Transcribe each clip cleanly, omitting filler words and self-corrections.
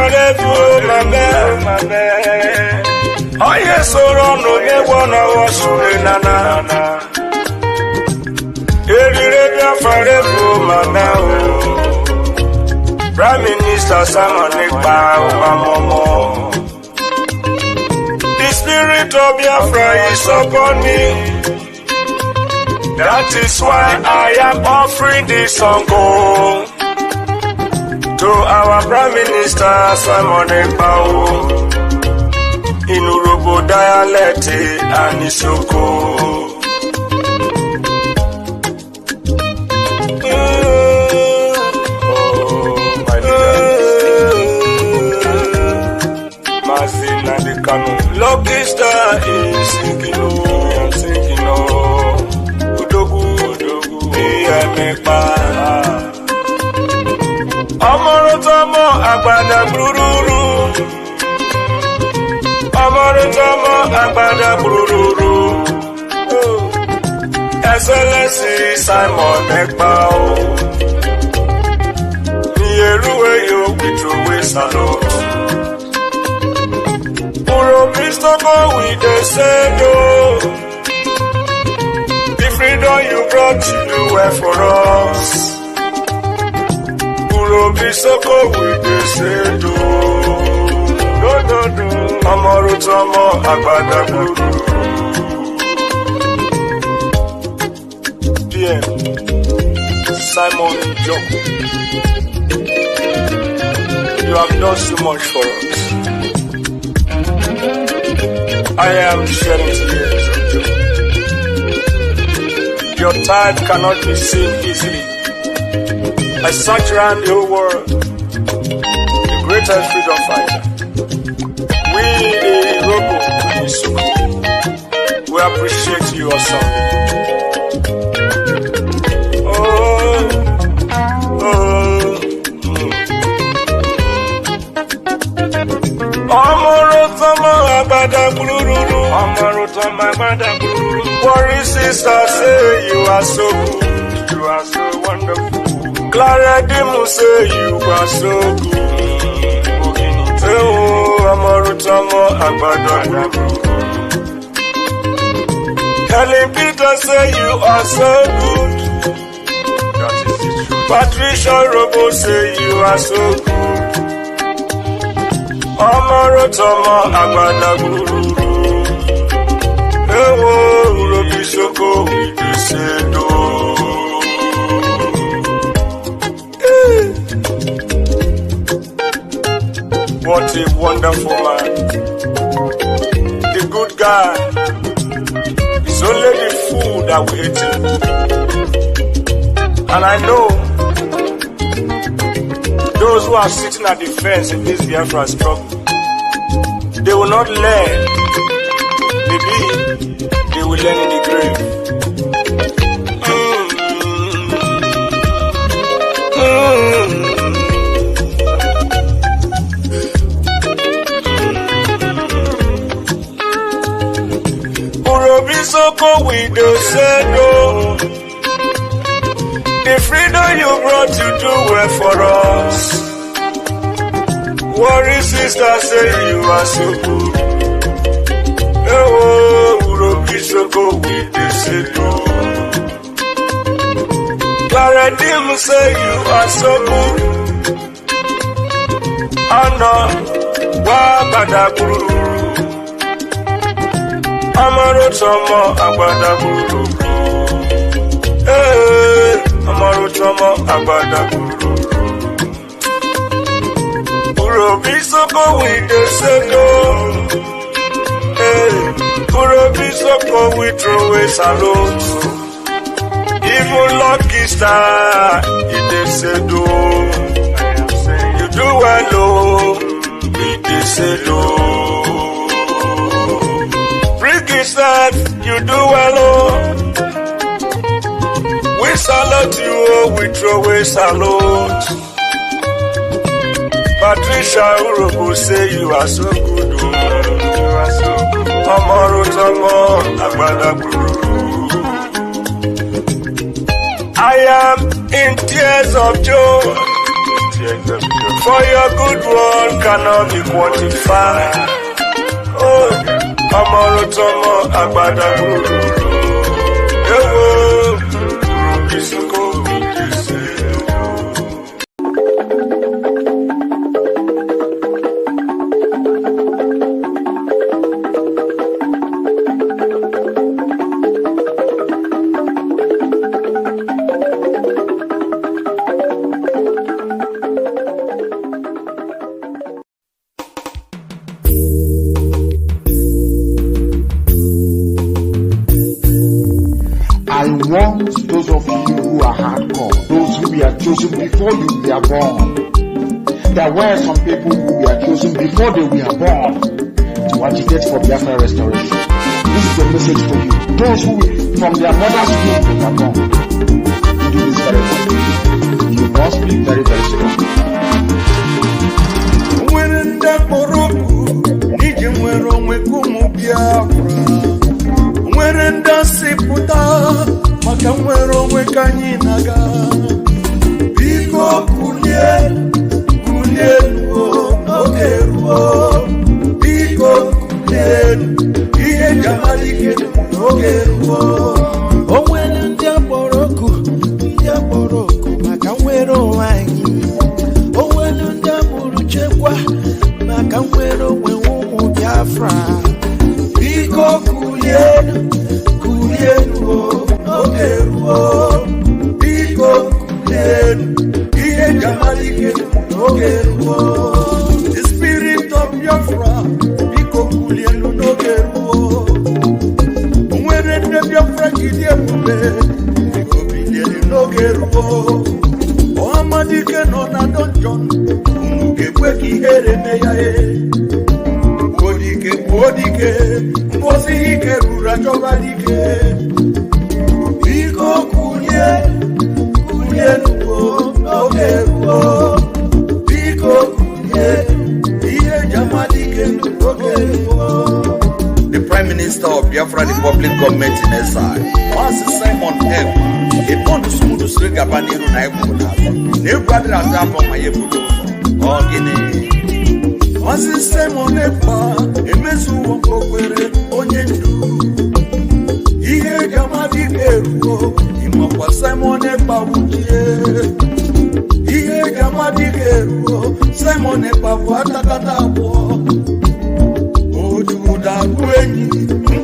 forever, my man. Oh yes, so run no ye wanna wash nana. Forever, my man. Prime Minister Simon Ekpa, the spirit of Biafra is upon me. That is why I am offering this song to our Prime Minister Simon Ekpa in Urobo dialect and Njoku. Lucky star is sinking, I'm sinking, Udogu, Ekpa. Amorotomo, Agbada Brururu. Amorotomo, Agbada Brururu. Excellency Simon Ekpa. Nieruwe yo witruwe salo. With the same the freedom you brought to do well for us. Urobisoko with the same no. Amorotomo Agbada Guru. DM Simon Njoku, you have done so much for us. I am shedding tears of joy. Your type cannot be seen easily. I search around the whole world, the greatest freedom fighter. We, the Robo and Insecurity, we appreciate you awesome. Worry sister say you are so good, you are so wonderful. Clara Dimu say you are so good. Amorutamo Agbada. Helen Peter say you are so good. That is the truth. Patricia Robo say you are so good. Amorutamo Agbada. Urobisoko with the same What a wonderful man. The good guy. It's only the fool that we hate him. And I know those who are sitting at the fence in this Biafra struggle, they will not learn. Maybe they will learn in the grave. Urobisoko with the same the freedom you brought to do well for us. Worry sister say you are so good. Urobisoko with the same Clara Dim say you are so good. Anna Wabada Guru. Amorotomo Agbada Guru. Amorotomo Agbada Guru. Urobisoko with the same Urobisoko with throw a salute. Even lucky star in the sedo. You do well, oh, in the sedo. You do well, oh. We salute you, oh, we throw a salute. Patricia Urobo say you are so good, oh. You are so good. Amorotomo Agbada Guru. I am in tears of joy. For your good work cannot be quantified. Oh, Amorotomo Agbada Guru. Ewo, Isuko I want those of you who are hardcore, those who were chosen before you were born. There were some people who were chosen before they were born to agitate for Biafra restoration. This is the message for you. Those who from their mother's womb were born. Do this very well. You must be very, very strong. When the Moroku, Nijimwero Mekumu Biafra. When the Siputa, Makamwero Mekanyinaga. Biko Kulien, Okeruo. Biko Kulien, Iye Jamalike, Okeruo. Oh, when the Moroku, Makamwero Wangi. Oh, when the Muruchekwa, Makamwero Mekumu Biafra. Biko Kulien, Okeruo. Biko Kulien, Iye Jamalike, Okeruo. The spirit of Biafra, Biko Kulien, Okeruo. When the Biafra Gideon, Biko Kulien, Okeruo. Ohamadike no na donjon, Umukekweki Eremeyae. Odike, Mbosi Ike Rura Jobalike. Biko Kulien, Okeruo. Biko Kulien, Iye Jamalike, Okeruo. The Prime Minister of Biafra Republic Government in exile, Master Simon Ekpa, a bond smooth to Sri Gabaniru Naibuna, Nebradra Tap on my Ebudo, or Guinea. Master Simon Ekpa, a mesu Wokowere, Onyendu. Iye Jamalike, Imokwa Simon Ekpa Wukie. Iye Jamalike, Simon Ekpa Watakatabo. Ojuda Kwenyi,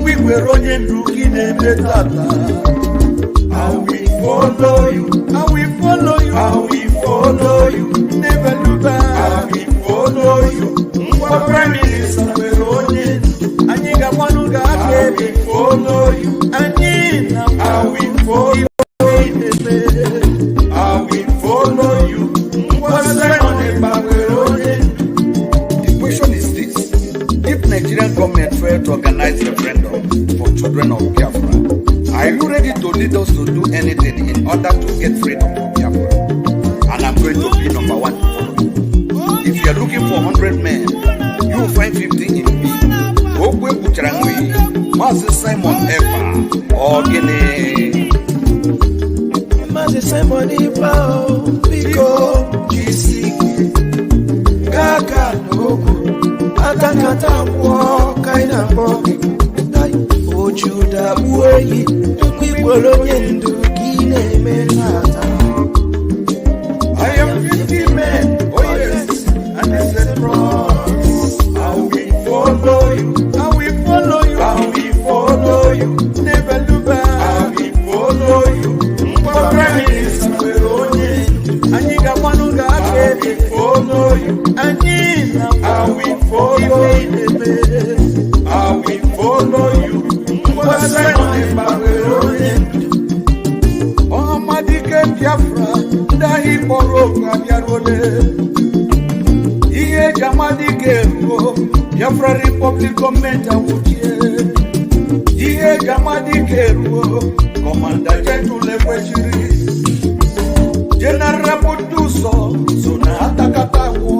Mwikwero Onyendu Kine Tata. I will follow you, I will follow you, I will follow you, never look back. I will follow you, Prime Minister Onyendu. Aniga Wanuga, I will follow you, Anina, I will follow you, I will follow you. The question is this: if Nigerian government failed to organize referendum for children of Biafra, are you ready to lead us to do anything in order to get freedom from Biafra? And I'm going to be number one to follow you. If you are looking for 100 men, you will find 50 in me. Okwe Bucharangwe, Master Simon Ekpa, or Guinea. Master Simon Ekpa, Biko, GC, Gaga, Njoku, Atakata, Kaina, Ojuda, Uwe, Onyendu, Kine, Menata. I am 50 men, oh yes, and I said, I will follow you, I will follow you, I will follow you, never look back. I will follow you, Prime Minister Onyendu, Aniga Wanuga, I will follow you, Anina, I will follow you, I will follow you. Ohamadike Biafra, Dahi Boroka Biarole. Iye Jamalike, Biafra Republic Government Awutie. Iye Jamalike, Commander General Lewechiri. General Buduso, Sona Atakatawo.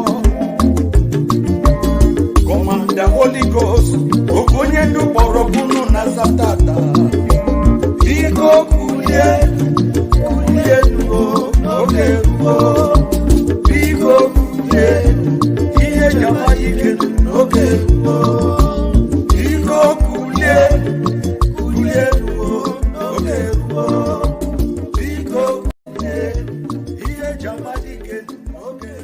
Commander Holy Ghost, Okonyendu Borokunu Nazatata. Biko Kulien, Okeruo. Biko Iko kulie oge ruo. Iko kulie ihe jamadi ke oge.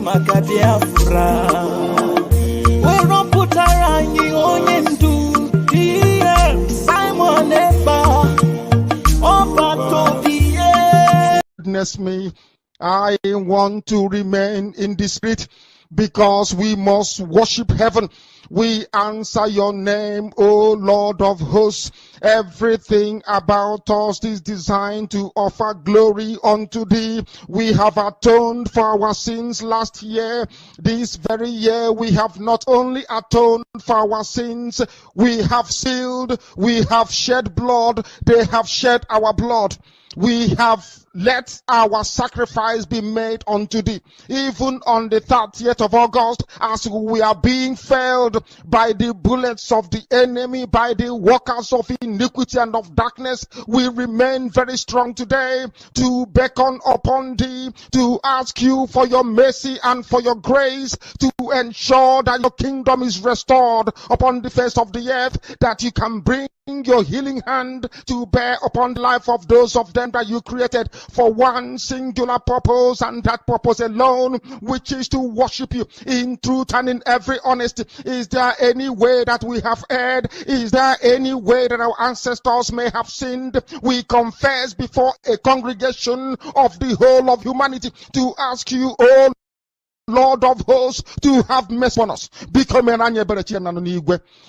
Maka Biafra wero putara anyị onye ndu Simon Ekpa Witness me, I want to remain in the spirit because we must worship heaven. We answer your name, O Lord of hosts. Everything about us is designed to offer glory unto thee. We have atoned for our sins last year. This very year we have not only atoned for our sins, we have sealed, we have shed blood, they have shed our blood. We have let our sacrifice be made unto thee. Even on the 30th of August, as we are being felled by the bullets of the enemy, by the workers of iniquity and of darkness, we remain very strong today to beckon upon thee, to ask you for your mercy and for your grace, to ensure that your kingdom is restored upon the face of the earth, that you can bring your healing hand to bear upon the life of those of them that you created for one singular purpose, and that purpose alone, which is to worship you in truth and in every honesty. Is there any way that we have erred? Is there any way that our ancestors may have sinned? We confess before a congregation of the whole of humanity to ask you, oh Lord of hosts, to have mercy upon us.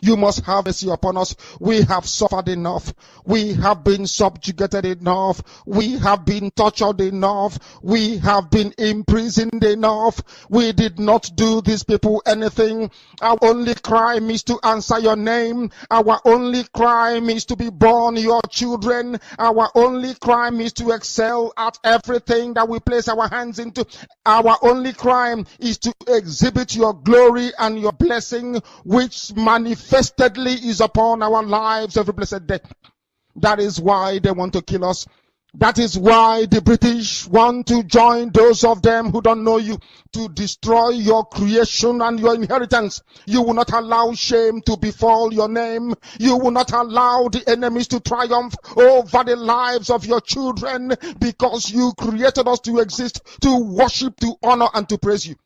You must have mercy upon us. We have suffered enough. We have been subjugated enough. We have been tortured enough. We have been imprisoned enough. We did not do these people anything. Our only crime is to answer your name. Our only crime is to be born your children. Our only crime is to excel at everything that we place our hands into. Our only crime is to exhibit your glory and your blessing, which manifestedly is upon our lives every blessed day. That is why they want to kill us. That is why the British want to join those of them who don't know you to destroy your creation and your inheritance. You will not allow shame to befall your name. You will not allow the enemies to triumph over the lives of your children, because you created us to exist, to worship, to honor, and to praise you.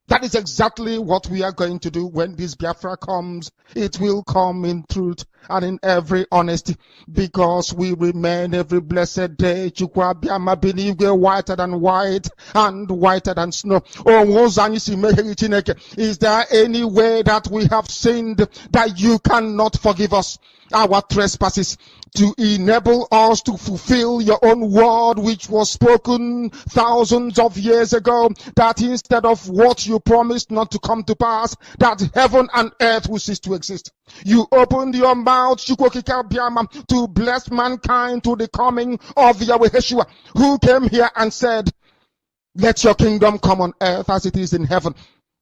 That is exactly what we are going to do when this Biafra comes. It will come in truth and in every honesty, because we remain every blessed day Chukwa Biama Benigwe whiter than white and whiter than snow. Is there any way that we have sinned that you cannot forgive us our trespasses, to enable us to fulfill your own word, which was spoken thousands of years ago, that instead of what you promised not to come to pass, that heaven and earth will cease to exist? You opened your mouth, to bless mankind to the coming of Yahweh Yeshua, who came here and said, let your kingdom come on earth as it is in heaven.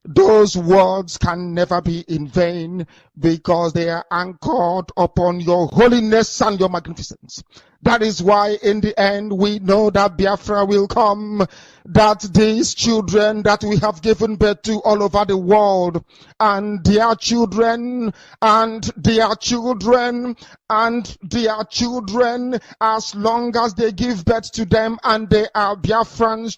Those words can never be in vain, because they are anchored upon your holiness and your magnificence. That is why in the end we know that Biafra will come, that these children that we have given birth to all over the world, and their children, and their children, and their children, as long as they give birth to them and they are Biafrans,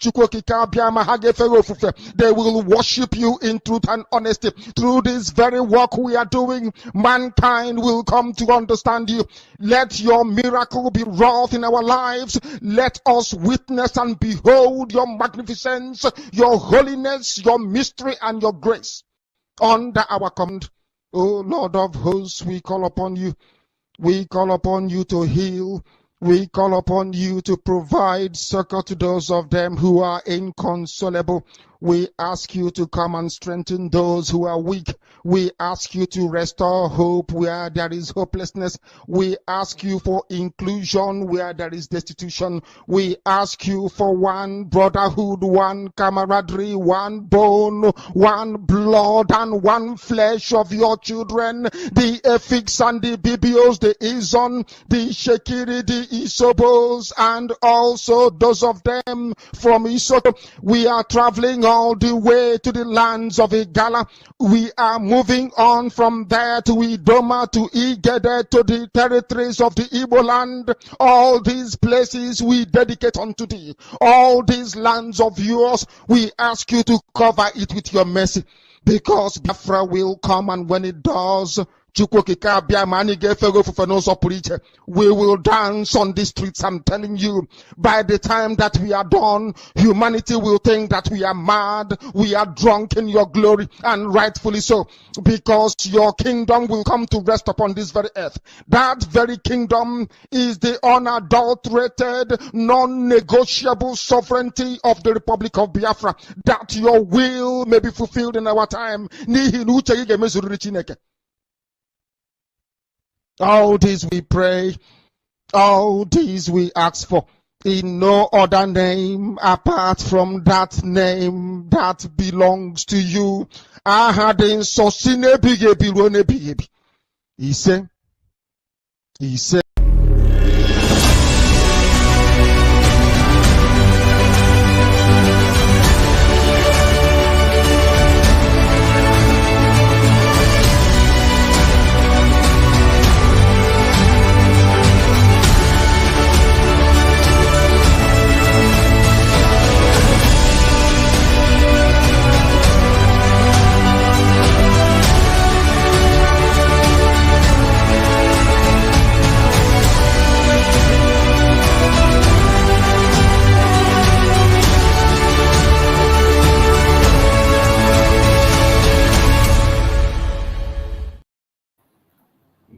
they will worship you in truth and honesty. Through this very work we are doing, mankind will come to understand you. Let your miracle be wrought in our lives. Let us witness and behold your magnificence, your holiness, your mystery, and your grace under our command. O Lord of hosts, we call upon you. We call upon you to heal. We call upon you to provide succor to those of them who are inconsolable. We ask you to come and strengthen those who are weak. We ask you to restore hope where there is hopelessness. We ask you for inclusion where there is destitution. We ask you for one brotherhood, one camaraderie, one bone, one blood, and one flesh of your children. The Efiks and the Bibios, the Izon, the Shekiri, the Isobos, and also those of them from Isoto. We are traveling all the way to the lands of Igala. We are moving on from there to Idoma, to Igede, to the territories of the Igbo land. All these places we dedicate unto thee. All these lands of yours, we ask you to cover it with your mercy, because Biafra will come, and when it does, we will dance on the streets. I'm telling you, by the time that we are done, humanity will think that we are mad, we are drunk in your glory, and rightfully so, because your kingdom will come to rest upon this very earth. That very kingdom is the unadulterated, non-negotiable sovereignty of the Republic of Biafra, that your will may be fulfilled in our time. All this we pray, all this we ask for, in no other name apart from that name that belongs to you. He said.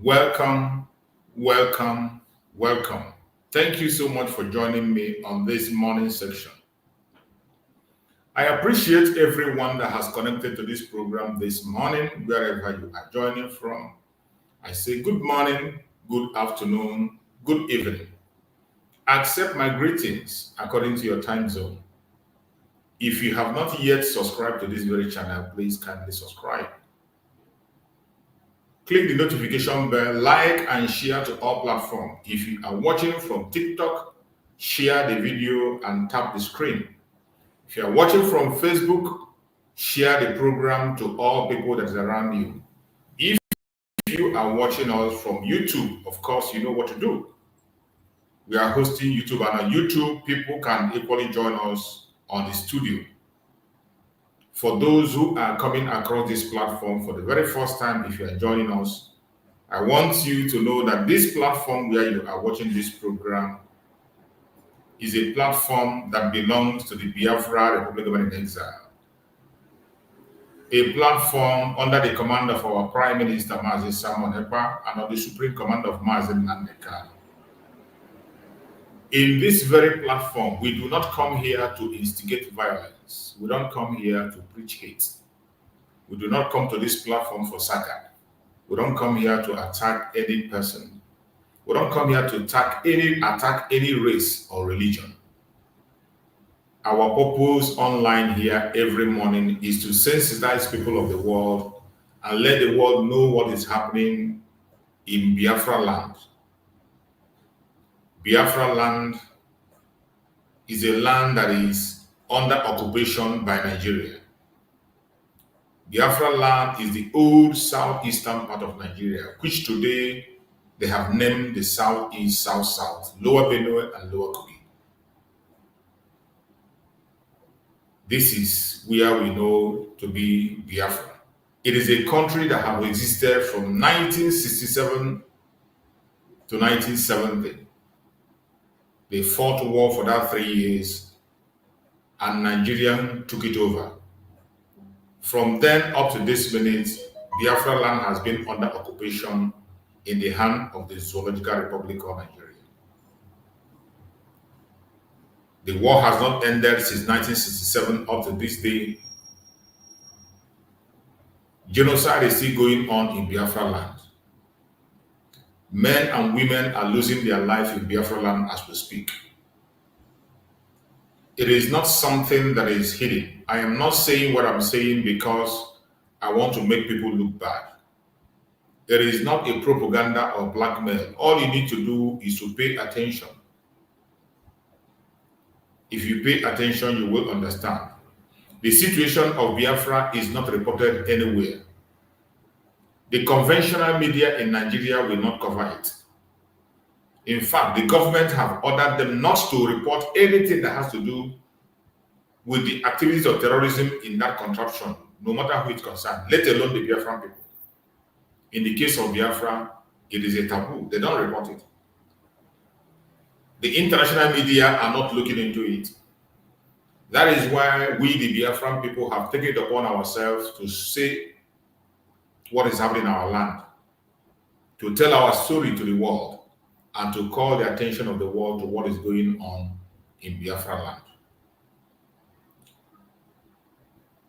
Welcome, welcome, welcome. Thank you so much for joining me on this morning section. I appreciate everyone that has connected to this program this morning, wherever you are joining from. I say good morning, good afternoon, good evening. Accept my greetings according to your time zone. If you have not yet subscribed to this very channel, please kindly subscribe. Click the notification bell, like and share to all platforms. If you are watching from TikTok, share the video and tap the screen. If you are watching from Facebook, share the program to all people that are around you. If you are watching us from YouTube, of course, you know what to do. We are hosting YouTube, and on YouTube, people can equally join us on the studio. For those who are coming across this platform for the very first time, if you are joining us, I want you to know that this platform where you are watching this program is a platform that belongs to the Biafra Republic Government in Exile. A platform under the command of our Prime Minister, Mazi Simon Ekpa, and of the Supreme Command of Mazi Nandeka. In this very platform, we do not come here to instigate violence. We don't come here to preach hate. We do not come to this platform for saga. We don't come here to attack any person. We don't come here to attack any race or religion. Our purpose online here every morning is to sensitize people of the world and let the world know what is happening in Biafra land. Biafra land is a land that is under occupation by Nigeria. Biafra land is the old southeastern part of Nigeria, which today they have named the Southeast, South-South, Lower Benue and Lower Kogi. This is where we know to be Biafra. It is a country that has existed from 1967 to 1970. They fought war for that 3 years, and Nigeria took it over. From then up to this minute, Biafra land has been under occupation in the hand of the Zoological Republic of Nigeria. The war has not ended since 1967 up to this day. Genocide is still going on in Biafra land. Men and women are losing their life in Biafra land as we speak. It is not something that is hidden. I am not saying what I'm saying because I want to make people look bad. It is not a propaganda or blackmail. All you need to do is to pay attention. If you pay attention, you will understand. The situation of Biafra is not reported anywhere. The conventional media in Nigeria will not cover it. In fact, the government have ordered them not to report anything that has to do with the activities of terrorism in that contraption, no matter who it concerns, let alone the Biafran people. In the case of Biafra, it is a taboo. They don't report it. The international media are not looking into it. That is why we, the Biafran people, have taken it upon ourselves to say what is happening in our land, to tell our story to the world, and to call the attention of the world to what is going on in Biafra land.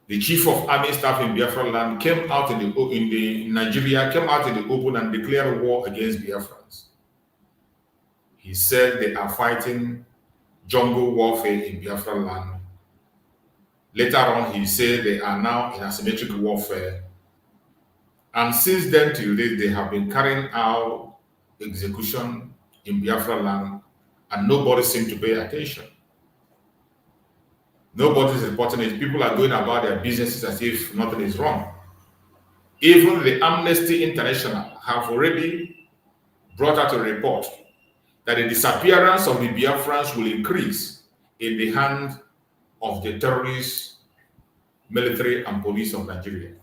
The chief of army staff in Biafra land came out in Nigeria, came out in the open and declared war against Biafrans. He said they are fighting jungle warfare in Biafra land. Later on, he said they are now in asymmetric warfare. And since then till date, they have been carrying out execution in Biafra land, and nobody seems to pay attention. Nobody is reporting it. People are going about their businesses as if nothing is wrong. Even the Amnesty International have already brought out a report that the disappearance of the Biafrans will increase in the hands of the terrorist military and police of Nigeria.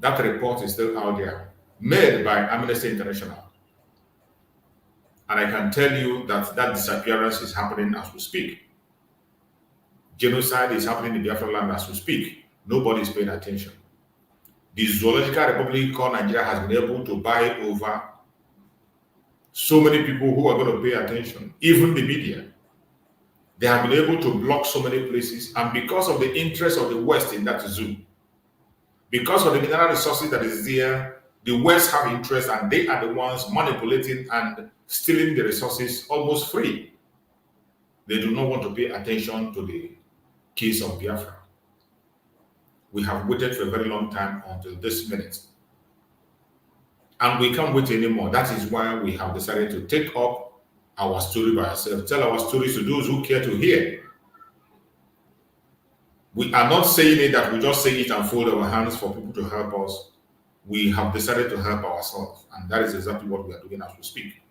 That report is still out there, made by Amnesty International. And I can tell you that that disappearance is happening as we speak. Genocide is happening in Biafra land as we speak. Nobody is paying attention. The Zoological Republic called Nigeria has been able to buy over so many people who are going to pay attention, even the media. They have been able to block so many places, and because of the interest of the West in that zoo, because of the mineral resources that is there, the West have interest, and they are the ones manipulating and stealing the resources almost free. They do not want to pay attention to the case of Biafra. We have waited for a very long time until this minute. And we can't wait anymore. That is why we have decided to take up our story by ourselves. Tell our stories to those who care to hear. We are not saying it that we just say it and fold our hands for people to help us. We have decided to help ourselves, and that is exactly what we are doing as we speak.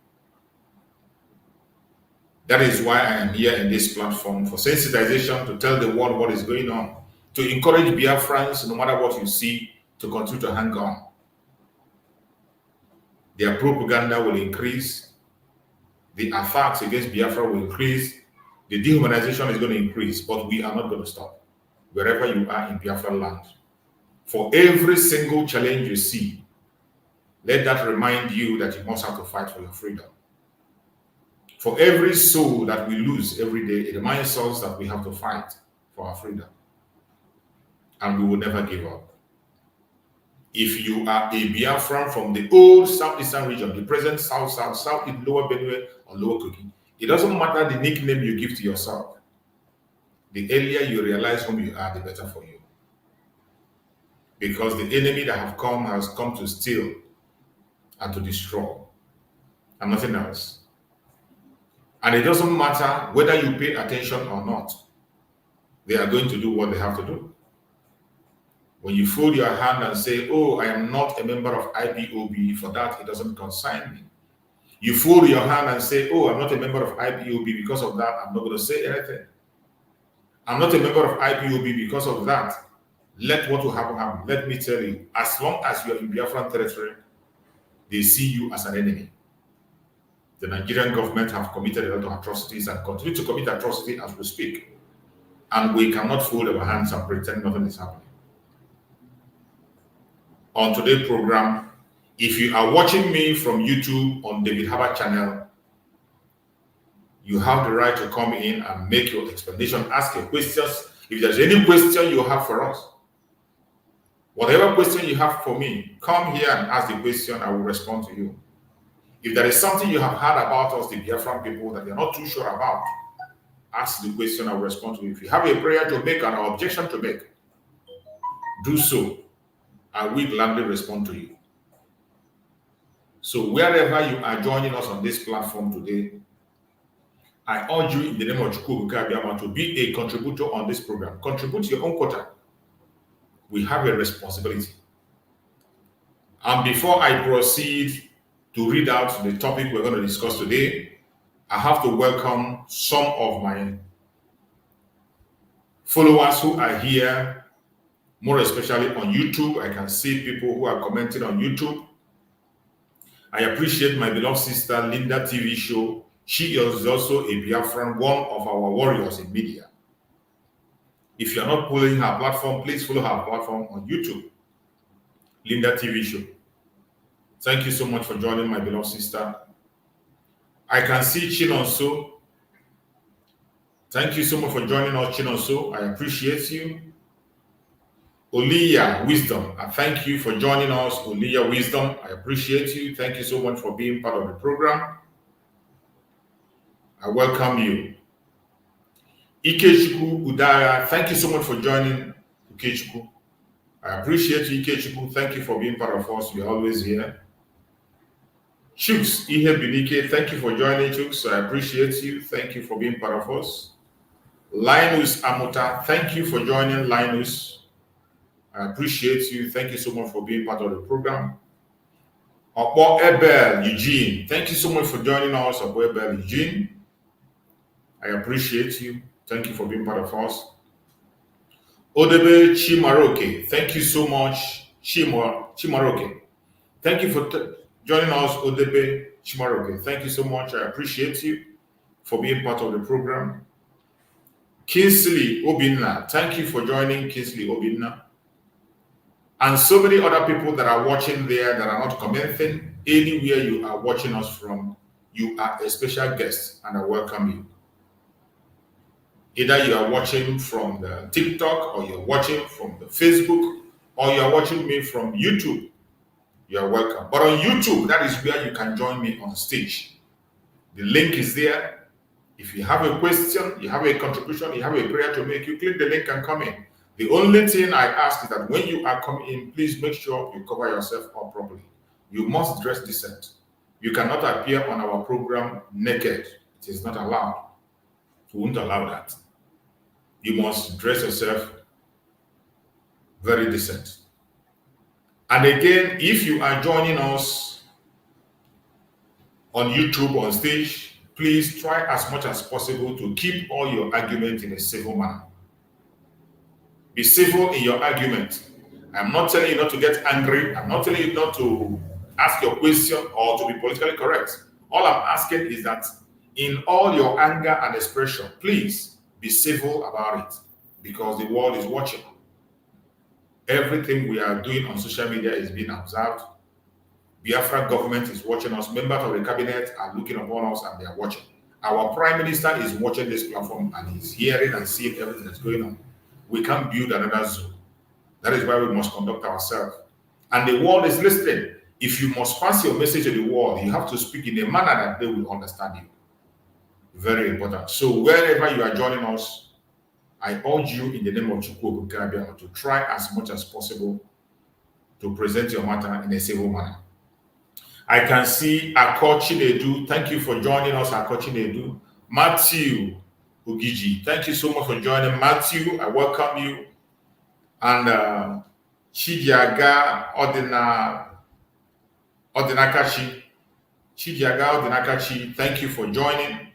That is why I am here in this platform, for sensitization, to tell the world what is going on, to encourage Biafrans, no matter what you see, to continue to hang on. Their propaganda will increase, the attacks against Biafra will increase, the dehumanization is going to increase, but we are not going to stop. Wherever you are in Biafra land, for every single challenge you see, let that remind you that you must have to fight for your freedom. For every soul that we lose every day, it reminds us that we have to fight for our freedom. And we will never give up. If you are a Biafran from the old southeastern region, the present south, southeast, lower Benue, or lower Kogi, it doesn't matter the nickname you give to yourself. The earlier you realize whom you are, the better for you. Because the enemy that has come to steal and to destroy, and nothing else. And it doesn't matter whether you pay attention or not. They are going to do what they have to do. When you fold your hand and say, oh, I am not a member of IPOB, for that it doesn't concern me. You fold your hand and say, oh, I'm not a member of IPOB, because of that I'm not going to say anything. I'm not a member of IPOB because of that. Let what will happen happen. Let me tell you, as long as you are in Biafran territory, they see you as an enemy. The Nigerian government have committed a lot of atrocities and continue to commit atrocity as we speak. And we cannot fold our hands and pretend nothing is happening. On today's program, if you are watching me from YouTube on David Harbour channel, you have the right to come in and make your explanation, ask your questions. If there's any question you have for us, whatever question you have for me, come here and ask the question, I will respond to you. If there is something you have heard about us, the Biafran people, that you're not too sure about, ask the question, I will respond to you. If you have a prayer to make and an objection to make, do so. I will gladly respond to you. So wherever you are joining us on this platform today, I urge you in the name of Njoku to be a contributor on this program. Contribute your own quota. We have a responsibility. And before I proceed to read out the topic we're going to discuss today, I have to welcome some of my followers who are here, more especially on YouTube. I can see people who are commenting on YouTube. I appreciate my beloved sister Linda TV show. She is also a Biafran, one of our warriors in media. If you're not following her platform, please follow her platform on YouTube, Linda TV show. Thank you so much for joining, my beloved sister. I can see Chinonso. Thank you so much for joining us, Chinonso. I appreciate you. Oliya Wisdom, I thank you for joining us, Oliya Wisdom. I appreciate you. Thank you so much for being part of the program. I welcome you. Ikechukwu Udara, thank you so much for joining, Ikechukwu. I appreciate you, Ikechukwu. Thank you for being part of us. You're always here. Chuks Ihe Binike, thank you for joining, Chuks. I appreciate you. Thank you for being part of us. Linus Amuta, thank you for joining, Linus. I appreciate you. Thank you so much for being part of the program. Opo Ebel Eugene, thank you so much for joining us, Opo Ebel Eugene. I appreciate you. Thank you for being part of us. Odebe Chimaroke, thank you so much, Chimaroke. Thank you for joining us, Odebe Chimaroke. Thank you so much. I appreciate you for being part of the program. Kingsley Obinna, thank you for joining, Kingsley Obinna. And so many other people that are watching there that are not commenting. Anywhere you are watching us from, you are a special guest, and I welcome you. Either you are watching from the TikTok, or you're watching from the Facebook, or you are watching me from YouTube, you are welcome. But on YouTube, that is where you can join me on stage. The link is there. If you have a question, you have a contribution, you have a prayer to make, you click the link and come in. The only thing I ask is that when you are coming in, please make sure you cover yourself up properly. You must dress decent. You cannot appear on our program naked. It is not allowed. We won't allow that. You must dress yourself very decent. And again, if you are joining us on YouTube on stage, please try as much as possible to keep all your arguments in a civil manner. Be civil in your argument. I'm not telling you not to get angry. I'm not telling you not to ask your question or to be politically correct. All I'm asking is that in all your anger and expression, please be civil about it, because the world is watching. Everything we are doing on social media is being observed. Biafra government is watching us. Members of the cabinet are looking upon us and they are watching. Our prime minister is watching this platform and he's hearing and seeing everything that's going on. We can't build another zoo. That is why we must conduct ourselves. And the world is listening. If you must pass your message to the world, you have to speak in a manner that they will understand you. Very important. So wherever you are joining us, I urge you in the name of Njoku to try as much as possible to present your matter in a civil manner. I can see Akochi Nedu. Thank you for joining us, Akochi Nedu. Matthew Ugiji, thank you so much for joining. Matthew, I welcome you. And Chidiaga Odinakachi. Chidiaga Odinakachi, thank you for joining.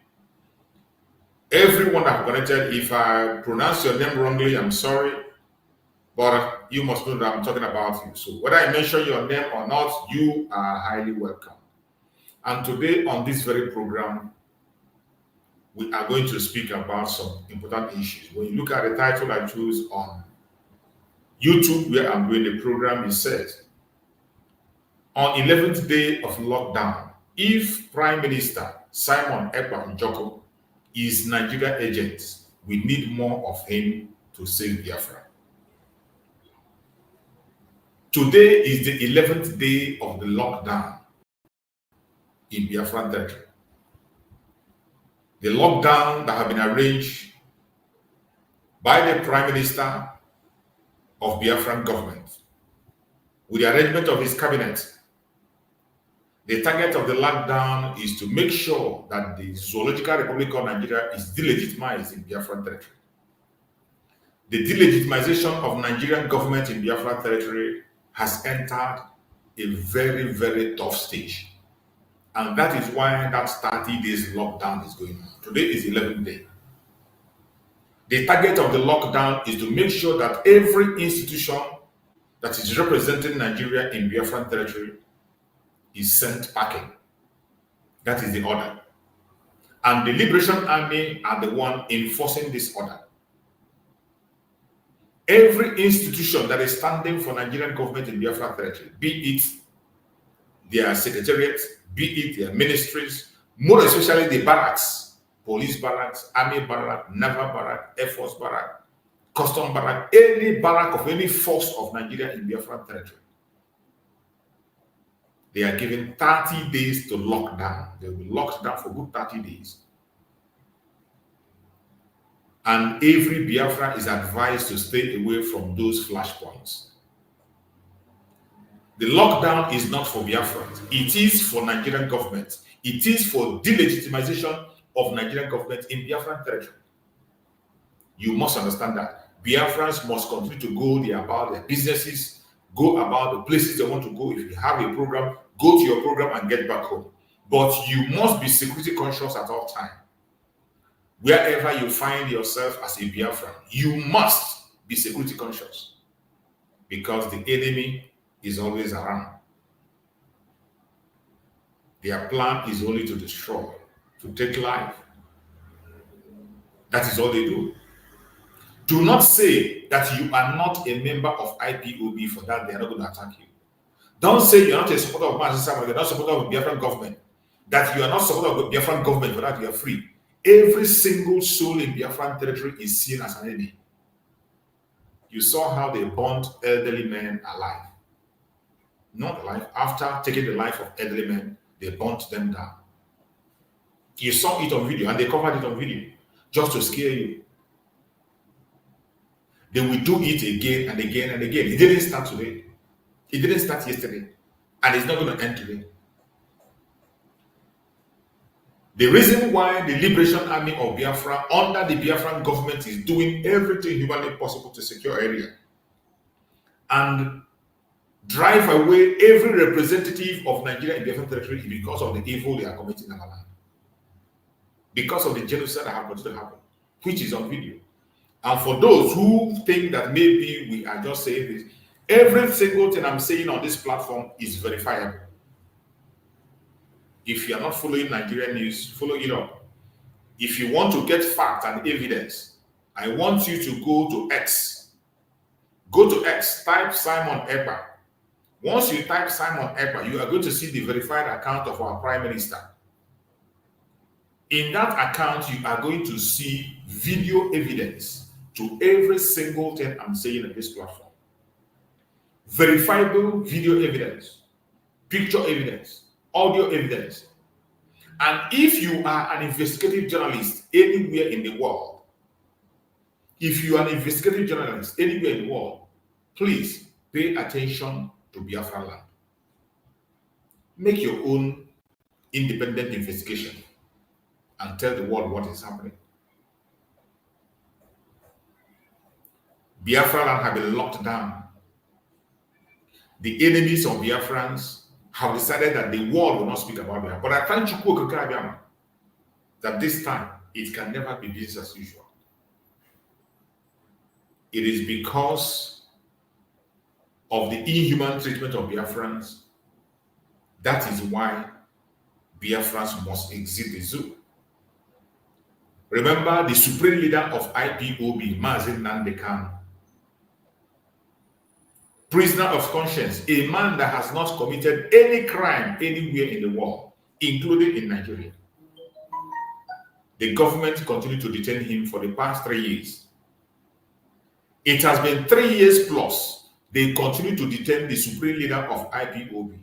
Everyone I've connected, if I pronounce your name wrongly, I'm sorry. But you must know that I'm talking about you. So whether I mention your name or not, you are highly welcome. And today on this very program, we are going to speak about some important issues. When you look at the title I chose on YouTube, where I'm doing the program, it says, on 11th day of lockdown, if Prime Minister Simon Ekpa Njoku is Nigeria agent, we need more of him to save Biafra. Today is the 11th day of the lockdown in Biafran territory. The lockdown that have been arranged by the Prime Minister of Biafran government with the arrangement of his cabinet. The target of the lockdown is to make sure that the Zoological Republic of Nigeria is delegitimized in Biafran territory. The delegitimization of Nigerian government in Biafran territory has entered a very, very tough stage. And that is why that 30 days lockdown is going on. Today is 11th day. The target of the lockdown is to make sure that every institution that is representing Nigeria in Biafran territory is sent packing. That is the order. And the Liberation Army are the one enforcing this order. Every institution that is standing for Nigerian government in Biafran territory, be it their secretariat, be it their ministries, more especially the barracks, police barracks, army barrack, naval barrack, air force barrack, custom barrack, any barrack of any force of Nigeria in Biafran territory, they are given 30 days to lock down. They will be locked down for good 30 days. And every Biafra is advised to stay away from those flashpoints. The lockdown is not for Biafrans. It is for Nigerian government. It is for delegitimization of Nigerian government in Biafran territory. You must understand that. Biafrans must continue to go about their businesses, go about the places they want to go. If you have a program, go to your program and get back home. But you must be security conscious at all times. Wherever you find yourself as a Biafran, you must be security conscious because the enemy is always around. Their plan is only to destroy, to take life. That is all they do. Do not say that you are not a member of IPOB, for that they are not going to attack you. Don't say you're not a supporter of Manchester, you're not a supporter of the Biafran government, that you are not a supporter of the Biafran government, for that you are free. Every single soul in Biafran territory is seen as an enemy. You saw how they burnt elderly men alive. Not alive. After taking the life of elderly men, they burnt them down. You saw it on video, and they covered it on video just to scare you. They will do it again and again and again. It didn't start today. It didn't start yesterday. And it's not going to end today. The reason why the Liberation Army of Biafra under the Biafran government is doing everything humanly possible to secure area and drive away every representative of Nigeria in Biafran territory is because of the evil they are committing in our land. Because of the genocide that has to happen, which is on video. And for those who think that maybe we are just saying this, every single thing I'm saying on this platform is verifiable. If you are not following Nigerian news, follow it up. If you want to get facts and evidence, I want you to go to X. Go to X, type Simon Ekpa. Once you type Simon Ekpa, you are going to see the verified account of our Prime Minister. In that account, you are going to see video evidence to every single thing I'm saying on this platform. Verifiable video evidence, picture evidence, audio evidence. And if you are an investigative journalist anywhere in the world, please pay attention to Biafra land. Make your own independent investigation and tell the world what is happening. Biafra land have been locked down. The enemies of Biafrans have decided that the world will not speak about Biafra. But I thank you that this time it can never be business as usual. It is because of the inhuman treatment of Biafrans. That is why Biafrans must exit the zoo. Remember the supreme leader of IPOB, Mazi Nnamdi Kanu, prisoner of conscience, a man that has not committed any crime anywhere in the world, including in Nigeria. The government continued to detain him for the past 3 years. It has been 3 years plus. They continue to detain the supreme leader of IPOB,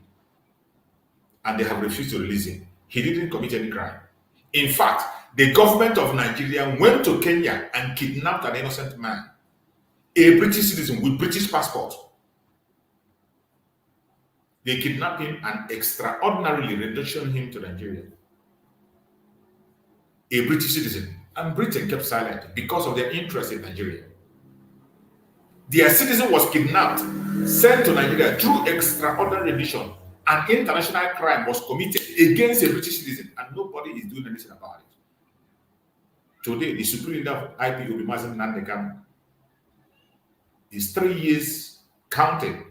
and they have refused to release him. He didn't commit any crime. In fact, the government of Nigeria went to Kenya and kidnapped an innocent man, a British citizen with British passport. They kidnapped him and extraordinarily returned him to Nigeria. A British citizen. And Britain kept silent because of their interest in Nigeria. Their citizen was kidnapped, sent to Nigeria through extraordinary rendition. An international crime was committed against a British citizen, and nobody is doing anything about it. Today, the supreme leader of IPOB, Mazi Nnamdi Kanu, is 3 years counted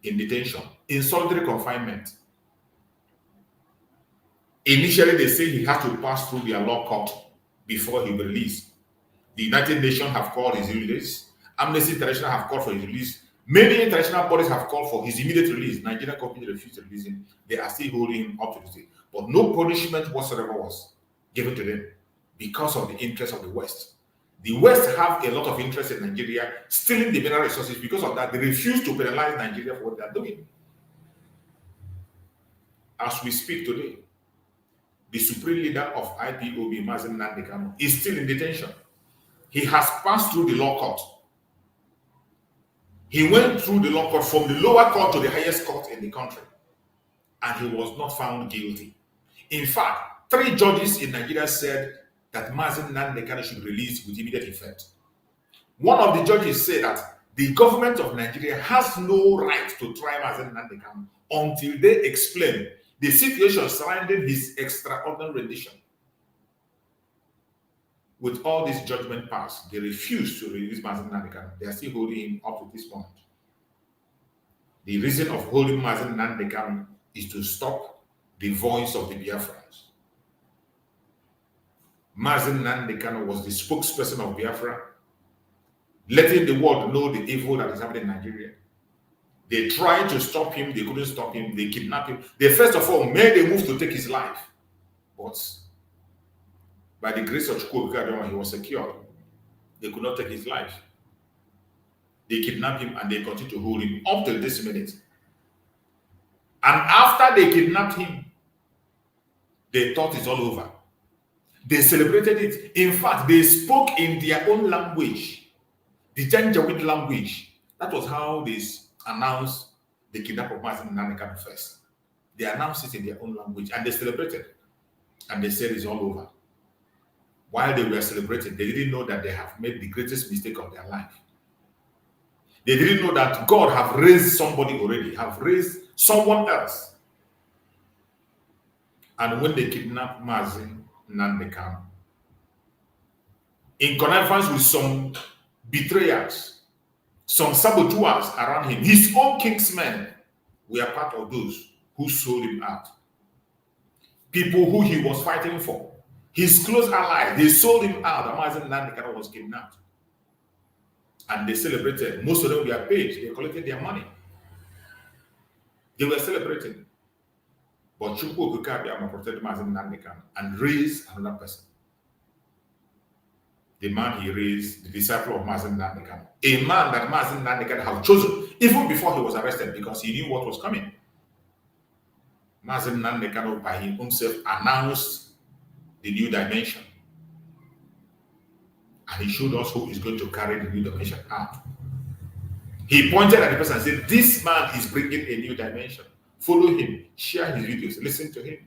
in detention, in solitary confinement. Initially, they say he has to pass through their law court before he will be released. The United Nations have called his release. Amnesty International have called for his release. Many international bodies have called for his immediate release. Nigeria completely refused to release him. They are still holding him up to today. But no punishment whatsoever was given to them because of the interest of the West. The West have a lot of interest in Nigeria, stealing the mineral resources. Because of that, they refuse to penalize Nigeria for what they are doing. As we speak today, the supreme leader of IPOB, Mazi Nnamdi Kanu, is still in detention. He has passed through the law court. He went through the law court from the lower court to the highest court in the country, and he was not found guilty. In fact, 3 judges in Nigeria said that Mazi Nnamdi Kanu should be released with immediate effect. One of the judges said that the government of Nigeria has no right to try Mazi Nnamdi Kanu until they explain the situation surrounding his extraordinary rendition. With all this judgment passed, they refused to release Mazi Nnamdi Kanu. They are still holding him up to this point. The reason of holding Mazi Nnamdi Kanu is to stop the voice of the Biafrans. Mazi Nnamdi Kanu was the spokesperson of Biafra, letting the world know the evil that is happening in Nigeria. They tried to stop him, they couldn't stop him, they kidnapped him. They first of all made a move to take his life. But by the grace of Chukwu, he was secured. They could not take his life. They kidnapped him and they continued to hold him up till this minute. And after they kidnapped him, they thought it's all over. They celebrated it. In fact, they spoke in their own language, the Janjaweed language. That was how they announced the kidnapping of Mazi Nnamdi Kanu first. They announced it in their own language and they celebrated. And they said it's all over. While they were celebrating, they didn't know that they have made the greatest mistake of their life. They didn't know that God have raised somebody already, have raised someone else. And when they kidnapped Mazi Nandekam, in connivance with some betrayers, some saboteurs around him, his own kingsmen were part of those who sold him out. People who he was fighting for, his close allies, they sold him out. Mazi Nandekam was kidnapped. And they celebrated. Most of them were paid. They collected their money. They were celebrating. But Chukwu Okukabiyama protected Mazi Nandekam and raised another person. The man he raised, the disciple of Mazi Nandekam. A man that Mazi Nandekam had chosen even before he was arrested because he knew what was coming. Mazi Nandekam by himself announced the new dimension. And he showed us who is going to carry the new dimension out. He pointed at the person and said, this man is bringing a new dimension. Follow him, share his videos, listen to him.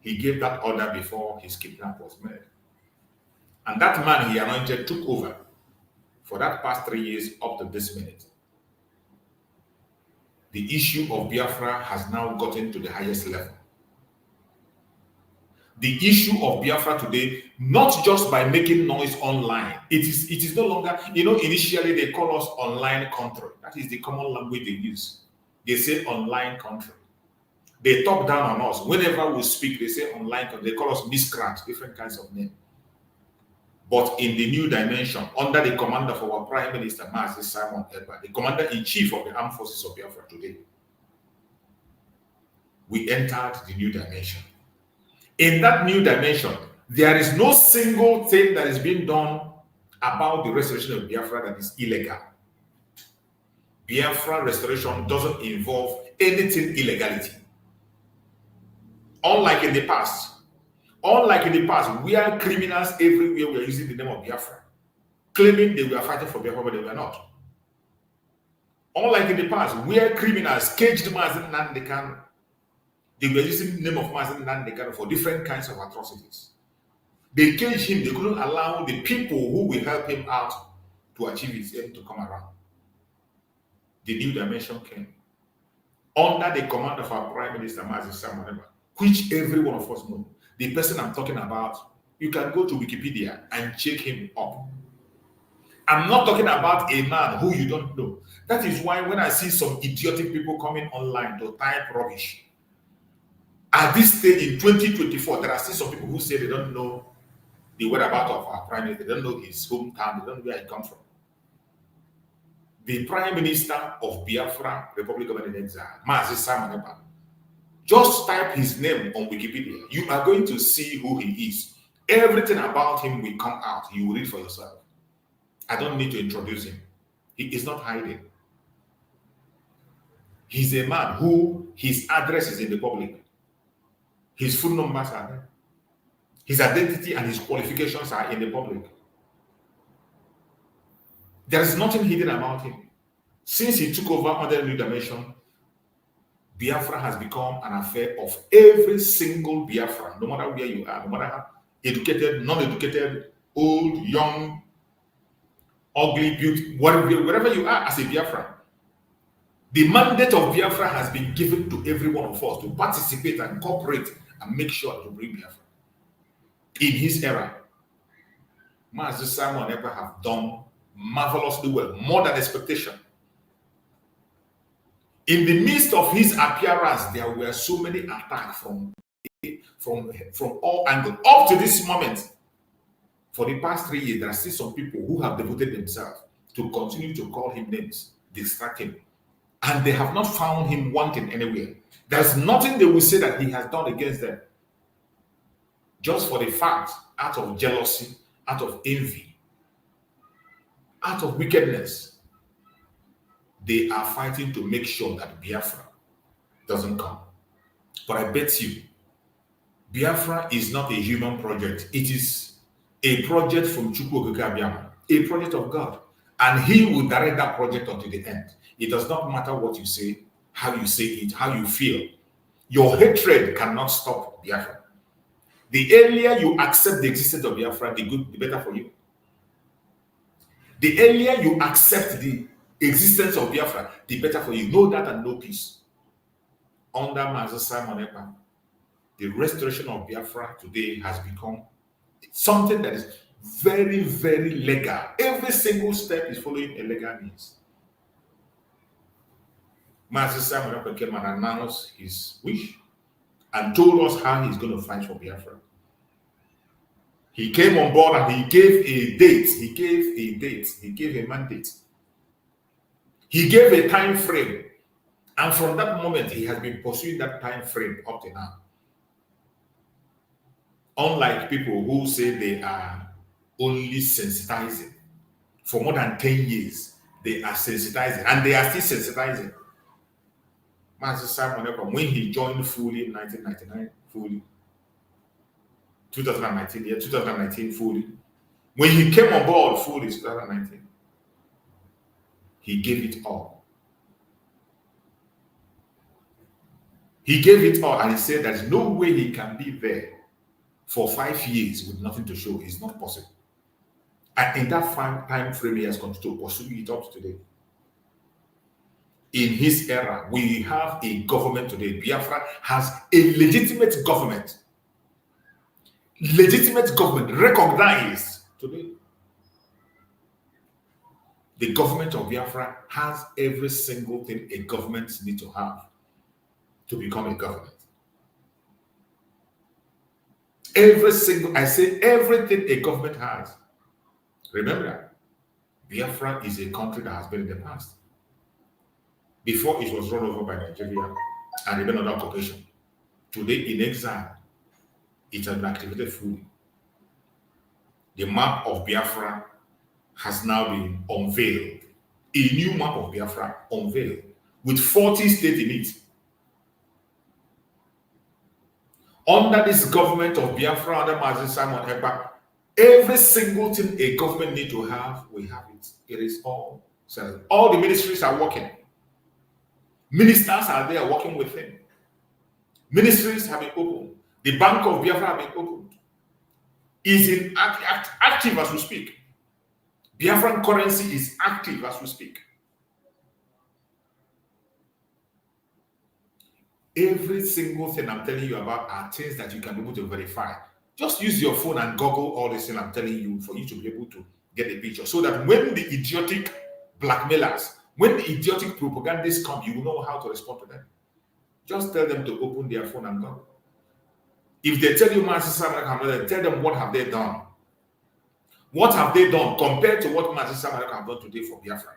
He gave that order before his kidnap was made. And that man he anointed took over for that past 3 years up to this minute. The issue of Biafra has now gotten to the highest level. The issue of Biafra today, not just by making noise online. It is no longer, initially they call us online country. That is the common language they use. They say online country. They talk down on us. Whenever we speak, they say online country. They call us miscreants, different kinds of names. But in the new dimension, under the command of our Prime Minister, Mazi Simon Ekpa, the Commander-in-Chief of the Armed Forces of Biafra today, we entered the new dimension. In that new dimension, there is no single thing that is being done about the restoration of Biafra that is illegal. Biafra restoration doesn't involve anything illegality. Unlike in the past, where criminals everywhere were using the name of Biafra, claiming they were fighting for Biafra, but they were not. Unlike in the past, where criminals caged Mazi Nandekam, they were using the name of Mazi Nandekam for different kinds of atrocities. They caged him. They couldn't allow the people who will help him out to achieve his aim to come around. The new dimension came under the command of our Prime Minister, Mazi Simon Ekpa, which every one of us know. The person I'm talking about, you can go to Wikipedia and check him up. I'm not talking about a man who you don't know. That is why when I see some idiotic people coming online to type rubbish, at this stage in 2024, there are still some people who say they don't know the whereabouts of our Prime Minister, they don't know his hometown, they don't know where he comes from. The Prime Minister of Biafra, Republic of Exile, Mazi Simon Ekpa, just type his name on Wikipedia. You are going to see who he is. Everything about him will come out. You will read for yourself. I don't need to introduce him. He is not hiding. He's a man who his address is in the public. His phone numbers are there. His identity and his qualifications are in the public. There is nothing hidden about him. Since he took over under the new dimension, Biafra has become an affair of every single Biafran, no matter where you are, no matter how educated, non-educated, old, young, ugly, beautiful, wherever you are as a Biafran. The mandate of Biafra has been given to every one of us to participate and cooperate and make sure to bring Biafra. In his era, Mazi Simon Ekpa have done marvelously well, more than expectation. In the midst of his appearance, there were so many attacks from all angles. Up to this moment, for the past 3 years, there are still some people who have devoted themselves to continue to call him names, distract him. And they have not found him wanting anywhere. There's nothing they will say that he has done against them. Just for the fact, out of jealousy, out of envy, out of wickedness, they are fighting to make sure that Biafra doesn't come. But I bet you, Biafra is not a human project. It is a project from Chukwu Okukabiyama, a project of God. And he will direct that project until the end. It does not matter what you say, how you say it, how you feel. Your hatred cannot stop Biafra. The earlier you accept the existence of Biafra, the better for you. The earlier you accept the existence of Biafra, the better for you. No that and no peace. Under Master Simon Ekpa, the restoration of Biafra today has become something that is very, very legal. Every single step is following a legal means. Master Simon Ekpa came and announced his wish and told us how he's going to fight for Biafra. He came on board and he gave a date. He gave a mandate. He gave a time frame. And from that moment, he has been pursuing that time frame up to now. Unlike people who say they are only sensitizing. For more than 10 years, they are sensitizing. And they are still sensitizing. Master Simon Ekpa, when he joined fully in 1999, fully. 2019 fully. When he came on board fully in 2019, he gave it all. He gave it all and he said there's no way he can be there for 5 years with nothing to show. It's not possible. And in that time frame, he has continued to pursue it up to today. In his era, we have a government today. Biafra has a legitimate government. Legitimate government recognized today. The government of Biafra has every single thing a government needs to have to become a government. I say everything a government has. Remember that Biafra is a country that has been in the past. Before it was run over by Nigeria and remained under occupation. Today in exile, it has been activated fully. The map of Biafra has now been unveiled. A new map of Biafra unveiled with 40 states in it. Under this government of Biafra, under Mazi Simon Ekpa, every single thing a government needs to have, we have it. It is all settled. All the ministries are working. Ministers are there working with him. Ministries have been opened. The Bank of Biafra have been opened. Is in active as we speak. Biafran currency is active as we speak. Every single thing I'm telling you about are things that you can be able to verify. Just use your phone and Google all this thing I'm telling you for you to be able to get a picture. So that when the idiotic blackmailers, when the idiotic propagandists come, you will know how to respond to them. Just tell them to open their phone and Google. If they tell you, tell them what have they done. What have they done compared to what Mazi Simon Ekpa have done today for Biafra?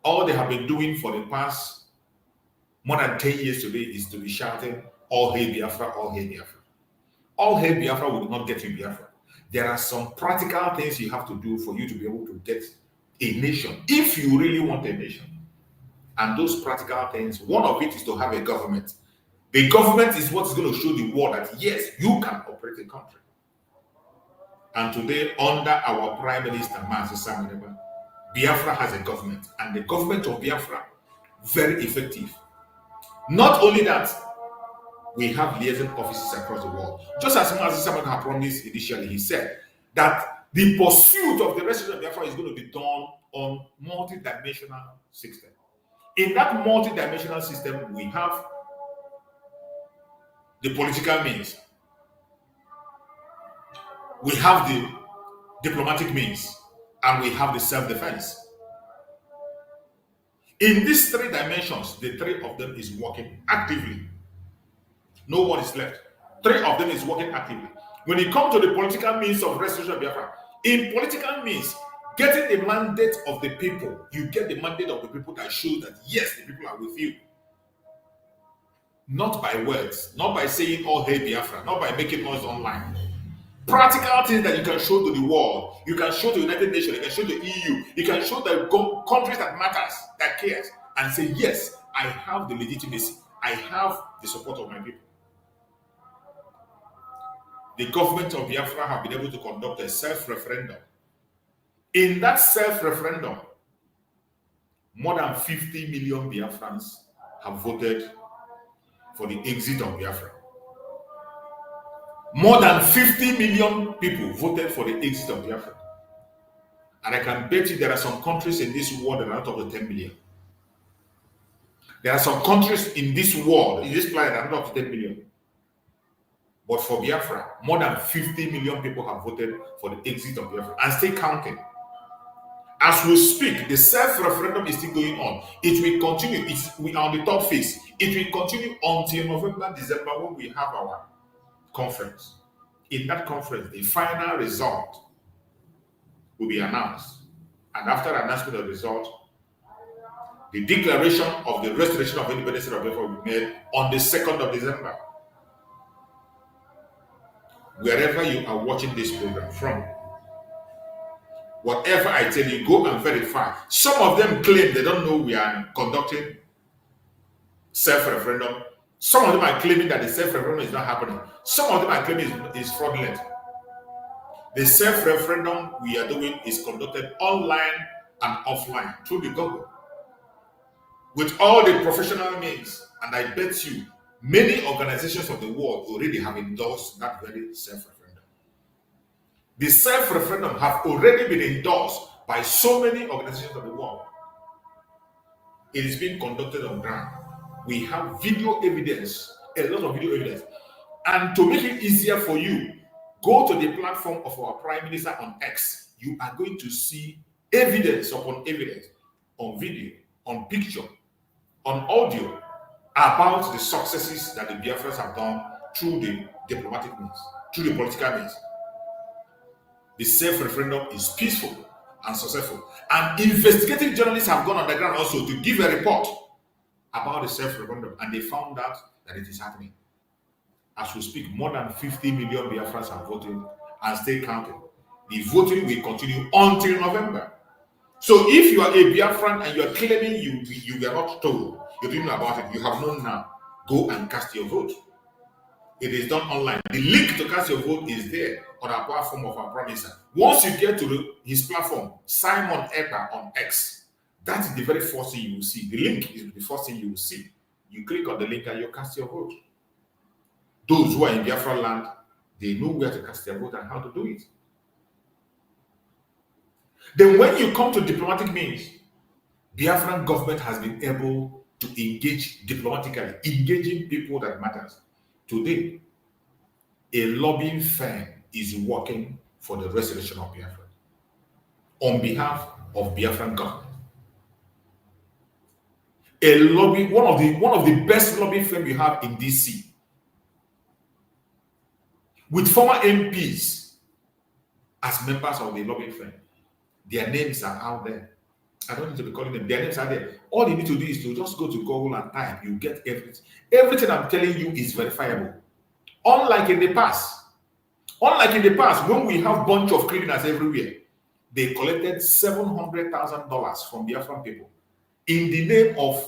All they have been doing for the past more than 10 years today is to be shouting, all hail Biafra, all hail Biafra. All hail Biafra will not get you Biafra. There are some practical things you have to do for you to be able to get a nation, if you really want a nation. And those practical things, one of it is to have a government. The government is what's going to show the world that, yes, you can operate a country. And today, under our Prime Minister, Mazi Simon Ekpa, Biafra has a government. And the government of Biafra, very effective. Not only that, we have liaison offices across the world. Just as Mazi Simon Ekpa promised initially, he said that the pursuit of the restoration of Biafra is going to be done on multi-dimensional system. In that multi-dimensional system, we have the political means. We have the diplomatic means, and we have the self-defense. In these three dimensions, the three of them is working actively. No one is left. Three of them is working actively. When it comes to the political means of restoration of Biafra, in political means, getting the mandate of the people, you get the mandate of the people that shows that, yes, the people are with you. Not by words, not by saying, oh, hey, Biafra, not by making noise online. Practical things that you can show to the world, you can show to the United Nations, you can show to the EU, you can show the countries that matters, that cares, and say, yes, I have the legitimacy, I have the support of my people. The government of Biafra have been able to conduct a self-referendum. In that self-referendum, more than 50 million Biafrans have voted for the exit of Biafra. More than 50 million people voted for the exit of Biafra. And I can bet you there are some countries in this world that are out of the 10 million. There are some countries in this world, in this planet, that are not of the 10 million. But for Biafra, more than 50 million people have voted for the exit of Biafra and still counting. As we speak, the self-referendum is still going on. It will continue. We are on the top phase. It will continue until November, December, when we have our conference. In that conference, the final result will be announced. And after announcement of the result, the declaration of the restoration of independence of Biafra will be made on the 2nd of December. Wherever you are watching this program from, whatever I tell you, go and verify. Some of them claim they don't know we are conducting self-referendum. Some of them are claiming that the self-referendum is not happening. Some of them are claiming it's fraudulent. The self-referendum we are doing is conducted online and offline through the Google with all the professional means. And I bet you many organizations of the world already have endorsed that very self-referendum. The self-referendum have already been endorsed by so many organizations of the world. It is being conducted on ground. We have video evidence, a lot of video evidence. And to make it easier for you, go to the platform of our Prime Minister on X. You are going to see evidence upon evidence, on video, on picture, on audio, about the successes that the Biafrans have done through the diplomatic means, through the political means. The self-referendum is peaceful and successful. And investigative journalists have gone on the ground also to give a report about the self-referendum, and they found out that it is happening. As we speak, more than 50 million Biafrans are voting and stay counting. The voting will continue until November. So if you are a Biafran and you are claiming you were not told, you didn't know about it, you have known now, go and cast your vote. It is done online. The link to cast your vote is there on our platform of our Prime Minister. Once you get to his platform, Simon Ekpa on X, that is the very first thing you will see. The link is the first thing you will see. You click on the link and you cast your vote. Those who are in Biafra land, they know where to cast their vote and how to do it. Then when you come to diplomatic means, Biafran government has been able to engage diplomatically, engaging people that matters. Today, a lobbying firm is working for the restoration of Biafra on behalf of Biafran government. A lobby, one of the best lobbying firms you have in DC, with former MPs as members of the lobbying firm. Their names are out there. I don't need to be calling them. Their names are there. All you need to do is to just go to Google and type. You get everything. Everything I'm telling you is verifiable. Unlike in the past, when we have a bunch of criminals everywhere, they collected $700,000 from Biafran people in the name of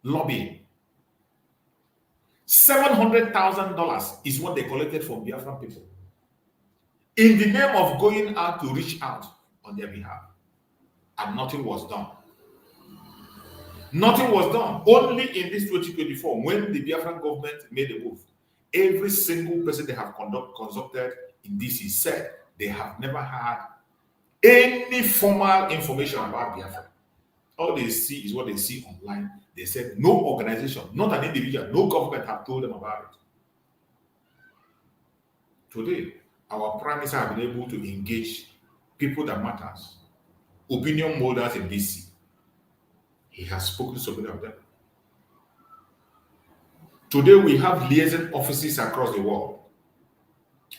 lobbying. $700,000 is what they collected from Biafran people in the name of going out to reach out on their behalf. And nothing was done. Nothing was done. Only in this 2024, when the Biafran government made a move, every single person they have consulted in DC said they have never had any formal information about Biafra. All they see is what they see online. They said no organization, not an individual, no government have told them about it. Today, our Prime Minister have been able to engage people that matters, opinion molders in DC. He has spoken to so many of them. Today, we have liaison offices across the world.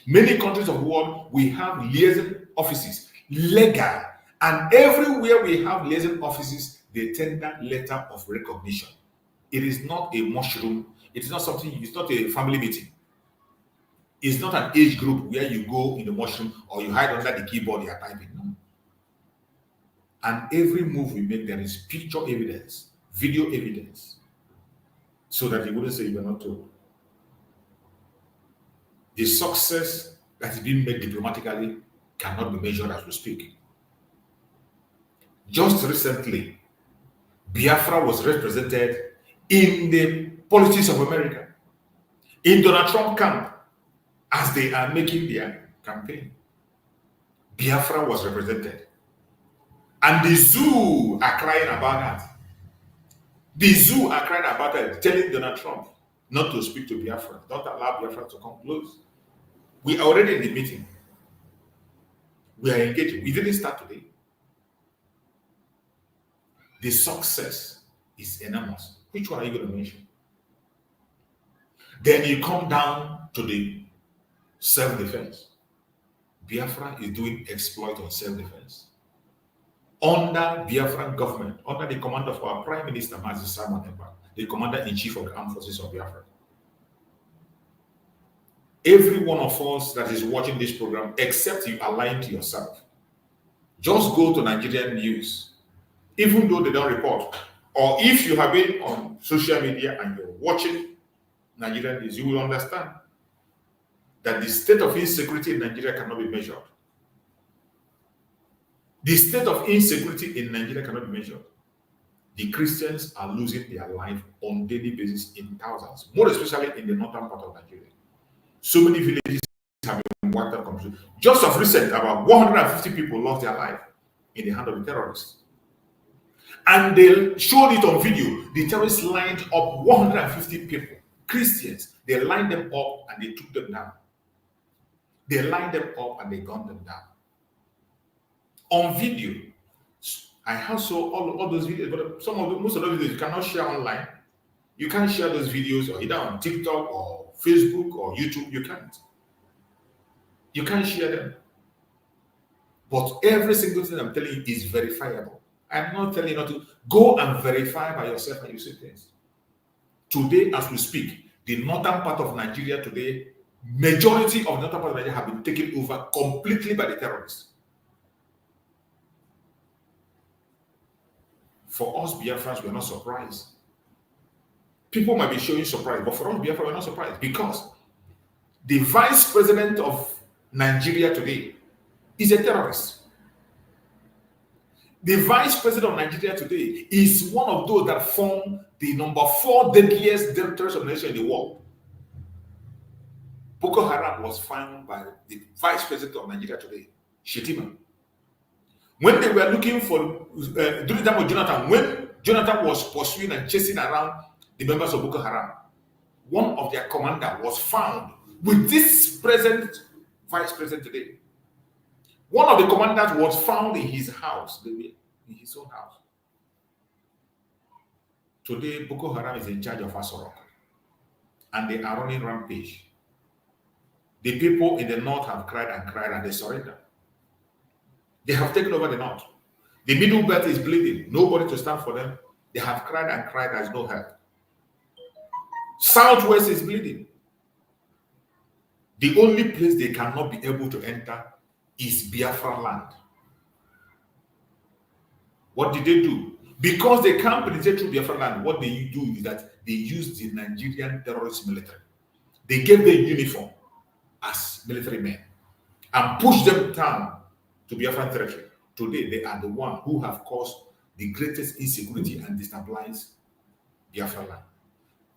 Many countries of the world, we have liaison offices, legal. And everywhere we have liaison offices, they tender letter of recognition. It is not a mushroom. It's not something, it's not a family meeting. It's not an age group where you go in the mushroom or you hide under the keyboard you are typing. No. And every move we make, there is picture evidence, video evidence, so that you wouldn't say you were not told. The success that is being made diplomatically cannot be measured as we speak. Just recently, Biafra was represented in the politics of America. In Donald Trump camp, as they are making their campaign, Biafra was represented. And the zoo are crying about that. The zoo are crying about that, telling Donald Trump not to speak to Biafra. Don't allow Biafra to come close. We are already in the meeting. We are engaging. We didn't start today. The success is enormous. Which one are you going to mention? Then you come down to the self-defense. Biafra is doing exploit on self-defense. Under Biafran government, under the command of our Prime Minister, Mazi Simon Ekpa, the Commander-in-Chief of the Armed Forces of Biafra. Every one of us that is watching this program, except you align to yourself, just go to Nigerian news, even though they don't report. Or if you have been on social media and you're watching Nigerian news, you will understand that the state of insecurity in Nigeria cannot be measured. The state of insecurity in Nigeria cannot be measured. The Christians are losing their life on a daily basis in thousands, more especially in the northern part of Nigeria. So many villages have been wiped out completely. Just of recent, about 150 people lost their life in the hand of the terrorists. And they showed it on video. The terrorists lined up 150 people, Christians. They lined them up and they took them down. They lined them up and they gunned them down. On video, I have all those videos, but most of those videos you cannot share online. You can't share those videos or either on TikTok or Facebook or YouTube. You can't. You can't share them. But every single thing I'm telling you is verifiable. I'm not telling you not to go and verify by yourself and you see things. Today, as we speak, the northern part of Nigeria today, majority of the northern part of Nigeria have been taken over completely by the terrorists. For us Biafrans, we're not surprised. People might be showing surprise, but for us Biafra, we're not surprised because the vice president of Nigeria today is a terrorist. The vice president of Nigeria today is one of those that form the number 4 deadliest terrorist organization in the world. Boko Haram was found by the vice president of Nigeria today, Shetima. When they were looking for, during the time of Jonathan, when Jonathan was pursuing and chasing around the members of Boko Haram, one of their commander was found with this present vice president today. One of the commanders was found in his house, in his own house. Today, Boko Haram is in charge of Asorok, and they are running rampage. The people in the north have cried and they surrendered. They have taken over the north. The middle belt is bleeding. Nobody to stand for them. They have cried and cried. There's no help. Southwest is bleeding. The only place they cannot be able to enter is Biafra land. What did they do? Because they can't penetrate through Biafra land, what they do is that they use the Nigerian terrorist military. They gave them uniform as military men and push them down to Biafran territory. Today, they are the one who have caused the greatest insecurity and destabilized Biafra land.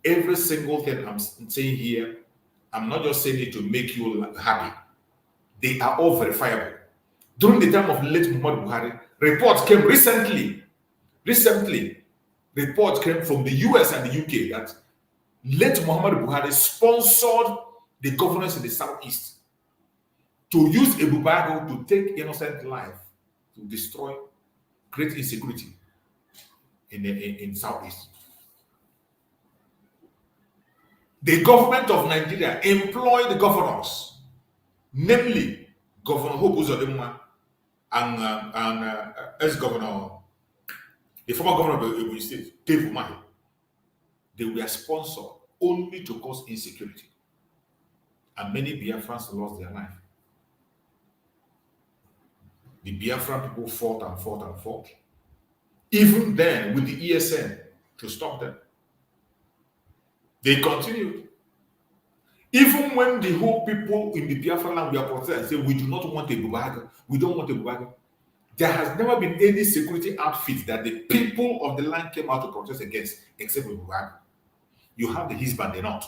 Every single thing I'm saying here, I'm not just saying it to make you happy. They are all verifiable. During the time of late Muhammad Buhari, reports came recently, reports came from the US and the UK that late Muhammad Buhari sponsored the governors in the Southeast to use a bubago to take innocent life, to destroy great insecurity in Southeast. The government of Nigeria employed the governors, namely Governor Hope Uzodinma and ex-governor, the former governor of Ebonyi State, Dave Umahi. They were sponsored only to cause insecurity. And many Biafrans lost their life. The Biafran people fought and fought and fought. Even then, with the ESN to stop them. They continued. Even when the whole people in the Biafra land were protesting and said, we do not want a bubago, we don't want a bubago, there has never been any security outfit that the people of the land came out to protest against, except with bubago. You have the Hizb and the North.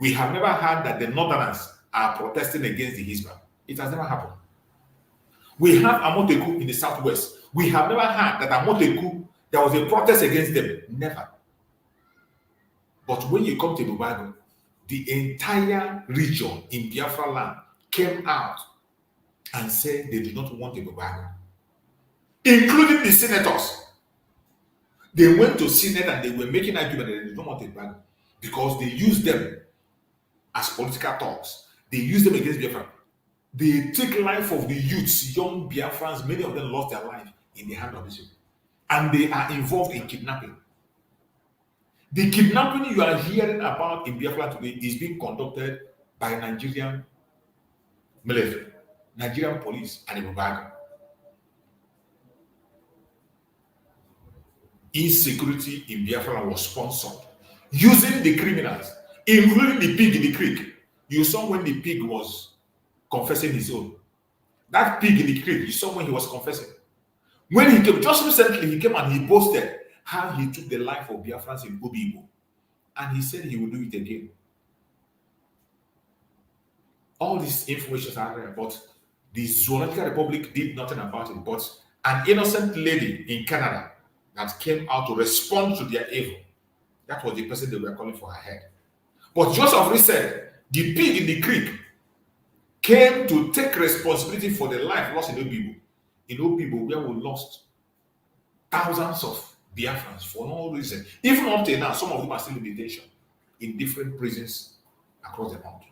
We have never heard that the Northerners are protesting against the Hisbah. It has never happened. We have Amoteku in the Southwest. We have never heard that Amoteku, there was a protest against them. Never. But when you come to the Bible, the entire region in Biafra land came out and said they do not want a Bible, including the senators. They went to Senate and they were making argument that they don't want a Bible because they use them as political talks. They use them against Biafra. They take life of the youths, young Biafrans. Many of them lost their life in the hand of these people. And they are involved in kidnapping. The kidnapping you are hearing about in Biafra today is being conducted by Nigerian military, Nigerian police, and Ibubaga. Insecurity in Biafra was sponsored using the criminals, including the pig in the creek. You saw when the pig was confessing his own. That pig in the creek, you saw when he was confessing. When he came, just recently, he came and he boasted how he took the life of Biafrans in Obibo. And he said he will do it again. All these information are there, but the Zoological Republic did nothing about it. But an innocent lady in Canada that came out to respond to their evil, that was the person they were calling for her head. But just of recent, the pig in the creek came to take responsibility for the life lost in Obibo. In Obibo, where we lost thousands of Biafrans for no reason. Even up till now, some of them are still in detention in different prisons across the country.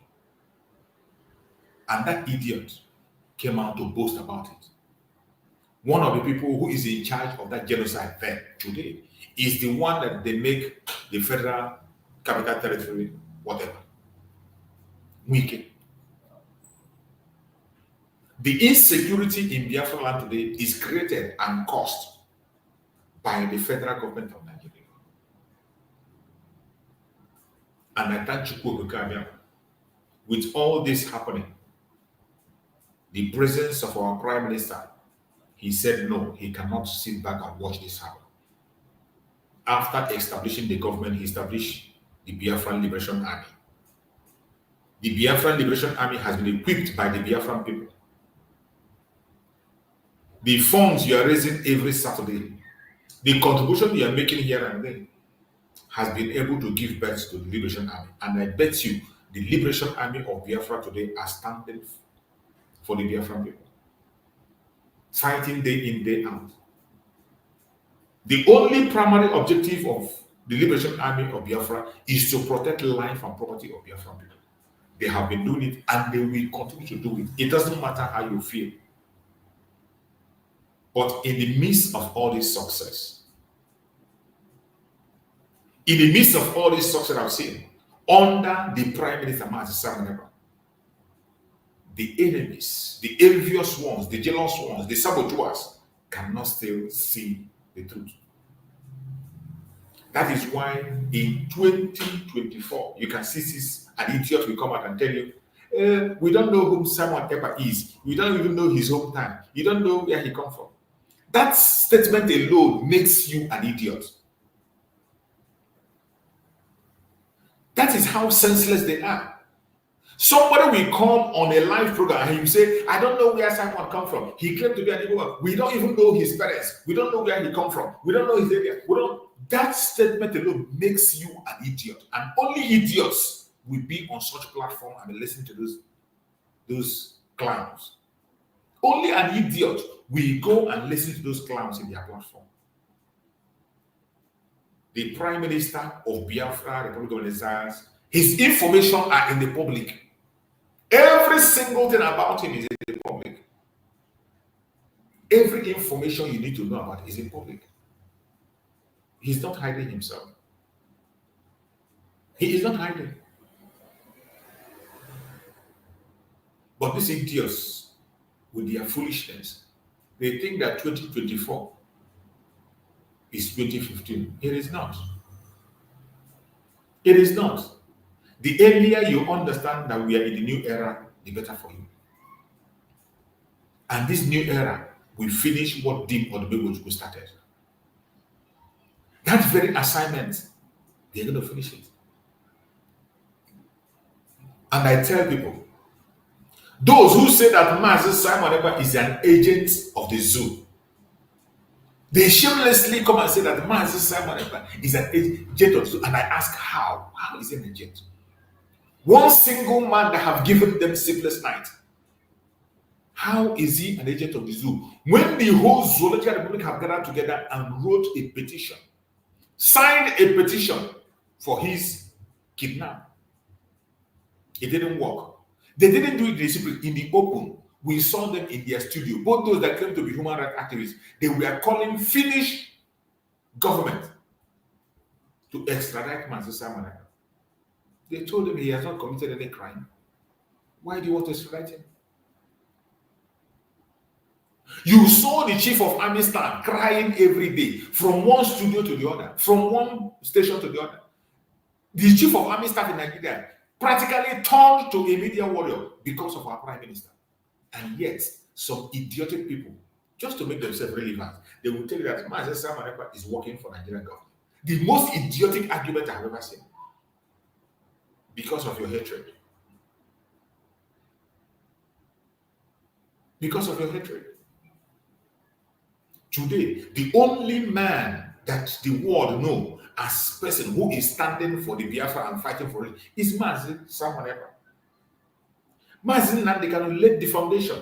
And that idiot came out to boast about it. One of the people who is in charge of that genocide there today is the one that they make the federal capital territory, whatever. Wicked. The insecurity in Biafra land today is created and caused by the federal government of Nigeria. And I thank Njoku with all this happening, the presence of our Prime Minister, he said no, he cannot sit back and watch this happen. After establishing the government, he established the Biafran Liberation Army. The Biafran Liberation Army has been equipped by the Biafran people. The funds you are raising every Saturday, the contribution you are making here and there, has been able to give birth to the Liberation Army. And I bet you the Liberation Army of Biafra today are standing for the Biafran people, fighting day in, day out. The only primary objective of the Liberation Army of Biafra is to protect life and property of Biafran people. They have been doing it and they will continue to do it. It doesn't matter how you feel. But in the midst of all this success, I've seen, under the Prime Minister, the enemies, the envious ones, the jealous ones, the saboteurs cannot still see the truth. That is why in 2024, you can see an idiot will come out and tell you, we don't know whom Ekpa is. We don't even know his hometown. You don't know where he comes from. That statement alone makes you an idiot. That is how senseless they are. Somebody will come on a live program and you say, I don't know where Simon come from. He claimed to be an Igbo. We don't even know his parents. We don't know where he come from. We don't know his area. That statement alone makes you an idiot. And only idiots will be on such platform and listen to those clowns. Only an idiot will go and listen to those clowns in their platform. The Prime Minister of Biafra, Republic of Nigeria, his information are in the public. Every single thing about him is in the public. Every information you need to know about is in public. He's not hiding himself. He is not hiding. But these idiots, with their foolishness, they think that 2024 is 2015. It is not. It is not. The earlier you understand that we are in the new era, the better for you. And this new era will finish what Dim Odubegwu started. That very assignment, they're going to finish it. And I tell people, those who say that Mazi Simon Ekpa is an agent of the zoo, they shamelessly come and say that Mazi Simon Ekpa is an agent of the zoo. And I ask, how? How is he an agent? One single man that have given them sleepless night. How is he an agent of the zoo? When the whole Zoological Republic have gathered together and wrote a petition, signed a petition for his kidnap, it didn't work. They didn't do it in the open. We saw them in their studio. Both those that claim to be human rights activists, they were calling Finnish government to extradite Mazi Simon Ekpa. They told him he has not committed any crime. Why do you want to extradite him? You saw the chief of army staff crying every day from one studio to the other, from one station to the other. The chief of army staff in Nigeria practically turned to a media warrior because of our prime minister. And yet, some idiotic people, just to make themselves relevant, they will tell you that Mazi Simon Ekpa is working for Nigerian government. The most idiotic argument I have ever seen. Because of your hatred. Because of your hatred. Today, the only man that the world know as person who is standing for the Biafra and fighting for it is Mazi Simon Ekpa. Mazi Nnamdi Kanu laid the foundation,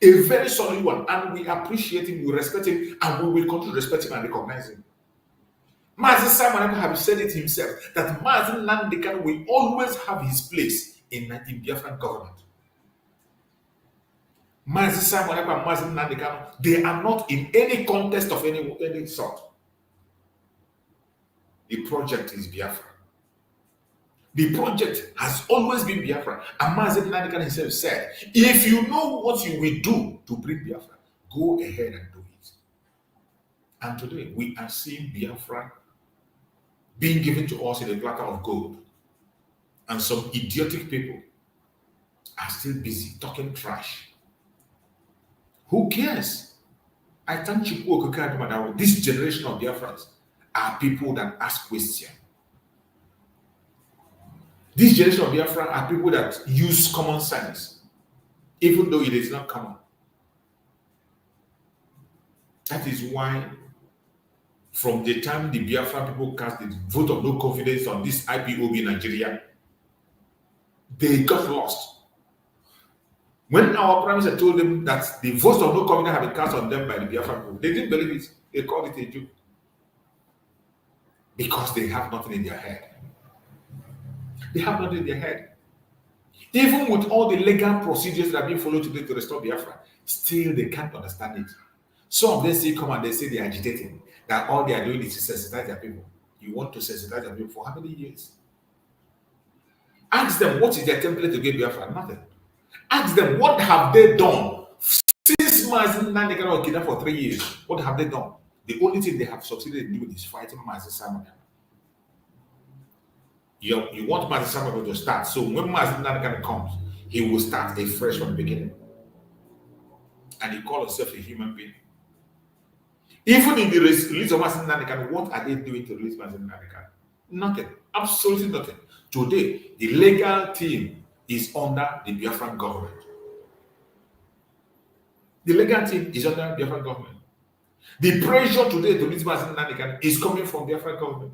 a very solid one, and we appreciate him, we respect him, and we will continue to respect him and recognize him. Mazi Simon Ekpa has said it himself that Mazi Nnamdi Kanu will always have his place in Biafran government. Mazi Simon Ekpa and Mazi Nnamdi Kanu, they are not in any contest of any sort. The project is Biafra. The project has always been Biafra. And Mazi Nnamdi Kanu himself said, if you know what you will do to bring Biafra, go ahead and do it. And today, we are seeing Biafra being given to us in a platter of gold. And some idiotic people are still busy talking trash. Who cares? I thank you, this generation of Biafrans are people that ask questions. This generation of Biafra are people that use common sense, even though it is not common. That is why, from the time the Biafra people cast the vote of no confidence on this IPOB in Nigeria, they got lost. When our Prime Minister told them that the vote of no confidence had been cast on them by the Biafra people, they didn't believe it. They called it a joke. Because they have nothing in their head. They have nothing in their head. Even with all the legal procedures that are being followed today to restore Biafra, still they can't understand it. Some of them say, come and they say they're agitating, that all they are doing is to sensitize their people. You want to sensitize their people for how many years? Ask them, what is their template to get Biafra? Nothing. Ask them, what have they done? 6 months, Nnamdi Kanu was kidnapped for 3 years. What have they done? The only thing they have succeeded in doing is fighting Mazi Simon Ekpa. You want Mazi Simon Ekpa to start. So when Mazi Nnamdi Kanu comes, he will start afresh from the beginning. And he calls himself a human being. Even in the release of Mazi Nnamdi Kanu, what are they doing to release Mazi Nnamdi Kanu? Nothing. Absolutely nothing. Today, the legal team is under the Biafran government. The legal team is under the Biafran government. The pressure today to release Mazi Nnamdi Kanu is coming from the Biafran government.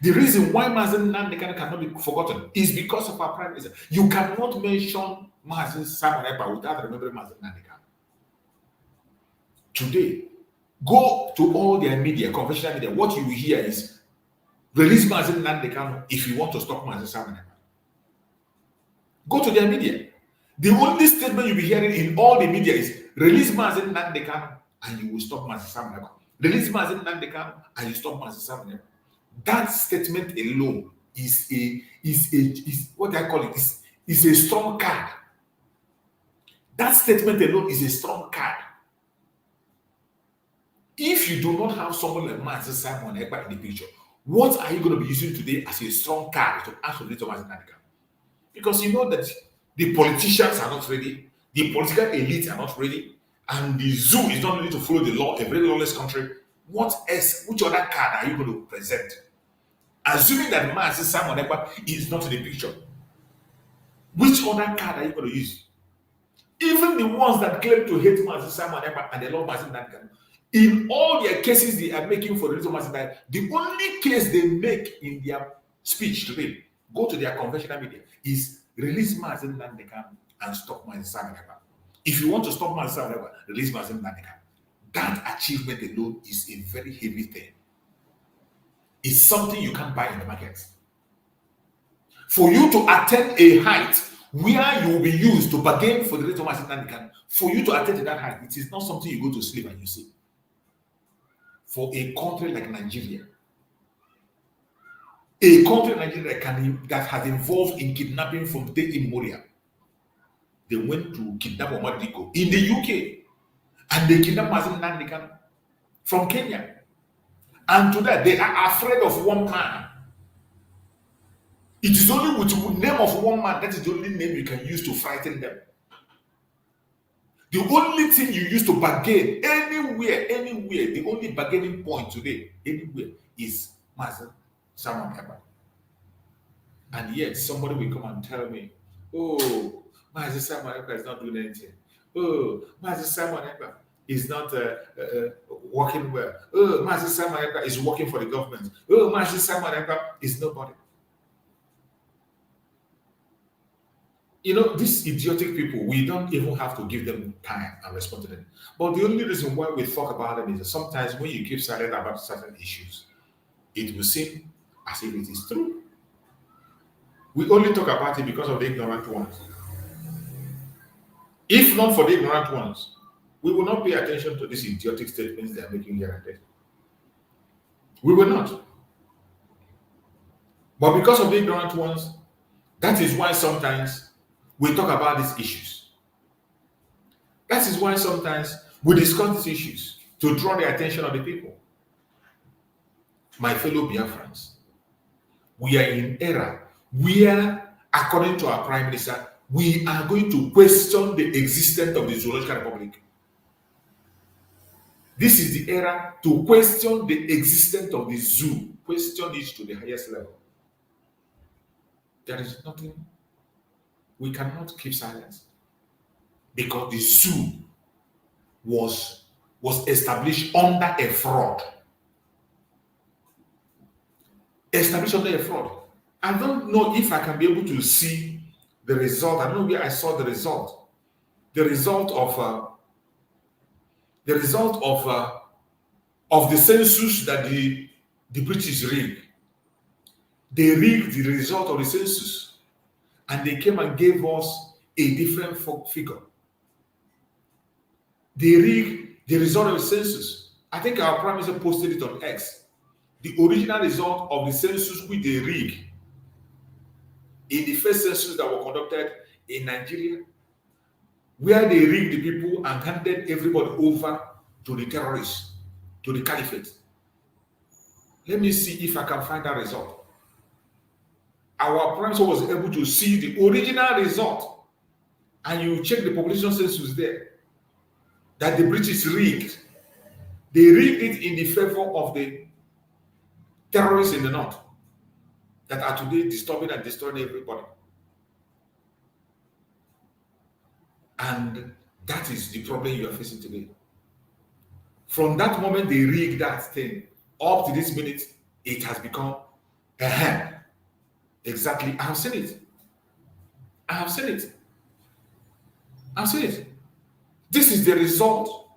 The reason why Mazi Nnamdi Kanu cannot be forgotten is because of our Prime Minister. You cannot mention Mazi Simon Ekpa without remembering Mazi Nnamdi Kanu. Today, go to all their media, conventional media. What you will hear is release Mazi Nnamdi Kanu if you want to stop Mazi Simon Ekpa. Go to their media. The only statement you'll be hearing in all the media is release Mazi Nnamdi Kanu and you will stop Mazi Simon Ekpa. Release Mazi Nnamdi Kanu and you stop Mazi Simon Ekpa. That statement alone is what I call it is a strong card. That statement alone is a strong card. If you do not have someone like Mazi Simon Ekpa in the picture, what are you going to be using today as a strong card to ask for the Mazi Nnamdi Kanu? Because you know that the politicians are not ready, the political elite are not ready, and the zoo is not ready to follow the law, a very lawless country. What else, which other card are you going to present? Assuming that Mazi Simon Ekpa is not in the picture. Which other card are you going to use? Even the ones that claim to hate Mazi Simon Ekpa and they love Mazi Nnamdi, in all their cases they are making for the reason Mazi Nnamdi, the only case they make in their speech today, go to their conventional media, is release Mazi Nnamdi and stop Mazi Simon Ekpa. If you want to stop Mazi Simon Ekpa, release Mazi Nnamdi. That achievement alone is a very heavy thing. It's something you can't buy in the market. For you to attain a height where you will be used to bargain for the rate of Mazi Nnamdi, for you to attain to that height, it is not something you go to sleep and you see. For a country like Nigeria, that has involved in kidnapping from day immemorial, they went to kidnap Omar Diko in the UK, and they kidnapped Mazi Nnamdi from Kenya. And today they are afraid of one man. It is only with the name of one man, that is the only name you can use to frighten them. The only thing you use to bargain anywhere, the only bargaining point today, anywhere, is Mazi Simon Ekpa. And yet somebody will come and tell me, oh, Mazi Simon Ekpa is not doing anything. Oh, Mazi Simon Ekpa is not working well. Oh, Mazi Simon Ekpa is working for the government. Oh, Mazi Simon Ekpa is nobody. You know, these idiotic people, we don't even have to give them time and respond to them. But the only reason why we talk about them is that sometimes when you keep silent about certain issues, it will seem as if it is true. We only talk about it because of the ignorant ones. If not for the ignorant ones, we will not pay attention to these idiotic statements they are making here and there. We will not. But because of the ignorant ones, that is why sometimes we talk about these issues. That is why sometimes we discuss these issues to draw the attention of the people. My fellow Biafrans, we are in an era where, according to our Prime Minister, we are going to question the existence of the Zoological Republic. This is the era to question the existence of the zoo, question it to the highest level. There is nothing, we cannot keep silence, because the zoo was established under a fraud. Established under a fraud. I don't know if I can be able to see the result. I don't know where I saw the result. The result of the census that the British rigged. They rigged the result of the census, and they came and gave us a different figure. They rigged the result of the census. I think our Prime Minister posted it on X. The original result of the census which they rigged in the first census that were conducted in Nigeria, where they rigged the people and handed everybody over to the terrorists, to the caliphate. Let me see if I can find that result. Our Prime Minister was able to see the original result, and you check the population census there, that the British rigged. They rigged it in the favor of the terrorists in the north that are today disturbing and destroying everybody. And that is the problem you are facing today. From that moment they rigged that thing, up to this minute, it has become exactly. I have seen it. I have seen it. I've seen it. This is the result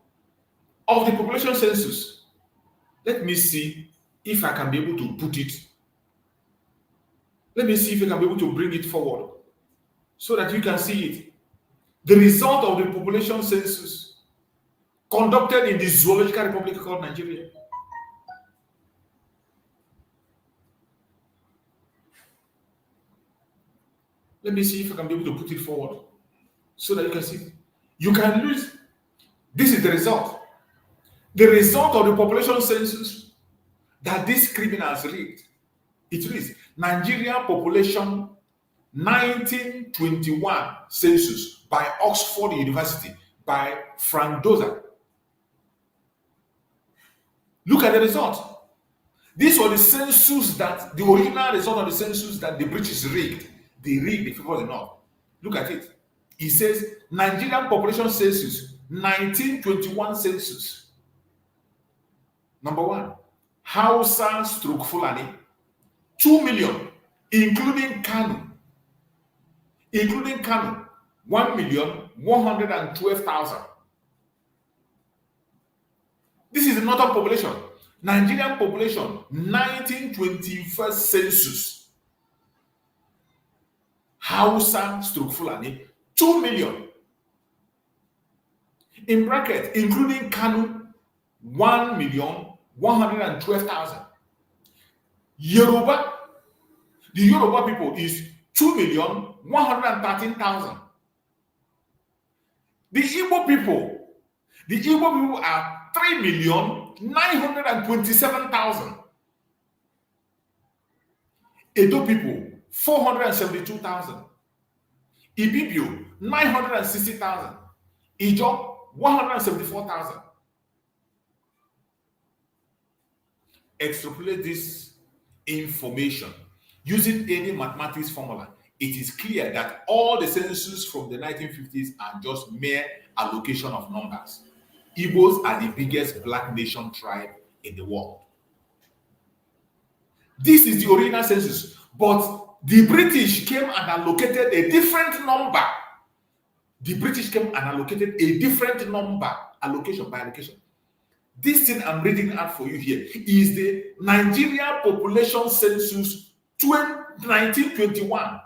of the population census. Let me see if I can be able to put it. Let me see if I can be able to bring it forward so that you can see it. The result of the population census conducted in the Zoological Republic called Nigeria. Let me see if I can be able to put it forward so that you can see. You can lose. This is the result. The result of the population census that these criminals rigged. It reads Nigeria population 1921 census by Oxford University by Frank Dozer. Look at the result. This was the census that, the original result of the census that the British rigged. They rigged the people of the north. Look at it. It says Nigerian population census, 1921 census. Number 1, Hausa stroke Fulani, 2 million, including Kanu. 1,112,000. This is the northern population. Nigerian population, 1921 census. Hausa stroke Fulani, 2 million. In bracket, including Kanu, 1,112,000. Yoruba, the Yoruba people is 2,113,000. The Igbo people are 3,927,000. Edo people, 472,000. Ibibio, 960,000. Ijo, 174,000. Extrapolate this information using any mathematics formula. It is clear that all the census from the 1950s are just mere allocation of numbers. Igbos are the biggest black nation tribe in the world. This is the original census, but the British came and allocated a different number. Allocation by allocation. This thing I'm reading out for you here is the Nigeria population census 1921.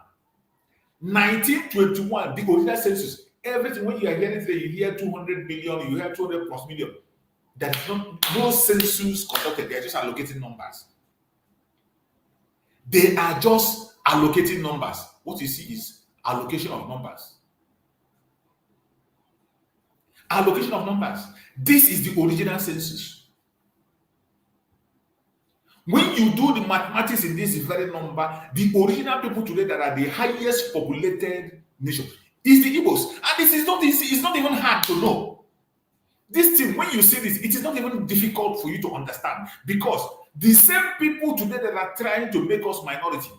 1921, the original census. Everything, when you are hearing today, you hear 200 million, you hear 200 plus million. That is not no census conducted. They are just allocating numbers. They are just allocating numbers. What you see is allocation of numbers. Allocation of numbers. This is the original census. When you do the mathematics in this very number, the original people today that are the highest populated nation is the Igbos. And this is not easy, it's not even hard to know. This thing, when you see this, it is not even difficult for you to understand, because the same people today that are trying to make us minority,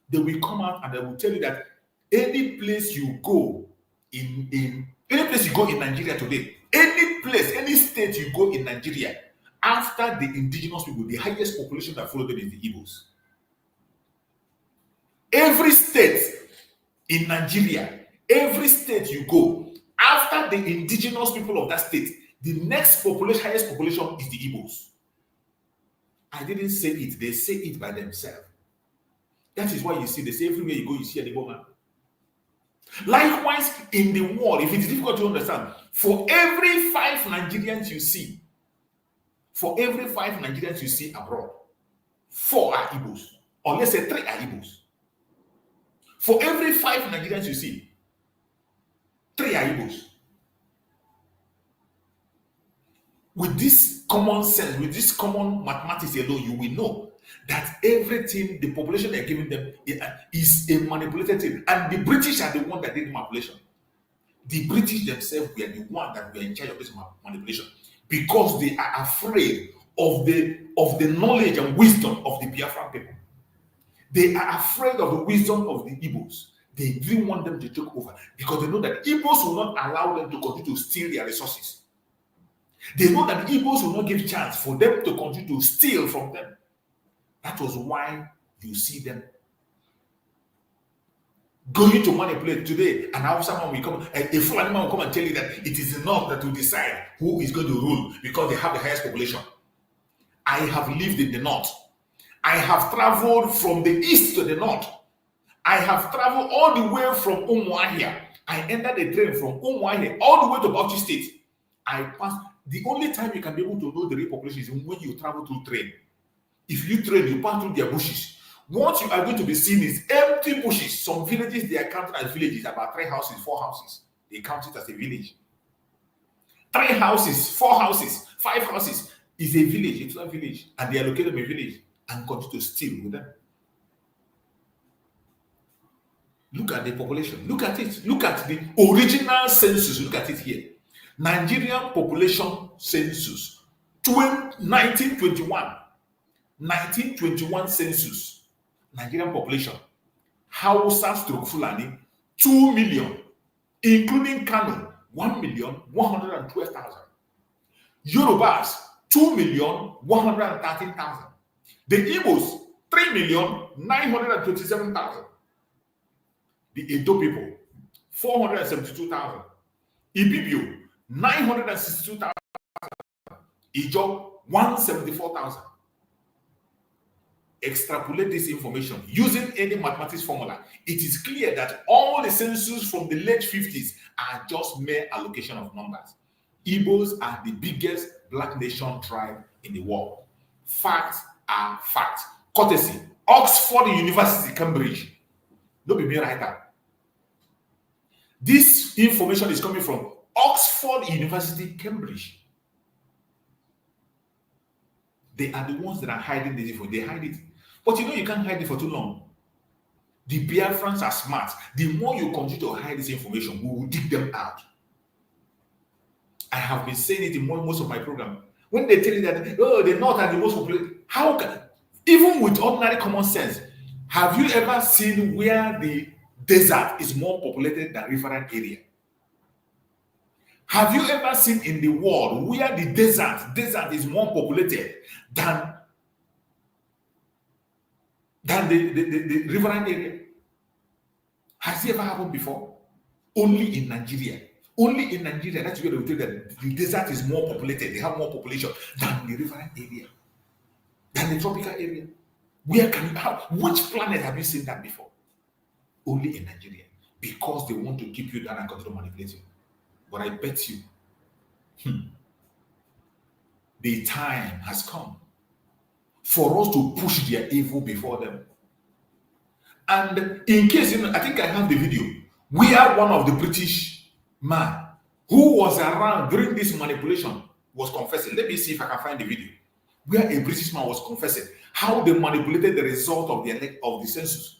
they will come out and they will tell you that any place you go in Nigeria today, any place, any state you go in Nigeria, after the indigenous people, the highest population that follow them is the Igbos. Every state in Nigeria, every state you go, after the indigenous people of that state, the next population, highest population is the Igbos. I didn't say it, they say it by themselves. That is why you see, they say everywhere you go, you see an Igbo man. Likewise, in the world, if it's difficult to understand, for every 5 Nigerians you see, abroad, 4 are Igbos, or let's say 3 are Igbos. For every 5 Nigerians you see, 3 are Igbos. With this common sense, with this common mathematics alone, you will know that everything, the population they're giving them is a manipulated thing. And the British are the one that did the manipulation. The British themselves were the one that were in charge of this manipulation, because they are afraid of the knowledge and wisdom of the Biafran people. They are afraid of the wisdom of the Igbos. They didn't want them to take over, because they know that Igbos will not allow them to continue to steal their resources. They know that the Igbos will not give chance for them to continue to steal from them. That was why you see them going to manipulate today. And how someone will come, a Fulani man will come and tell you that it is enough that to decide who is going to rule because they have the highest population. I have lived in the north. I have traveled from the east to the north. I have traveled all the way from Umuahia. I entered the train from Umuahia all the way to Bauchi State. I passed. The only time you can be able to know the real population is when you travel through train. If you train, you pass through their bushes. What you are going to be seeing is empty bushes. Some villages, they are counted as villages, about 3 houses, 4 houses. They count it as a village. 3 houses, 4 houses, 5 houses is a village. It's not a village. And they are located in a village and continue to steal with them. Look at the population. Look at it. Look at the original census. Look at it here. Nigerian population census 1921 census. Nigerian population, Hausa stroke Fulani, 2 million, including Kano, 1,112,000. Yorubas, 2,113,000. The Igbos, 3,927,000. The Edo people, 472,000. Ibibio, 962,000. Ijo, 174,000. Extrapolate this information using any mathematics formula. It is clear that all the census from the late 50s are just mere allocation of numbers. Igbos are the biggest black nation tribe in the world. Facts are facts. Courtesy, Oxford University, Cambridge. Don't be me writer. This information is coming from Oxford University, Cambridge. They are the ones that are hiding this info. They hide it. But you know you can't hide it for too long. The Biafrans are smart. The more you continue to hide this information, we will dig them out. I have been saying it in most of my program. When they tell you that, oh, the North are the most populated, how can, even with ordinary common sense, have you ever seen where the desert is more populated than riverine area? Have you ever seen in the world where the desert is more populated than the riverine area? Has it ever happened before? Only in Nigeria. Only in Nigeria, that's where they will tell that the desert is more populated. They have more population than the riverine area, than the tropical area. Where can you have? Which planet have you seen that before? Only in Nigeria, because they want to keep you down and continue to manipulate you. But I bet you, the time has come for us to push their evil before them. And in case, I think I have the video where one of the British man who was around during this manipulation was confessing. Let me see if I can find the video where a British man was confessing how they manipulated the result of the census.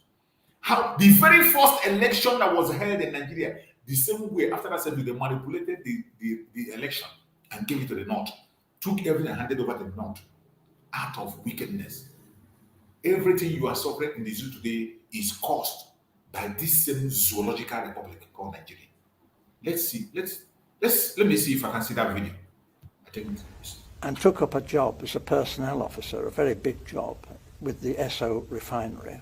How the very first election that was held in Nigeria, the same way after that census, they manipulated the election and gave it to the North, took everything and handed over to the North out of wickedness. Everything you are suffering in the zoo today is caused by this same zoological republic called Nigeria. Let's see. Let me see if I can see that video. I think. And took up a job as a personnel officer, a very big job, with the Esso refinery.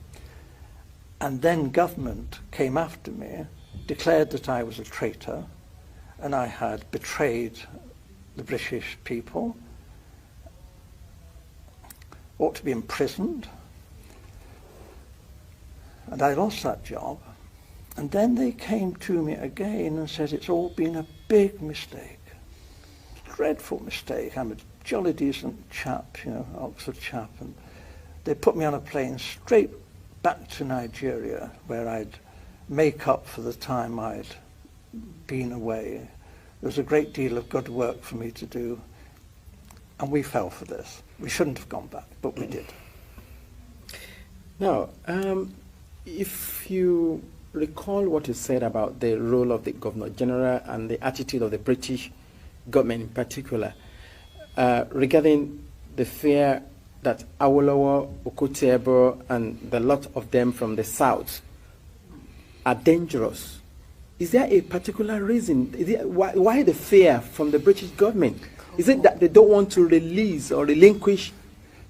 And then government came after me, declared that I was a traitor, and I had betrayed the British people, ought to be imprisoned, and I lost that job. And then they came to me again and said it's all been a big mistake, dreadful mistake. I'm a jolly decent chap, Oxford chap, and they put me on a plane straight back to Nigeria, where I'd make up for the time I'd been away. There was a great deal of good work for me to do, and we fell for this. We shouldn't have gone back, but we did. Now, if you recall what you said about the role of the Governor General and the attitude of the British government in particular, regarding the fear that Awolowo, Okotie-Eboh, and the lot of them from the south are dangerous. Is there a particular reason? Why the fear from the British government? Is it that they don't want to release or relinquish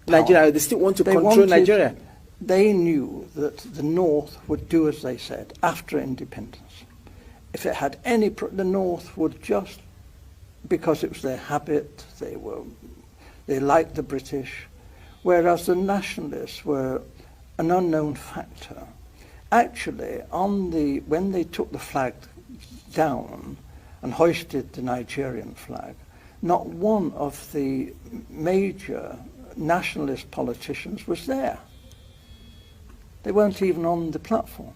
Nigeria? Or they still want to control Nigeria? They knew that the North would do as they said after independence. If it had any, the North would just, because it was their habit, they liked the British, whereas the nationalists were an unknown factor. Actually, when they took the flag down and hoisted the Nigerian flag, not one of the major nationalist politicians was there. They weren't even on the platform.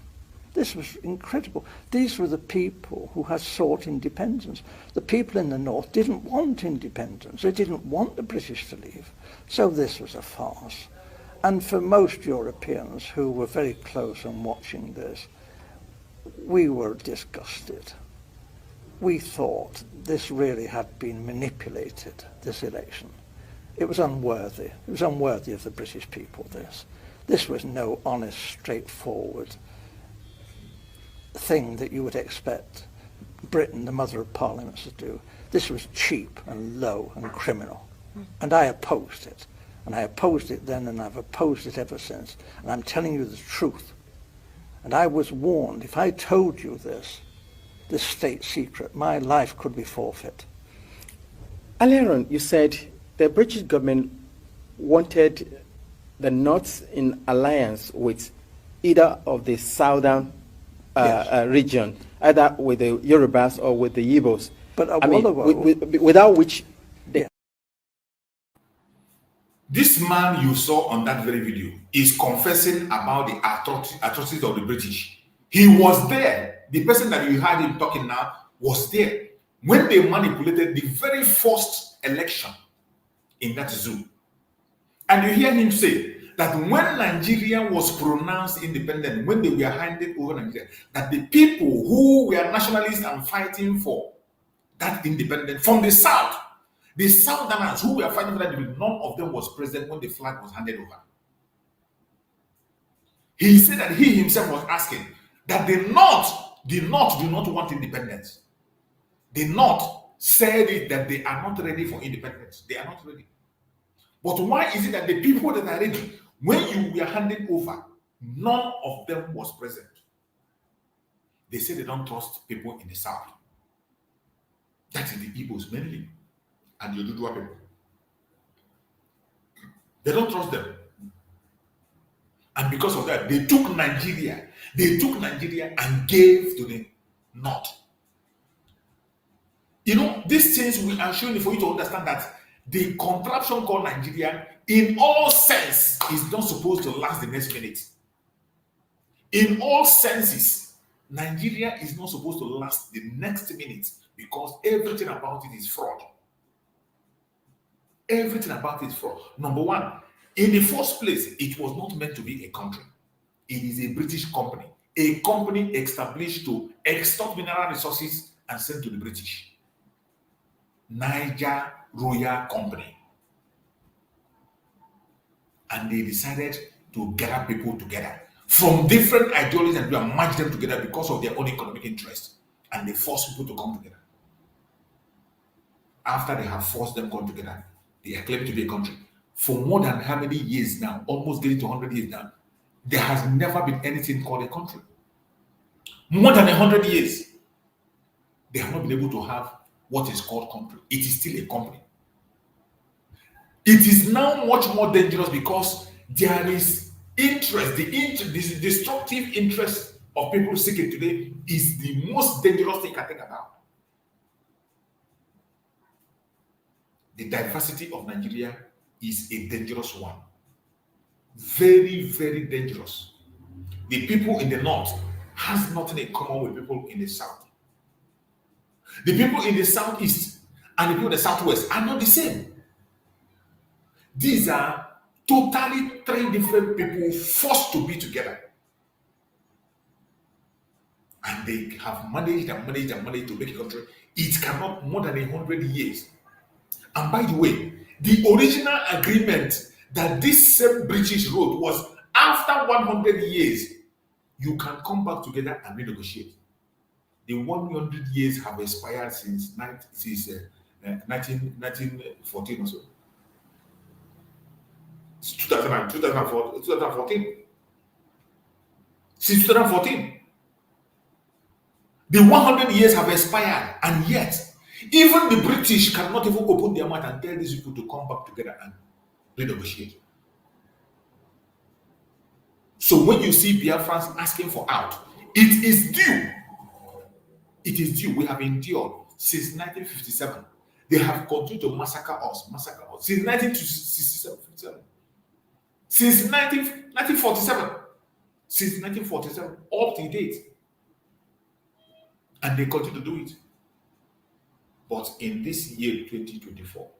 This was incredible. These were the people who had sought independence. The people in the North didn't want independence. They didn't want the British to leave. So this was a farce. And for most Europeans who were very close on watching this, we were disgusted. We thought this really had been manipulated, this election. It was unworthy. It was unworthy of the British people, this. This was no honest, straightforward thing that you would expect Britain, the mother of parliaments, to do. This was cheap and low and criminal. And I opposed it. And I opposed it then, and I've opposed it ever since. And I'm telling you the truth. And I was warned, if I told you this state secret, my life could be forfeit. Earlier on, you said the British government wanted the North in alliance with either of the southern region, either with the Yorubas or with the Igbos. But without which they... This man you saw on that very video is confessing about the atrocities of the British. He was there. The person that you heard him talking now was there when they manipulated the very first election in that zoo. And you hear him say that when Nigeria was pronounced independent, when they were handed over Nigeria, that the people who were nationalists and fighting for that independence from the South, the Southerners who were fighting for that, none of them was present when the flag was handed over. He said that he himself was asking that the North do not want independence. The North said it that they are not ready for independence. They are not ready. But why is it that the people that are ready, when you were handed over, none of them was present? They say they don't trust people in the South. That is the Igbos mainly, and the Oduduwa people. They don't trust them. And because of that, they took Nigeria and gave to the North. You know, these things we are showing for you to understand that the contraption called Nigeria, in all sense, is not supposed to last the next minute. In all senses, Nigeria is not supposed to last the next minute because everything about it is fraud. Everything about it is fraud. Number one, in the first place, it was not meant to be a country. It is a British company. A company established to extort mineral resources and send to the British. Niger Royal Company. And they decided to gather people together from different ideologies and merge them together because of their own economic interest. And they forced people to come together. After they have forced them to come together, they are claiming to be a country. For more than how many years now, almost getting to 100 years now, there has never been anything called a country. More than 100 years, they have not been able to have what is called country. It is still a company. It is now much more dangerous because there is interest. The destructive interest of people seeking today is the most dangerous thing I think about. The diversity of Nigeria is a dangerous one. Very, very dangerous. The people in the North has nothing in common with people in the South. The people in the Southeast and the people in the Southwest are not the same. These are totally three different people forced to be together. And they have managed to make a country. It cannot more than 100 years. And by the way, the original agreement that this same British wrote was after 100 years, you can come back together and renegotiate. The 100 years have expired since 1914 or so. It's 2014. Since 2014. The 100 years have expired, and yet, even the British cannot even open their mouth and tell these people to come back together and renegotiate. So when you see Biafrans asking for out, it is due. It is due. We have endured since 1957. They have continued to massacre us. Since 1967. Since 1947. Since 1947, up to date. And they continue to do it. But in this year, 2024,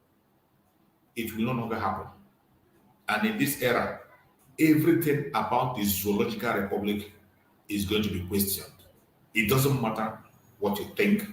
it will no longer happen. And in this era, everything about the zoological republic is going to be questioned. It doesn't matter what you think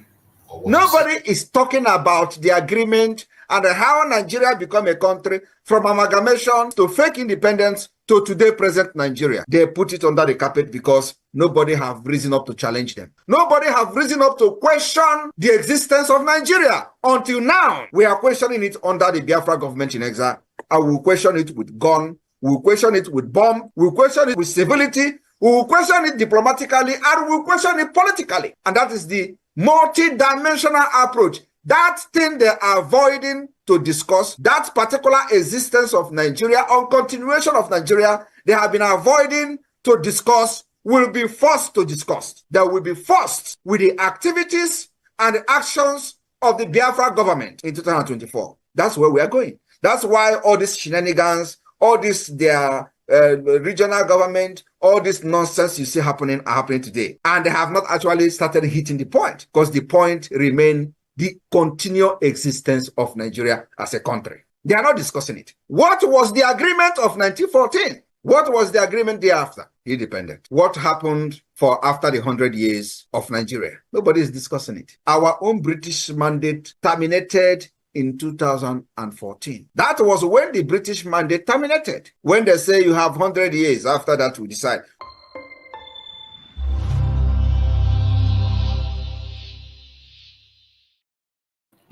or what Nobody is talking about the agreement and how Nigeria become a country from amalgamation to fake independence to today present Nigeria, they put it under the carpet because nobody have risen up to challenge them. Nobody have risen up to question the existence of Nigeria. Until now, we are questioning it under the Biafra government in exile. And we will question it with gun, we will question it with bomb, we will question it with civility, we will question it diplomatically, and we will question it politically. And that is the multi-dimensional approach. That thing they are avoiding to discuss, that particular existence of Nigeria or continuation of Nigeria, they have been avoiding to discuss, will be forced to discuss. They will be forced with the activities and the actions of the Biafra government in 2024. That's where we are going. That's why all these shenanigans, all this their regional government, all this nonsense you see happening are happening today. And they have not actually started hitting the point, because the point remains the continual existence of Nigeria as a country. They are not discussing it. What was the agreement of 1914? What was the agreement thereafter? Independent. What happened for after the 100 years of Nigeria? Nobody is discussing it. Our own British mandate terminated in 2014. That was when the British mandate terminated. When they say you have 100 years, after that we decide.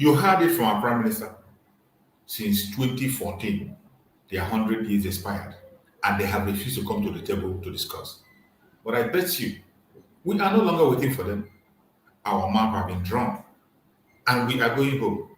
You heard it from our Prime Minister. Since 2014, their 100 years expired, and they have refused to come to the table to discuss. But I bet you, we are no longer waiting for them. Our map have been drawn, and we are going home.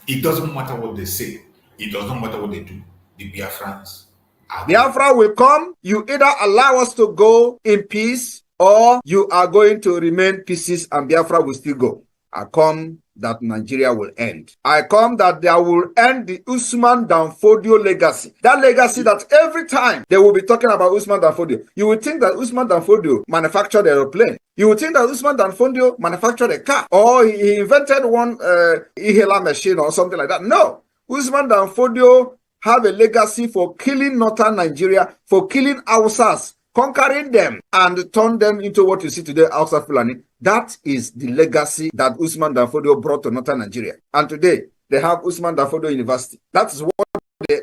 It doesn't matter what they say. It doesn't matter what they do. The Biafrans are Biafra will come. You either allow us to go in peace, or you are going to remain pieces and Biafra will still go. I come that Nigeria will end. I come that there will end the Usman Danfodio legacy. That legacy that every time they will be talking about Usman Danfodio, you will think that Usman Danfodio manufactured an aeroplane. You would think that Usman Danfodio manufactured a car, or he invented one inhaler machine or something like that. No. Usman Danfodio have a legacy for killing northern Nigeria, for killing Hausas, conquering them, and turn them into what you see today, Hausa Fulani. That is the legacy that Usman Danfodio brought to northern Nigeria. And today, they have Usman Danfodio University. That is what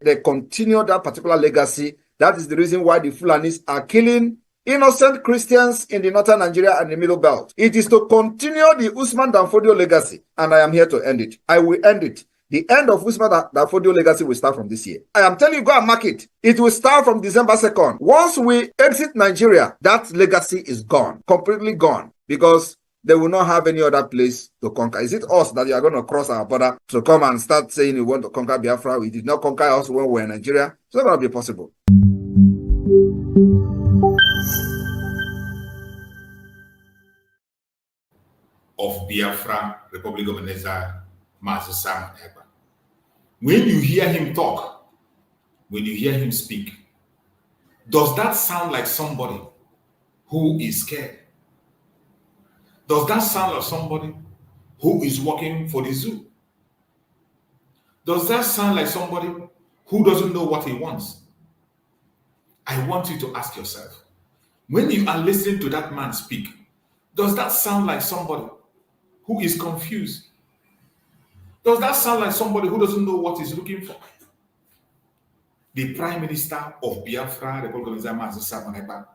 they continue that particular legacy. That is the reason why the Fulanis are killing innocent Christians in the northern Nigeria and the middle belt. It is to continue the Usman Danfodio legacy, and I am here to end it. I will end it. The end of Usman Danfodio legacy will start from this year. I am telling you, go and mark it. It will start from December 2nd. Once we exit Nigeria, that legacy is gone, completely gone, because they will not have any other place to conquer. Is it us that you are going to cross our border to come and start saying you want to conquer Biafra? We did not conquer us when we were in Nigeria. It's not going to be possible. Of Biafra, Republic of Venezuela, Master Simon Ekpa. When you hear him talk, when you hear him speak, does that sound like somebody who is scared? Does that sound like somebody who is working for the zoo? Does that sound like somebody who doesn't know what he wants? I want you to ask yourself, when you are listening to that man speak, does that sound like somebody who is confused? Does that sound like somebody who doesn't know what he's looking for? The Prime Minister of Biafra, Republic of Venezuela,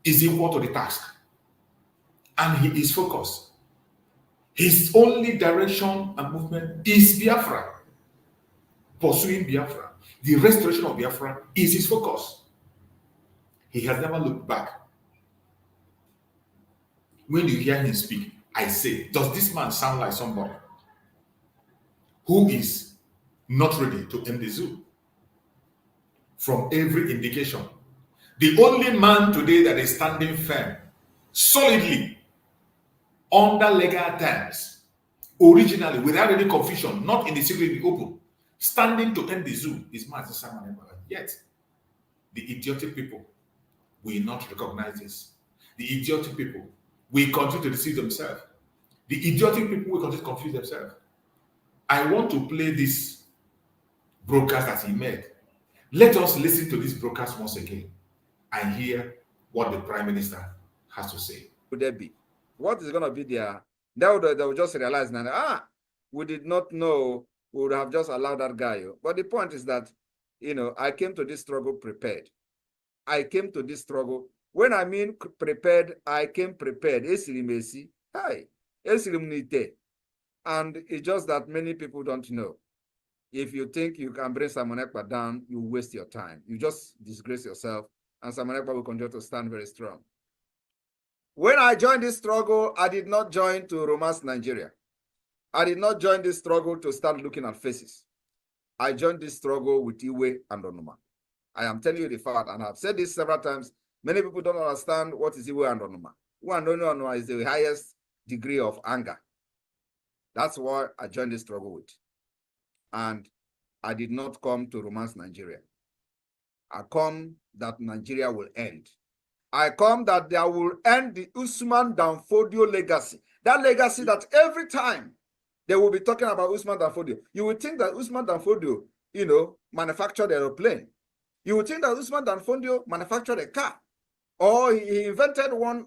is equal to the task. And he is focused. His only direction and movement is Biafra. Pursuing Biafra. The restoration of Biafra is his focus. He has never looked back. When you hear him speak, I say, does this man sound like somebody who is not ready to end the zoo? From every indication, the only man today that is standing firm, solidly, under legal terms, originally, without any confusion, not in the secret, in the open, standing to end the zoo is Master Simon Ekpa. Yet, the idiotic people will not recognize this. The idiotic people will continue to deceive themselves. The idiotic people will continue to confuse themselves. I want to play this broadcast that he made. Let us listen to this broadcast once again and hear what the Prime Minister has to say. Would there be? What is going to be there? They will just realize now, we did not know, we would have just allowed that guy. But the point is that, I came to this struggle prepared. I came to this struggle. When I mean prepared, I came prepared. Hi. And it's just that many people don't know. If you think you can bring Simon Ekpa down, you waste your time. You just disgrace yourself, and Simon Ekpa will continue to stand very strong. When I joined this struggle, I did not join to romance Nigeria. I did not join this struggle to start looking at faces. I joined this struggle with Iwe and Onuma. I am telling you the fact, and I've said this several times. Many people don't understand what is Iwe and Onuma. Iwe and Onuma is the highest degree of anger. That's why I joined this struggle with. And I did not come to romance Nigeria. I come that Nigeria will end. I come that there will end the Usman Danfodio legacy. That legacy that every time they will be talking about Usman Danfodio, you would think that Usman Danfodio, manufactured an aeroplane. You would think that Usman Danfodio manufactured a car. Or he invented one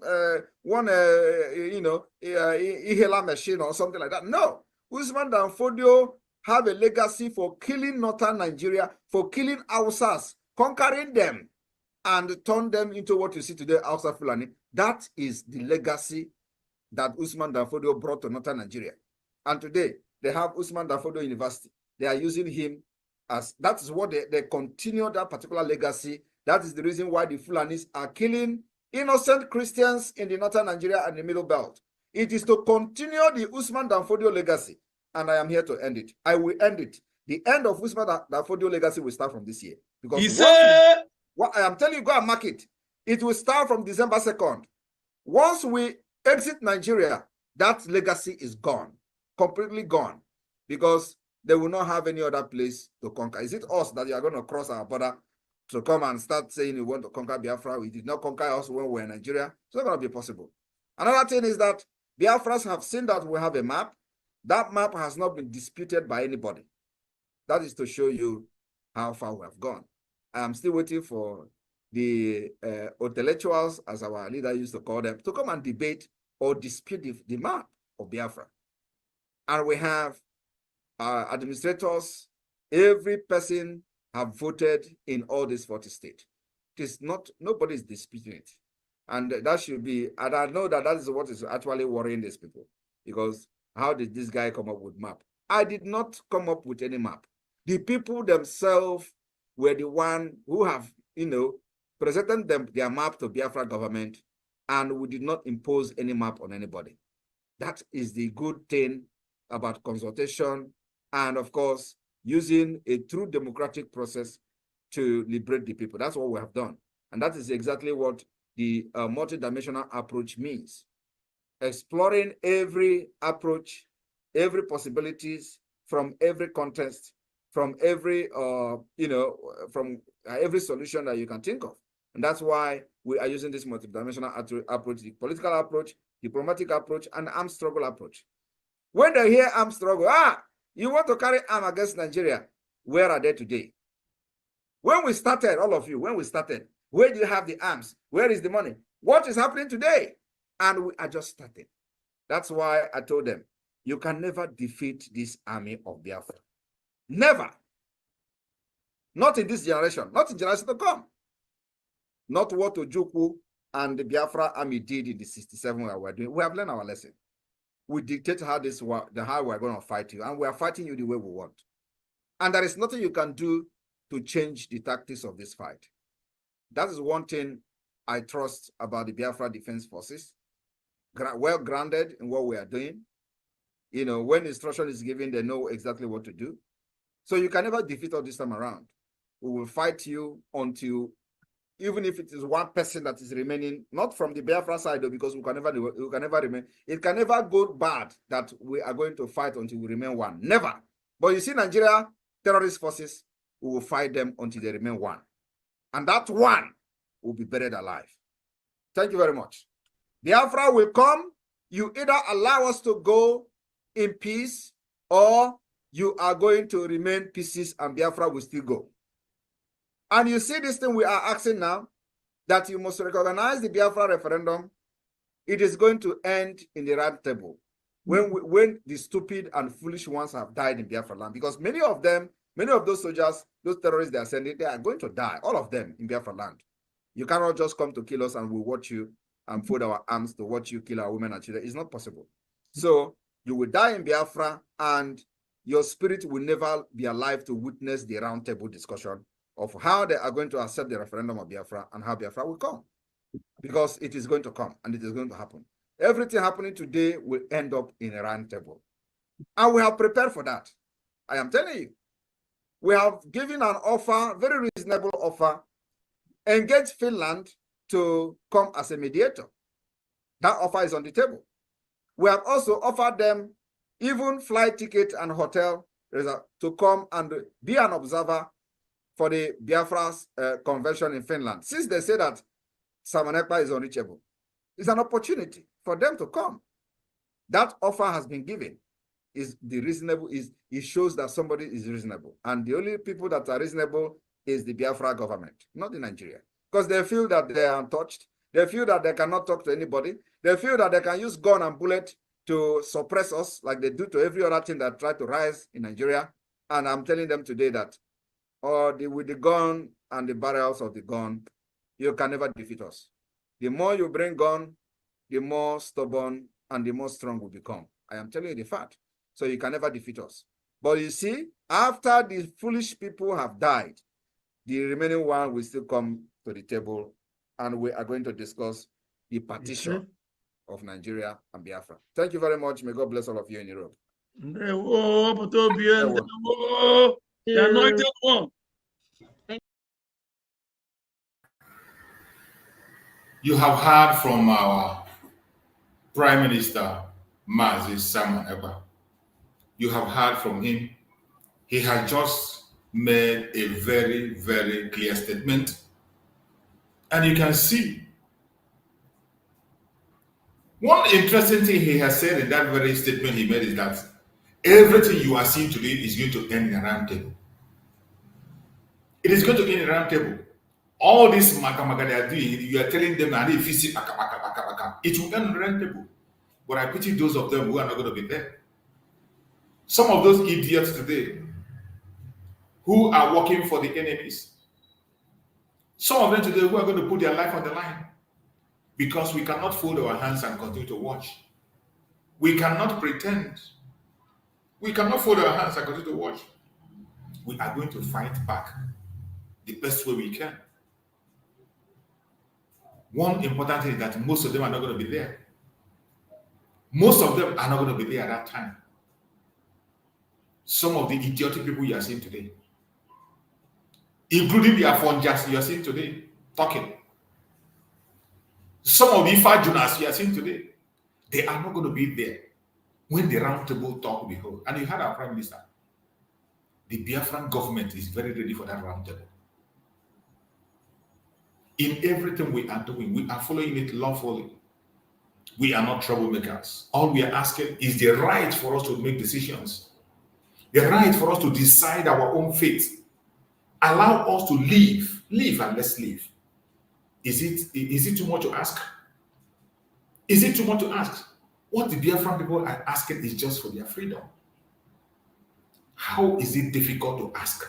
Ihela machine or something like that. No. Usman Danfodio have a legacy for killing northern Nigeria, for killing Hausas, conquering them, and turn them into what you see today, Hausa Fulani. That is the legacy that Usman Danfodio brought to northern Nigeria. And today, they have Usman Danfodio University. They are using him as, that is what they continue that particular legacy. That is the reason why the Fulanis are killing innocent Christians in the northern Nigeria and the Middle Belt. It is to continue the Usman Danfodio legacy. And I am here to end it. I will end it. The end of Usman Danfodio legacy will start from this year. Because what I am telling you, go and mark it. It will start from December 2nd. Once we exit Nigeria, that legacy is gone. Completely gone. Because they will not have any other place to conquer. Is it us that you are going to cross our border to come and start saying you want to conquer Biafra? We did not conquer us when we were in Nigeria. It's not going to be possible. Another thing is that Biafrans have seen that we have a map. That map has not been disputed by anybody. That is to show you how far we have gone. I am still waiting for the intellectuals, as our leader used to call them, to come and debate or dispute the map of Biafra. And we have administrators. Every person have voted in all these 40 states. It is not, nobody is disputing it. And that should be, and I know that is what is actually worrying these people. Because how did this guy come up with map? I did not come up with any map. The people themselves were the one who have, presented their map to Biafra government, and we did not impose any map on anybody. That is the good thing about consultation and, of course, using a true democratic process to liberate the people. That's what we have done. And that is exactly what the multidimensional approach means. Exploring every approach, every possibilities from every context, from every, from every solution that you can think of. And that's why we are using this multidimensional approach, the political approach, diplomatic approach, and armed struggle approach. When they hear armed struggle, you want to carry arm against Nigeria, where are they today? When we started, all of you, when we started, where do you have the arms? Where is the money? What is happening today? And we are just starting. That's why I told them, you can never defeat this army of Biafra. Never. Not in this generation, not in generation to come. Not what Njoku and the Biafra army did in the 67 we were doing. We have learned our lesson. We dictate how we're going to fight you, and we are fighting you the way we want. And there is nothing you can do to change the tactics of this fight. That is one thing I trust about the Biafra Defense Forces. Well grounded in what we are doing. When instruction is given, they know exactly what to do. So you can never defeat us this time around. We will fight you until, even if it is one person that is remaining, not from the Biafra side, though, because we can never remain. It can never go bad that we are going to fight until we remain one. Never. But you see, Nigeria terrorist forces, we will fight them until they remain one. And that one will be buried alive. Thank you very much. Biafra will come. You either allow us to go in peace, or you are going to remain pieces and Biafra will still go. And you see this thing we are asking now, that you must recognize the Biafra referendum. It is going to end in the round table when the stupid and foolish ones have died in Biafra land. Because many of those soldiers, those terrorists they are sending, they are going to die, all of them in Biafra land. You cannot just come to kill us and we watch you and fold our arms to watch you kill our women and children. It's not possible. So you will die in Biafra and your spirit will never be alive to witness the roundtable discussion of how they are going to accept the referendum of Biafra and how Biafra will come. Because it is going to come and it is going to happen. Everything happening today will end up in a roundtable. And we have prepared for that. I am telling you. We have given an offer, very reasonable offer, engage Finland to come as a mediator. That offer is on the table. We have also offered them even flight ticket and hotel to come and be an observer for the Biafra's convention in Finland. Since they say that Ekpa is unreachable, it's an opportunity for them to come. That offer has been given. It shows that somebody is reasonable. And the only people that are reasonable is the Biafra government, not the Nigeria. Because they feel that they are untouched. They feel that they cannot talk to anybody. They feel that they can use gun and bullet to suppress us like they do to every other thing that try to rise in Nigeria. And I'm telling them today that with the gun and the barrels of the gun, you can never defeat us. The more you bring gun, the more stubborn and the more strong we become. I am telling you the fact. So you can never defeat us. But you see, after the foolish people have died, the remaining one will still come to the table and we are going to discuss the partition of Nigeria and Biafra. Thank you very much. May God bless all of you in Europe. The anointed one. You have heard from our Prime Minister, Mazi Simon Ekpa. You have heard from him. He has just made a very, very clear statement. And you can see one interesting thing he has said in that very statement he made is that everything you are seeing today is going to end in a round table. It is going to end in a round table. All this maga they are doing, you are telling them, and if you see it will end in a round table. But I pity those of them who are not going to be there. Some of those idiots today who are working for the enemies, some of them today who are going to put their life on the line because we cannot fold our hands and continue to watch. We cannot pretend. We cannot fold our hands and continue to watch. We are going to fight back the best way we can. One important thing is that most of them are not going to be there. Most of them are not going to be there at that time. Some of the idiotic people you are seeing today, including the Afonjas you are seeing today, talking. Some of the Fajunas you are seeing today, they are not going to be there when the roundtable talk will be held. And you heard our Prime Minister. The Biafran government is very ready for that roundtable. In everything we are doing, we are following it lawfully. We are not troublemakers. All we are asking is the right for us to make decisions. The right for us to decide our own fate. Allow us to live. Live and let's live. Is it too much to ask? Is it too much to ask? What the Biafran people are asking is just for their freedom. How is it difficult to ask?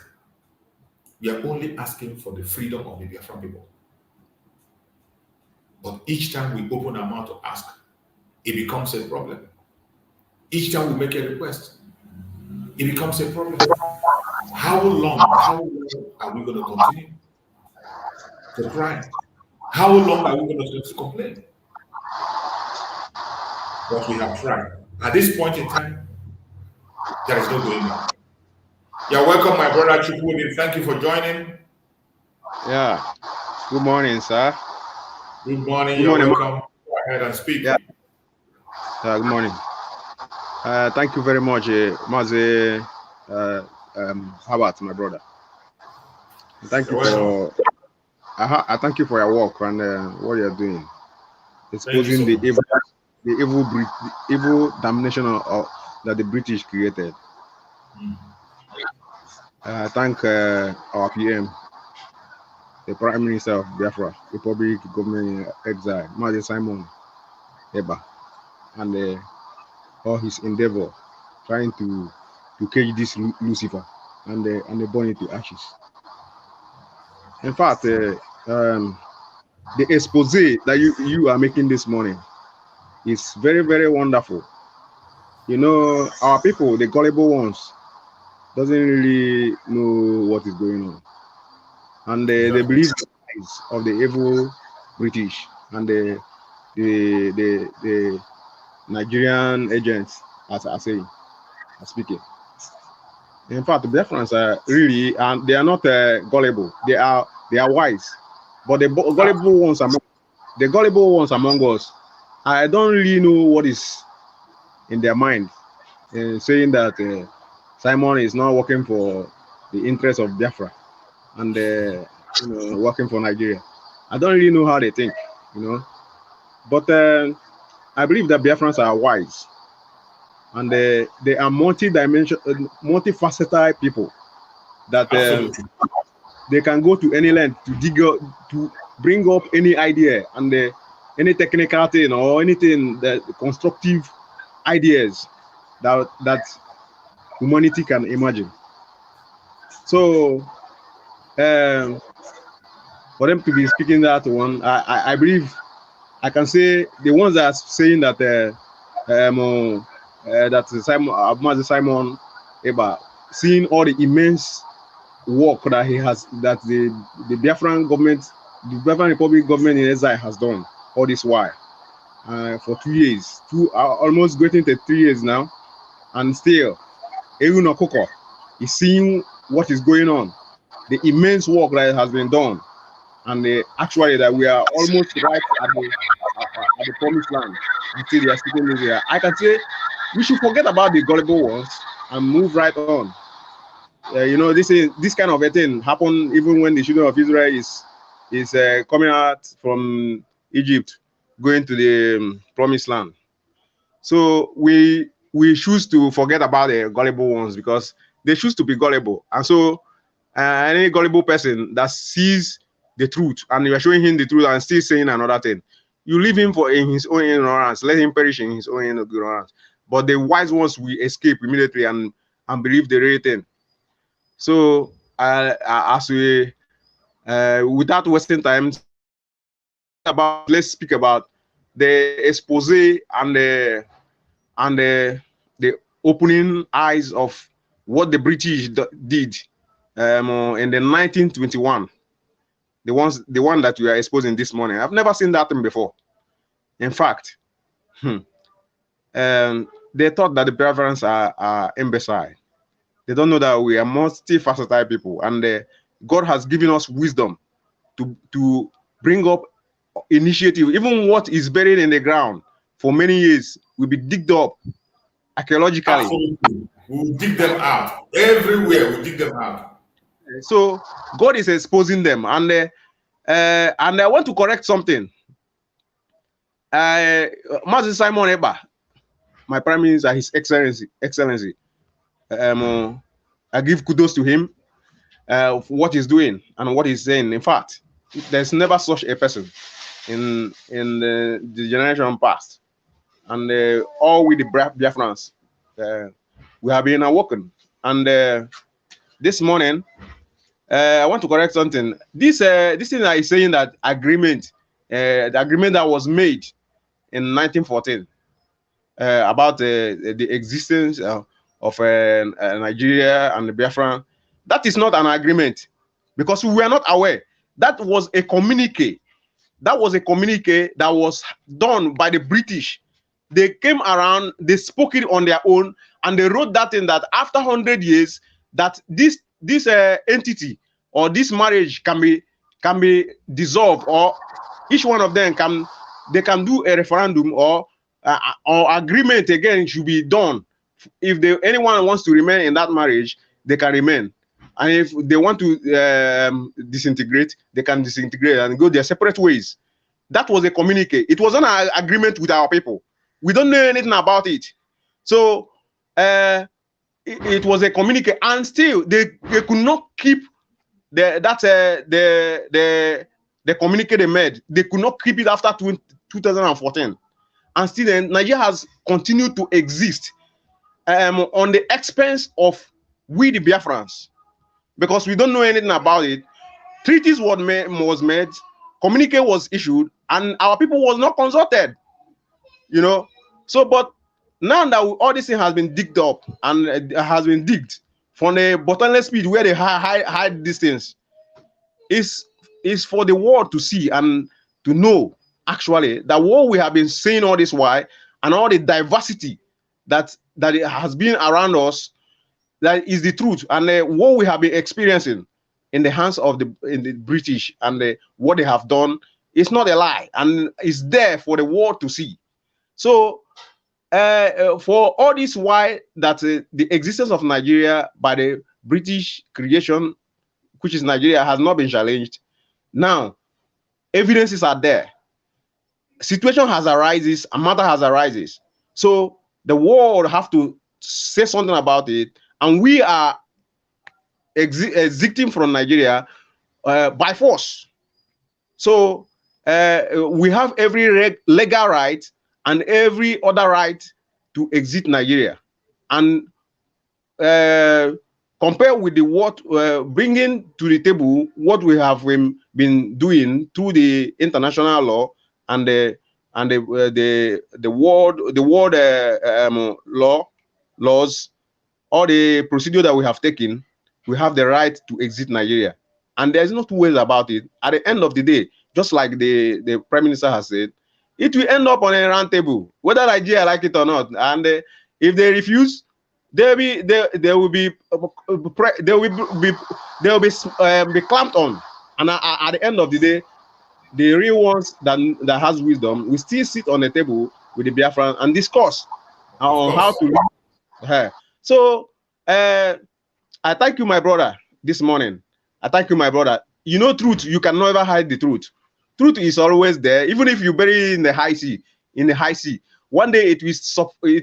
We are only asking for the freedom of the Biafran people. But each time we open our mouth to ask, it becomes a problem. Each time we make a request, it becomes a problem. How long are we going to continue to cry? How long are we going to complain? But we have tried. At this point in time, there is no going back. You're welcome, my brother Chukwu. Thank you for joining. Yeah. Good morning, sir. Good morning. You're welcome. Go ahead and speak. Yeah. Good morning. Thank you very much, Mazi Howard, my brother. Thank you for. I thank you for your work and what you're doing, exposing the evil damnation that the British created. Thank our PM, the Prime Minister of Biafra, Republic Government Exile, Mazi Simon Ekpa, and all his endeavor trying to cage this Lucifer and burn it to ashes. In fact, the expose that you are making this morning is very, very wonderful. You know, our people, the gullible ones, doesn't really know what is going on, and they believe the lies of the evil British and the Nigerian agents, as I say, are speaking. In fact, the Biafrans are really, and they are not gullible. They are wise, but the gullible ones among us, I don't really know what is in their mind, saying that Simon is not working for the interest of Biafra and working for Nigeria. I don't really know how they think, but I believe that Biafrans are wise, and they are multifaceted people that they can go to any length to to bring up any idea and any technical thing or anything, that constructive ideas that humanity can imagine. So for them to be speaking that one, I believe I can say the ones that are saying that that Simon Ekpa, seeing all the immense work that he has, that the Biafran government, the Biafran Republic government in exile has done all this while, for 2 years, almost getting to 3 years now, and still Erun Okoko is seeing what is going on, the immense work that has been done, and actually that we are almost right at the promised land until they are speaking Israel. I can say we should forget about the gullible ones and move right on. This kind of a thing happened even when the children of Israel is coming out from Egypt, going to the promised land. So we choose to forget about the gullible ones because they choose to be gullible, and so any gullible person that sees the truth and you are showing him the truth and still saying another thing, you leave him in his own ignorance, let him perish in his own ignorance. But the wise ones will escape immediately and believe the real thing. So as we without wasting time, let's speak about the expose and the opening eyes of what the British did in the 1921. The one that we are exposing this morning. I've never seen that thing before. In fact, they thought that the Biafrans are imbecile. They don't know that we are multifaceted people, and God has given us wisdom to bring up initiative. Even what is buried in the ground for many years will be digged up archaeologically. Absolutely. We'll dig them out. Everywhere we'll dig them out. So God is exposing them, and I want to correct something. Master Simon Ekpa, my Prime Minister, His Excellency, I give kudos to him for what he's doing and what he's saying. In fact, there's never such a person in the generation past, and all with the Biafrans, we have been awoken. And this morning, I want to correct something. This thing that is saying that agreement, the agreement that was made in 1914 about the existence of Nigeria and the Biafran, that is not an agreement because we were not aware. That was a communique. That was a communique that was done by the British. They came around, they spoke it on their own, and they wrote that in that after 100 years, that this entity or this marriage can be dissolved, or each one of them can do a referendum or agreement again should be done. If anyone wants to remain in that marriage, they can remain, and if they want to disintegrate, they can disintegrate and go their separate ways. That was a communique. It was not an agreement with our people. We don't know anything about it. So it was a communique, and still they could not keep the communique they made. They could not keep it after 2014, and still then Nigeria has continued to exist on the expense of we the Biafrans, because we don't know anything about it. Treaties was made communique was issued and our people was not consulted, you know. So, but now that all this thing has been digged up and has been digged from the bottomless pit where they hide these things, is for the world to see and to know actually that what we have been saying all this while and all the diversity that it has been around us, that is the truth, and what we have been experiencing in the hands of the British and what they have done is not a lie, and it's there for the world to see. So for all this why that the existence of Nigeria by the British creation, which is Nigeria, has not been challenged. Now, evidences are there. Situation has arises, a matter has arises. So the world have to say something about it, and we are exiting from Nigeria by force. So we have every legal right and every other right to exit Nigeria, and compare with the what bringing to the table what we have been doing through the international law and the world laws, all the procedure that we have taken. We have the right to exit Nigeria, and there's no two ways about it. At the end of the day, just like the Prime Minister has said, it will end up on a round table, whether Nigeria like it or not. And if they refuse, they will be clamped on. And at the end of the day, the real ones that has wisdom will still sit on the table with the Biafran and discuss on how to live her. So I thank you, my brother, this morning. I thank you, my brother. You know, truth, you can never hide the truth. Truth is always there, even if you bury it in the high sea. In the high sea, one day it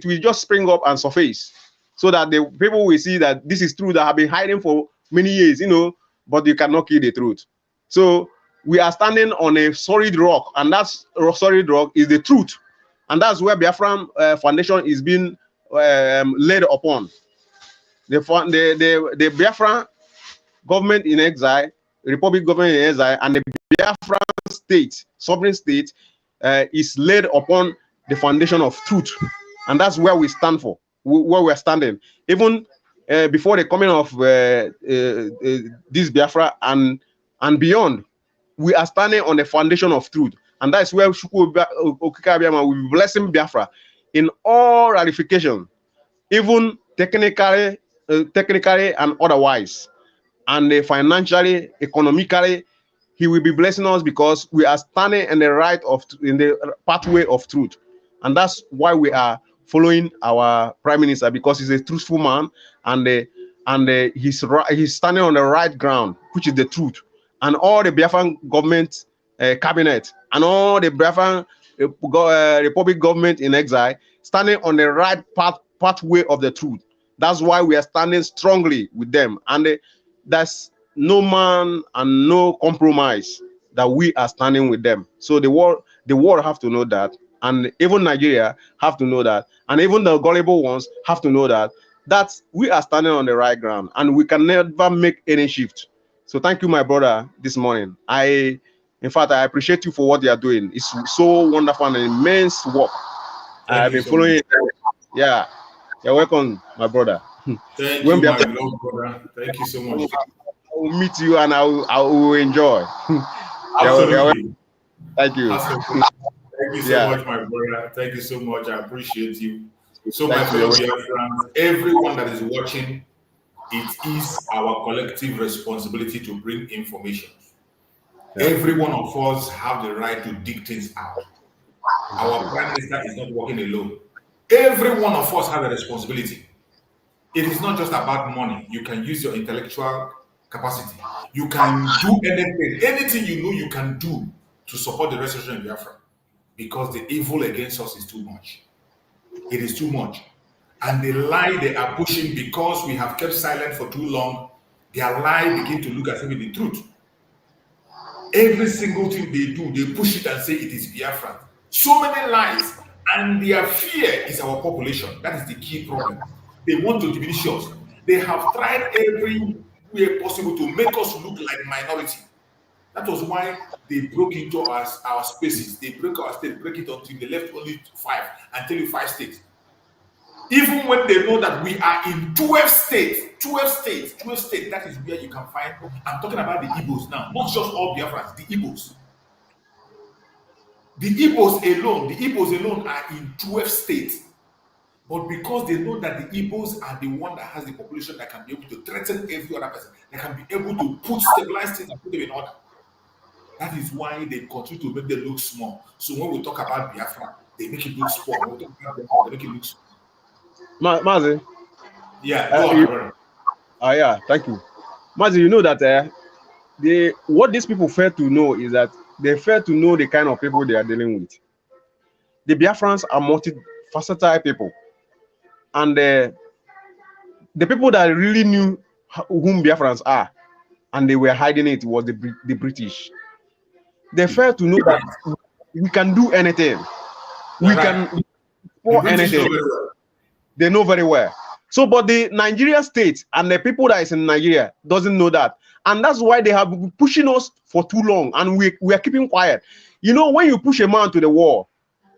will just spring up and surface, so that the people will see that this is truth that have been hiding for many years, you know. But you cannot kill the truth. So we are standing on a solid rock, and that solid rock is the truth, and that's where Biafran foundation is being laid upon. The Biafran government in exile, Republic government in exile, and the Biafran state, sovereign state, is laid upon the foundation of truth, and that's where we stand for, where we are standing. Even before the coming of this Biafra and beyond, we are standing on the foundation of truth, and that's where Shukwu Okikabiyama will be blessing Biafra in all ramifications, even technically and otherwise, and financially, economically. He will be blessing us because we are standing in the pathway of truth, and that's why we are following our Prime Minister, because he's a truthful man, and he's standing on the right ground, which is the truth. And all the Biafran government cabinet and all the Biafran Republic government in exile standing on the right pathway of the truth. That's why we are standing strongly with them, and that's no man and no compromise that we are standing with them. So the world have to know that, and even Nigeria have to know that, and even the gullible ones have to know that we are standing on the right ground, and we can never make any shift. So thank you, my brother, this morning. In fact, I appreciate you for what you are doing. It's so wonderful and immense work. I've been following it. Yeah, you're welcome, my brother. Thank you, my love brother. Thank you so much. I will meet you and I will enjoy. Absolutely. Thank you. Absolutely. Thank you so much, my brother. Thank you so much. I appreciate you. So, my fellow Biafrans, everyone that is watching, it is our collective responsibility to bring information. Every one of us have the right to dig things out. Our Prime Minister is not working alone. Every one of us have a responsibility. It is not just about money. You can use your intellectual capacity. You can do anything you know you can do to support the restoration of Biafra, because the evil against us is too much. It is too much. And the lie they are pushing, because we have kept silent for too long, their lie begin to look as if it is the truth. Every single thing they do, they push it and say it is Biafra. So many lies, and their fear is our population. That is the key problem. They want to diminish us. They have tried every way possible to make us look like minority. That was why they broke into our spaces. They broke our state, break it until they left only 5 and tell you 5 states. Even when they know that we are in 12 states, that is where you can find. I'm talking about the Igbos now, not just all Biafrans, the Igbos. The Igbos alone are in 12 states. But because they know that the Igbos are the one that has the population that can be able to threaten every other person, they can be able to stabilize things and put them in order. That is why they continue to make them look small. So when we talk about Biafra, they make it look small. When we talk about Biafra, they make it look small. Mazi. Yeah, go on, brother. Yeah, thank you. Mazi, you know that what these people fail to know is that they fail to know the kind of people they are dealing with. The Biafrans are multifaceted people. And the people that really knew whom Biafrans are, and they were hiding it, was the British. They failed to know that we can do anything. We can do anything. They know very well. So, but the Nigeria state and the people that is in Nigeria doesn't know that. And that's why they have been pushing us for too long. And we are keeping quiet. You know, when you push a man to the wall,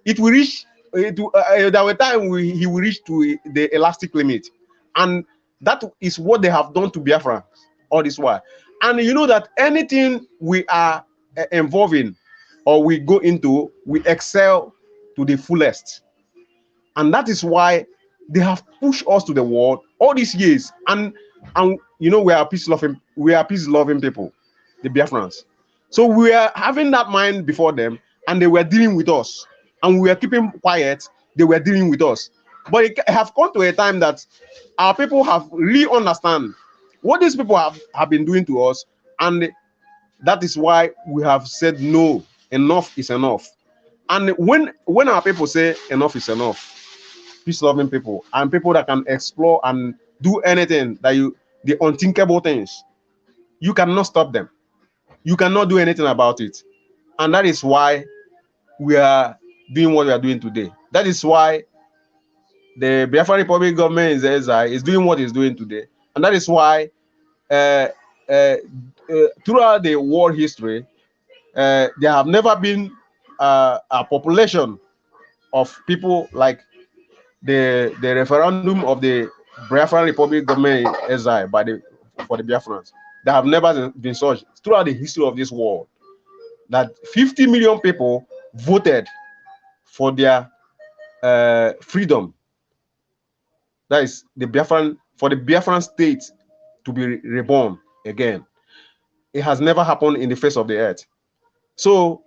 it will reach, there were times he will reach to the elastic limit. And that is what they have done to Biafra all this while. And you know that anything we are involved in or we go into, we excel to the fullest. And that is why they have pushed us to the wall all these years. And you know, we are peace-loving people, the Biafrans. So we are having that mind before them, and they were dealing with us. And we were keeping quiet, they were dealing with us. But it have come to a time that our people have really understand what these people have been doing to us, and that is why we have said no, enough is enough. And when our people say enough is enough, peace-loving people and people that can explore and do anything, the unthinkable things, you cannot stop them. You cannot do anything about it. And that is why we are doing what we are doing today. That is why the Biafra Republic government in exile is doing what it's doing today. And that is why throughout the world history, there have never been a population of people like the referendum of the Biafra Republic government in exile for the Biafrans. There have never been such throughout the history of this world, that 50 million people voted for their freedom. That is for the Biafran state to be reborn again. It has never happened in the face of the earth. So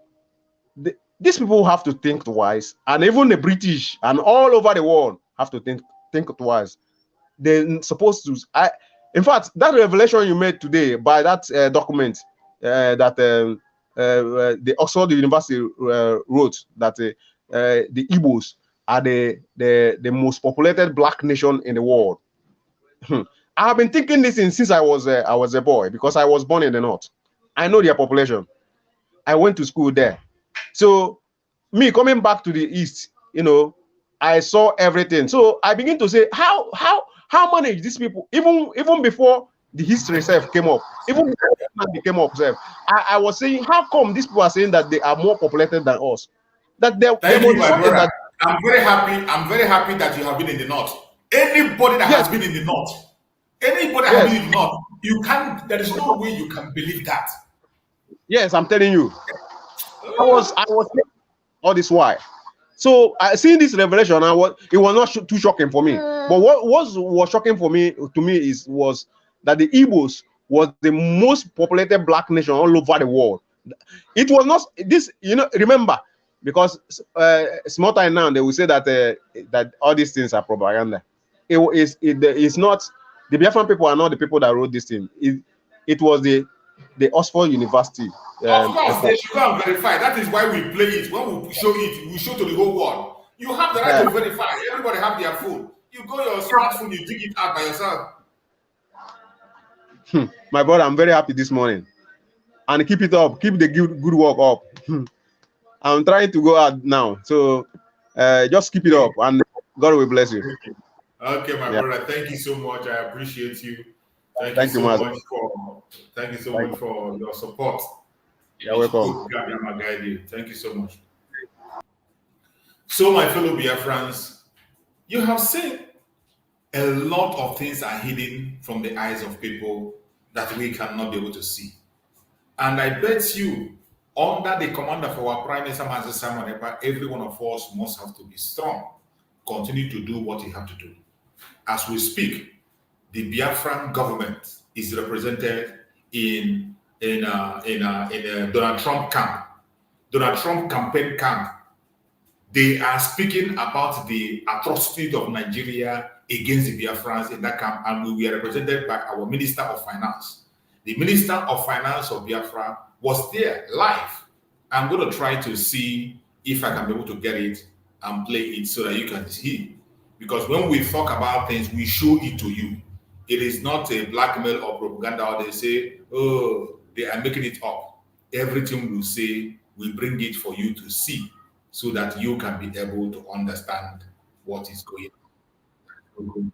these people have to think twice, and even the British and all over the world have to think twice. They're supposed to. In fact, that revelation you made today by that document that the Oxford University wrote, that the Igbos are the most populated black nation in the world. I have been thinking this since I was a boy, because I was born in the north. I know their population. I went to school there. So me coming back to the east, you know, I saw everything. So I begin to say, how manage these people, even before the history itself came up, even before they came up, I was saying, how come these people are saying that they are more populated than us? That Thank you, my brother. I'm very happy that you have been in the north. Anybody that has been in the north, anybody that has been in the north, you can't. There is no way you can believe that. Yes, I'm telling you. I was all this while. So I seeing this revelation, it was not too shocking for me. But what was shocking for me was that the Igbos was the most populated black nation all over the world. It was not this, you know. Remember, because small time now they will say that that all these things are propaganda. It's not. The Biafran people are not the people that wrote this thing. It was the Oxford University. Of course, they should go and verify. That is why we play it. When we show it, we show to the whole world. You have the right to verify. Everybody have their phone. You go your smartphone, you dig it out by yourself. My brother, I'm very happy this morning. And keep it up. Keep the good work up. I'm trying to go out now. So just keep it up, and God will bless you. Okay, my brother. Thank you so much. I appreciate you. Thank you so much for your support. You're welcome. Thank you so much. So, my fellow Biafrans, you have seen a lot of things are hidden from the eyes of people that we cannot be able to see. And I bet you, under the command of our Prime Minister, Master Simon Ekpa, every one of us must have to be strong, continue to do what you have to do. As we speak, the Biafran government is represented in Donald Trump camp, Donald Trump campaign camp. They are speaking about the atrocity of Nigeria against the Biafrans in that camp, and we were represented by our Minister of Finance. The Minister of Finance of Biafra was there live. I'm going to try to see if I can be able to get it and play it so that you can see. Because when we talk about things, we show it to you. It is not a blackmail or propaganda, or they say, oh, they are making it up. Everything we say, we bring it for you to see so that you can be able to understand what is going on.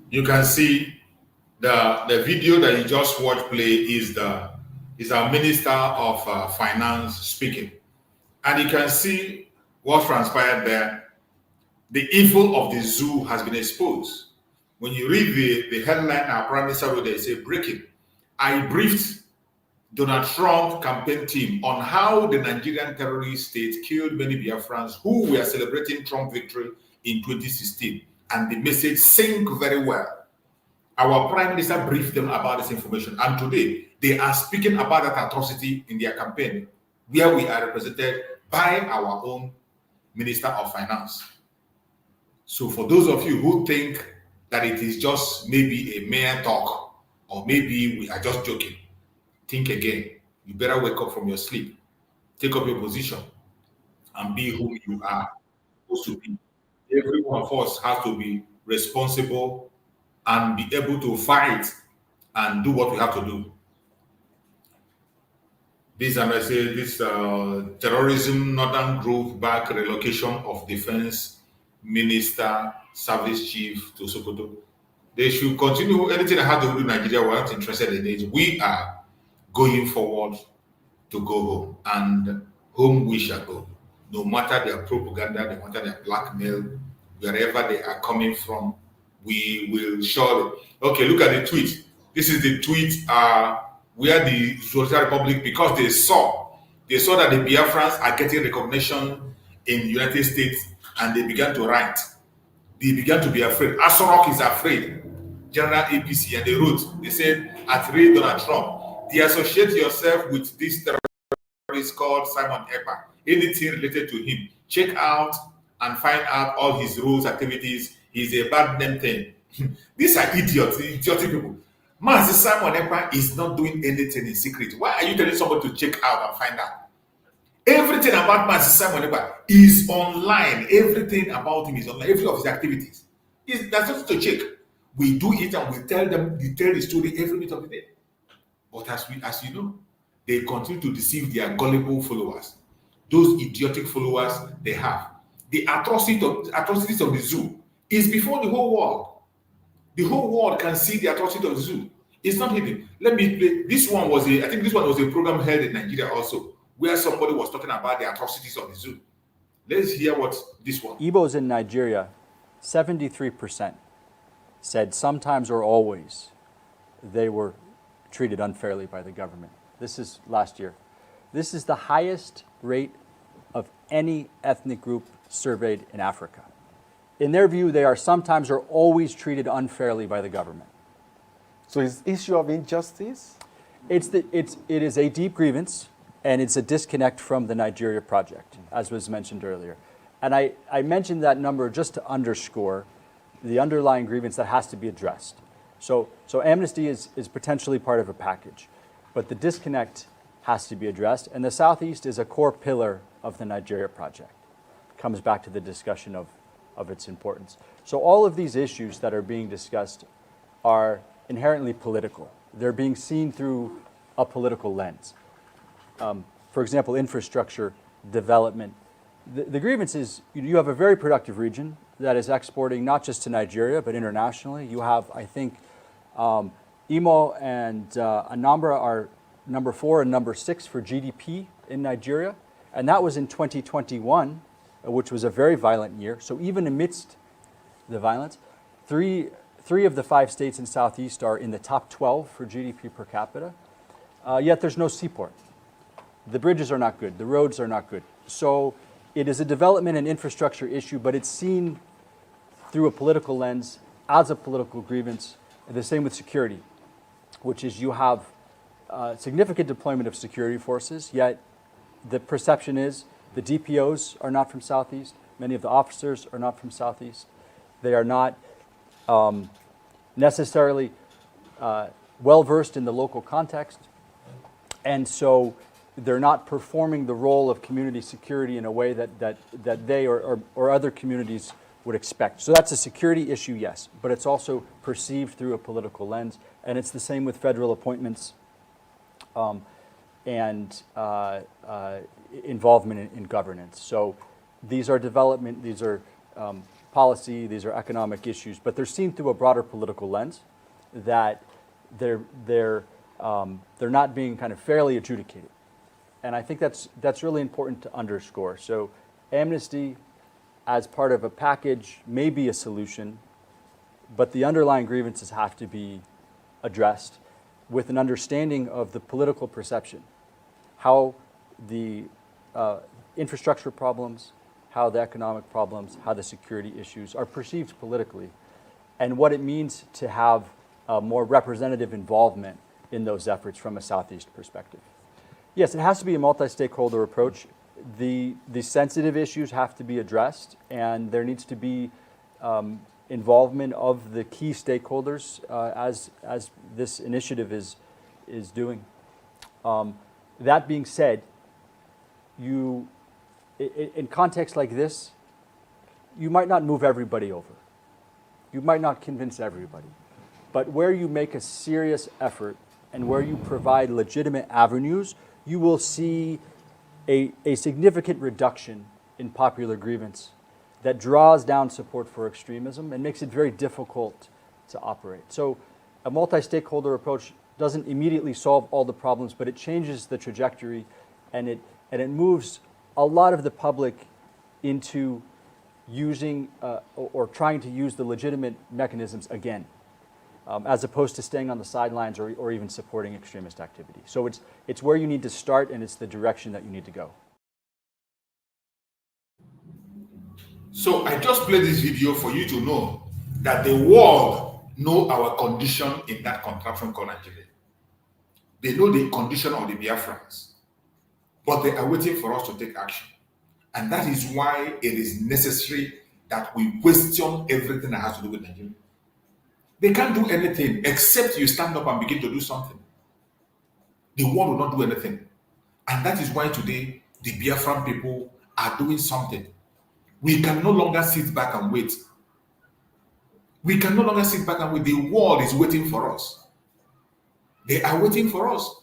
You can see the video that you just watched play is our Minister of Finance speaking, and you can see what transpired there. The evil of the zoo has been exposed. When you read the headline, our Prime Minister wrote, they say, breaking. I briefed Donald Trump campaign team on how the Nigerian terrorist state killed many Biafrans who were celebrating Trump victory in 2016, and the message sank very well. Our Prime Minister briefed them about this information, and today they are speaking about that atrocity in their campaign, where we are represented by our own Minister of Finance. So for those of you who think that it is just maybe a mere talk, or maybe we are just joking, think again. You better wake up from your sleep, take up your position, and be who you are supposed to be. Every one of us has to be responsible and be able to fight and do what we have to do. This, and I say, this terrorism northern group back relocation of defense minister, service chief to Sokoto. They should continue anything that has to do with Nigeria. We're not interested in it. We are going forward to go home, and home we shall go. No matter their propaganda, no matter their blackmail, wherever they are coming from, we will surely. Okay, look at the tweet. This is the tweet where the Social Republic, because they saw that the Biafrans are getting recognition in the United States, and they began to write. They began to be afraid. Asorok is afraid. General APC, and they wrote, they said, at read Donald Trump, they associate yourself with this terrorist called Simon Ekpa. Anything related to him, check out and find out all his rules, activities. He's a bad name thing. These are idiots, idiotic people. Master Simon Ekpa is not doing anything in secret. Why are you telling somebody to check out and find out? Everything about Master Simon Ekpa is online. Everything about him is online. Every of his activities. That's not to check. We do it and we tell them, we tell the story every minute of the day. But as you know, they continue to deceive their gullible followers, those idiotic followers they have. The atrocities of the zoo is before the whole world. The whole world can see the atrocity of the zoo. It's not hidden. Let me play. I think this one was a program held in Nigeria also, where somebody was talking about the atrocities of the zoo. Let's hear what this one. Igbos in Nigeria, 73% said sometimes or always they were treated unfairly by the government. This is last year. This is the highest rate of any ethnic group surveyed in Africa. In their view, they are sometimes or always treated unfairly by the government. So it's issue of injustice? It is a deep grievance, and it's a disconnect from the Nigeria project, as was mentioned earlier. And I mentioned that number just to underscore the underlying grievance that has to be addressed. So amnesty is potentially part of a package, but the disconnect has to be addressed, and the Southeast is a core pillar of the Nigeria project. It comes back to the discussion of its importance. So all of these issues that are being discussed are inherently political. They're being seen through a political lens. For example, infrastructure development. The grievance is you have a very productive region that is exporting not just to Nigeria, but internationally. You have, I think, Imo and Anambra are number 4 and number 6 for GDP in Nigeria. And that was in 2021, which was a very violent year. So even amidst the violence, three of the 5 states in Southeast are in the top 12 for GDP per capita. Yet there's no seaport. The bridges are not good. The roads are not good. So it is a development and infrastructure issue, but it's seen through a political lens as a political grievance. The same with security, which is you have significant deployment of security forces, yet the perception is the DPOs are not from Southeast. Many of the officers are not from Southeast. They are not necessarily well-versed in the local context. And so they're not performing the role of community security in a way that they or other communities would expect. So that's a security issue, yes, but it's also perceived through a political lens. And it's the same with federal appointments and involvement in governance. So these are development, these are policy, these are economic issues, but they're seen through a broader political lens that they're not being kind of fairly adjudicated. And I think that's really important to underscore. So amnesty as part of a package may be a solution, but the underlying grievances have to be addressed with an understanding of the political perception, how the infrastructure problems, how the economic problems, how the security issues are perceived politically, and what it means to have a more representative involvement in those efforts from a Southeast perspective. Yes, it has to be a multi-stakeholder approach. The sensitive issues have to be addressed, and there needs to be involvement of the key stakeholders as this initiative is doing. That being said, in context like this, you might not move everybody over. You might not convince everybody. But where you make a serious effort and where you provide legitimate avenues, you will see a significant reduction in popular grievance that draws down support for extremism and makes it very difficult to operate. So a multi-stakeholder approach doesn't immediately solve all the problems, but it changes the trajectory, and it moves a lot of the public into using or trying to use the legitimate mechanisms again, as opposed to staying on the sidelines or even supporting extremist activity. So it's where you need to start, and it's the direction that you need to go. So I just played this video for you to know that the world know our condition in that contraption called Nigeria. They know the condition of the Biafrans, but they are waiting for us to take action. And that is why it is necessary that we question everything that has to do with Nigeria. They can't do anything except you stand up and begin to do something. The world will not do anything. And that is why today the Biafran people are doing something. We can no longer sit back and wait. We can no longer sit back and wait. The world is waiting for us. They are waiting for us.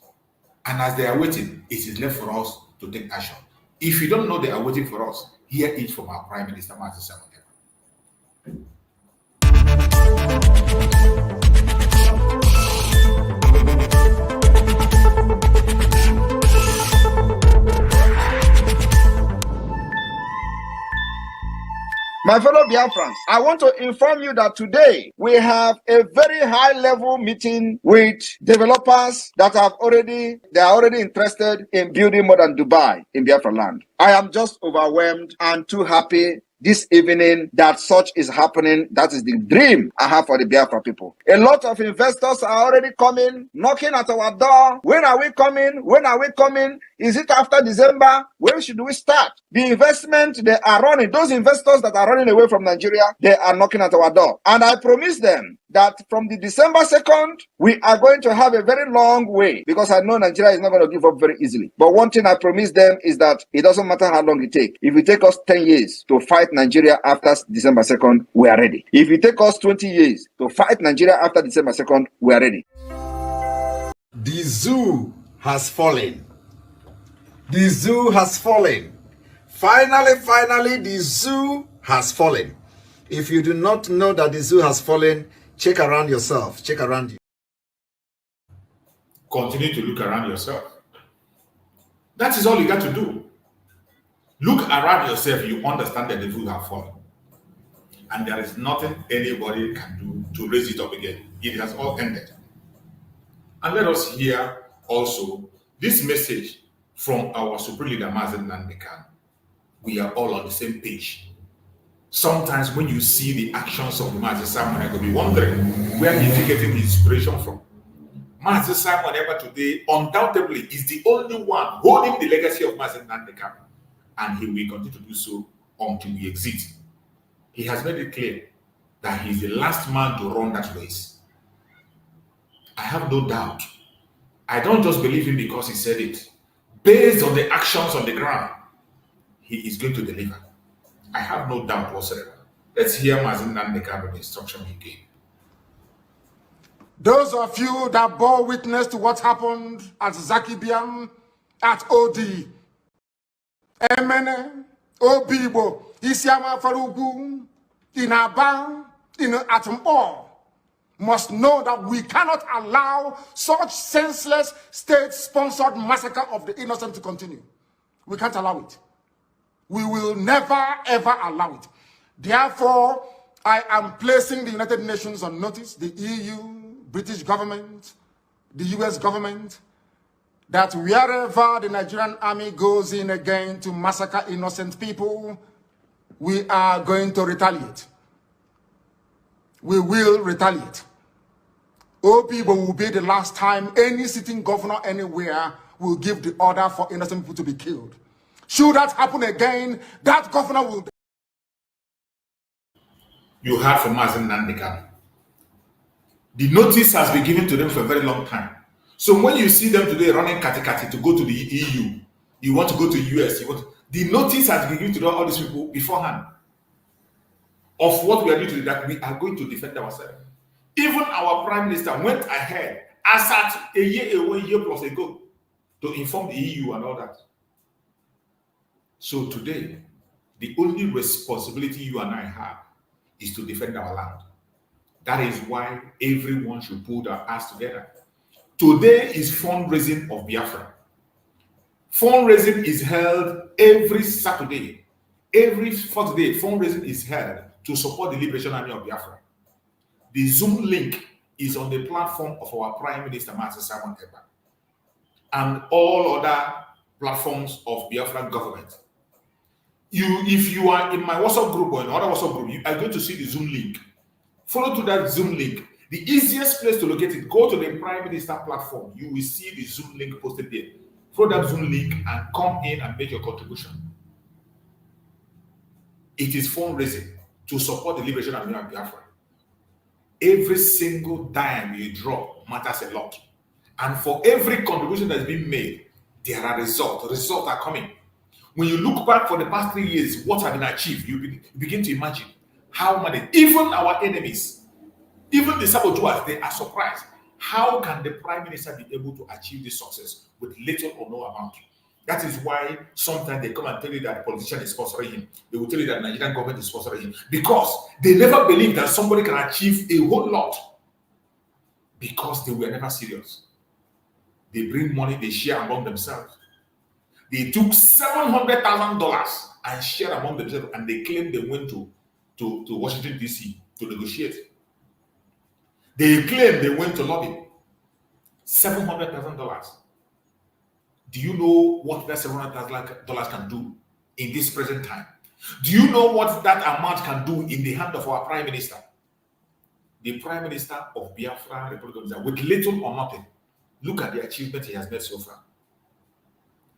And as they are waiting, it is left for us to take action. If you don't know they are waiting for us, hear it from our Prime Minister, Mazi Simon Ekpa. My fellow Biafrans, I want to inform you that today we have a very high level meeting with developers that are already interested in building more than Dubai in Biafra land. I am just overwhelmed and too happy this evening that such is happening. That is the dream I have for the Biafra people. A lot of investors are already coming, knocking at our door. When are we coming? When are we coming? Is it after December? When should we start? The investment they are running, those investors that are running away from Nigeria, they are knocking at our door. And I promise them that from the December 2nd, we are going to have a very long way, because I know Nigeria is not going to give up very easily. But one thing I promise them is that it doesn't matter how long it takes. If it takes us 10 years to fight Nigeria after December 2nd, we are ready. If it takes us 20 years to fight Nigeria after December 2nd, we are ready. The zoo has fallen. The zoo has fallen. Finally, the zoo has fallen. If you do not know that the zoo has fallen, check around yourself. Check around you. Continue to look around yourself. That is all you got to do. Look around yourself, you understand that the zoo has fallen. And there is nothing anybody can do to raise it up again. It has all ended. And let us hear also this message from our Supreme Leader, Mazi Nnamdi. We are all on the same page. Sometimes when you see the actions of Mazi Simon, I could be wondering where he's getting his inspiration from. Mazi Simon Ekpa today undoubtedly is the only one holding the legacy of Mazi Nnamdi, and he will continue to do so until we exit. He has made it clear that he is the last man to run that race. I have no doubt. I don't just believe him because he said it. Based on the actions on the ground, he is going to deliver. I have no doubt whatsoever. Let's hear Mazi Nnamdi the instruction he gave. Those of you that bore witness to what happened at Zakibiam, at OD, Emene, Obibo, Isiama Farugu, in Aba, in Atumbo, must know that we cannot allow such senseless state-sponsored massacre of the innocent to continue. We can't allow it. We will never, ever allow it. Therefore, I am placing the United Nations on notice, the EU, British government, the US government, that wherever the Nigerian army goes in again to massacre innocent people, we are going to retaliate. We will retaliate. OPIBO will be the last time any sitting governor anywhere will give the order for innocent people to be killed. Should that happen again, that governor will... You heard from Mazi Nnamdi. The notice has been given to them for a very long time. So when you see them today running kati to go to the EU, you want to go to US, the notice has been given to all these people beforehand of what we are doing today, that we are going to defend ourselves. Even our Prime Minister went ahead, as at a year plus ago, to inform the EU and all that. So today, the only responsibility you and I have is to defend our land. That is why everyone should put our hands together. Today is fundraising of Biafra. Fundraising is held every Saturday. Every fourth day, fundraising is held to support the Liberation Army of Biafra. The Zoom link is on the platform of our Prime Minister, Mazi Simon Ekpa, and all other platforms of Biafran government. If you are in my WhatsApp group or in other WhatsApp group, you are going to see the Zoom link. Follow to that Zoom link. The easiest place to locate it, go to the Prime Minister platform. You will see the Zoom link posted there. Follow that Zoom link and come in and make your contribution. It is fundraising to support the Liberation Army of Biafra. Every single dime you drop matters a lot. And for every contribution that is being made, there are results. Results are coming. When you look back for the past 3 years, what have been achieved, you begin to imagine how many, even our enemies, even the saboteurs, they are surprised How can the Prime Minister be able to achieve this success with little or no amount? That is why sometimes they come and tell you that politician is sponsoring him. They will tell you that Nigerian government is sponsoring him because they never believe that somebody can achieve a whole lot because they were never serious. They bring money, they share among themselves. They took $700,000 and shared among themselves, and they claimed they went to Washington, D.C. to negotiate. They claim they went to lobby. $700,000. Do you know what that $700,000 can do in this present time? Do you know what that amount can do in the hand of our Prime Minister? The Prime Minister of Biafra Republic of with little or nothing. Look at the achievement he has made so far.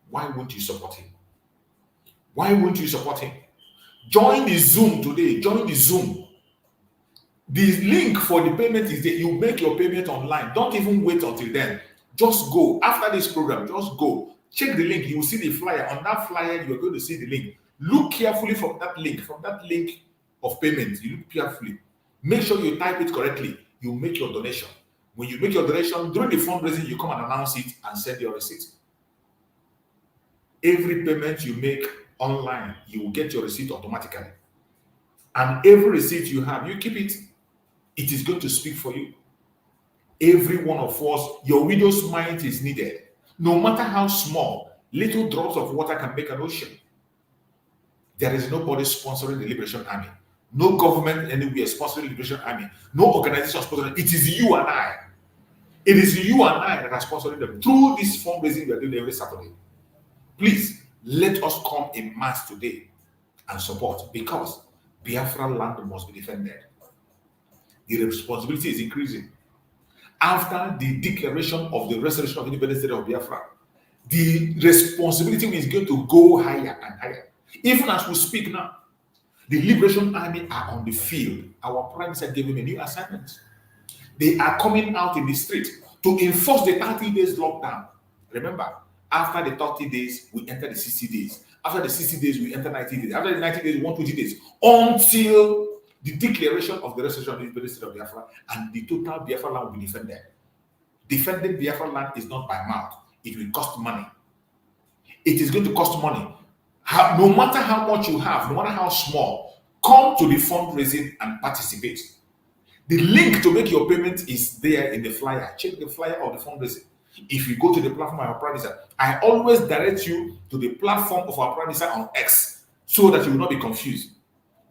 Why won't you support him? Why won't you support him? Join the Zoom today. Join the Zoom. The link for the payment is there. You make your payment online. Don't even wait until then. Just go. After this program, just go. Check the link. You will see the flyer. On that flyer, you're going to see the link. Look carefully from that link of payment. You look carefully. Make sure you type it correctly. You make your donation. When you make your donation, during the fundraising, you come and announce it and send your receipt. Every payment you make online, you will get your receipt automatically. And every receipt you have, you keep it. It is going to speak for you. Every one of us, your widow's mite is needed. No matter how small, little drops of water can make an ocean. There is nobody sponsoring the Liberation Army. No government anywhere sponsoring the Liberation Army. No organization sponsoring. It is you and I. It is you and I that are sponsoring them through this fundraising we are doing every Saturday. Please, let us come in mass today and support, because Biafra land must be defended. The responsibility is increasing. After the declaration of the restoration of independent state of Biafra, the responsibility is going to go higher and higher. Even as we speak now, the Liberation Army are on the field. Our Prime Minister gave them a new assignment. They are coming out in the street to enforce the 30 days lockdown. Remember, after the 30 days, we enter the 60 days. After the 60 days, we enter 90 days. After the 90 days, we want 20 days. Until the declaration of the restoration of the independent state of Biafra and the total Biafra land will be defended. Defending Biafra land is not by mouth. It will cost money. It is going to cost money. No matter how much you have, no matter how small, come to the fundraising and participate. The link to make your payment is there in the flyer. Check the flyer of the fundraising. If you go to the platform of our Prime Minister, I always direct you to the platform of our Prime Minister on X so that you will not be confused.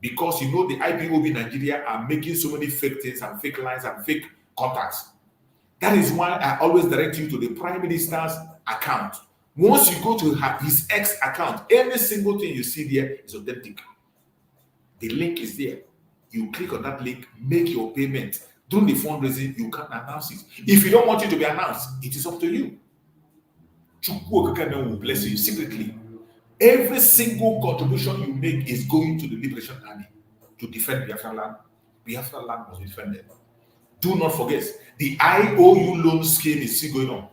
Because you know the IPOB Nigeria are making so many fake things and fake lines and fake contacts. That is why I always direct you to the Prime Minister's account. Once you go to his X account, every single thing you see there is authentic. The link is there. You click on that link, make your payment. During the fundraising, you can announce it. If you don't want it to be announced, it is up to you. Chukwu will bless you secretly. Every single contribution you make is going to the Liberation Army to defend Biafra land. Biafra land must be defended. Do not forget, the IOU loan scheme is still going on.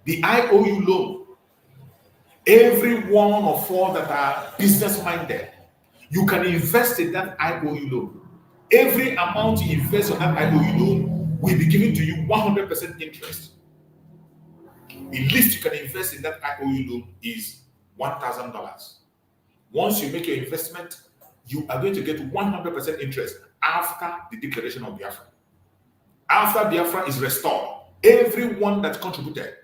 The IOU loan, every one of us that are business-minded, you can invest in that IOU loan. Every amount you invest on that IOU loan will be given to you 100% interest. The least you can invest in that IOU loan is $1,000. Once you make your investment, you are going to get 100% interest after the declaration of Biafra. After Biafra is restored, everyone that contributed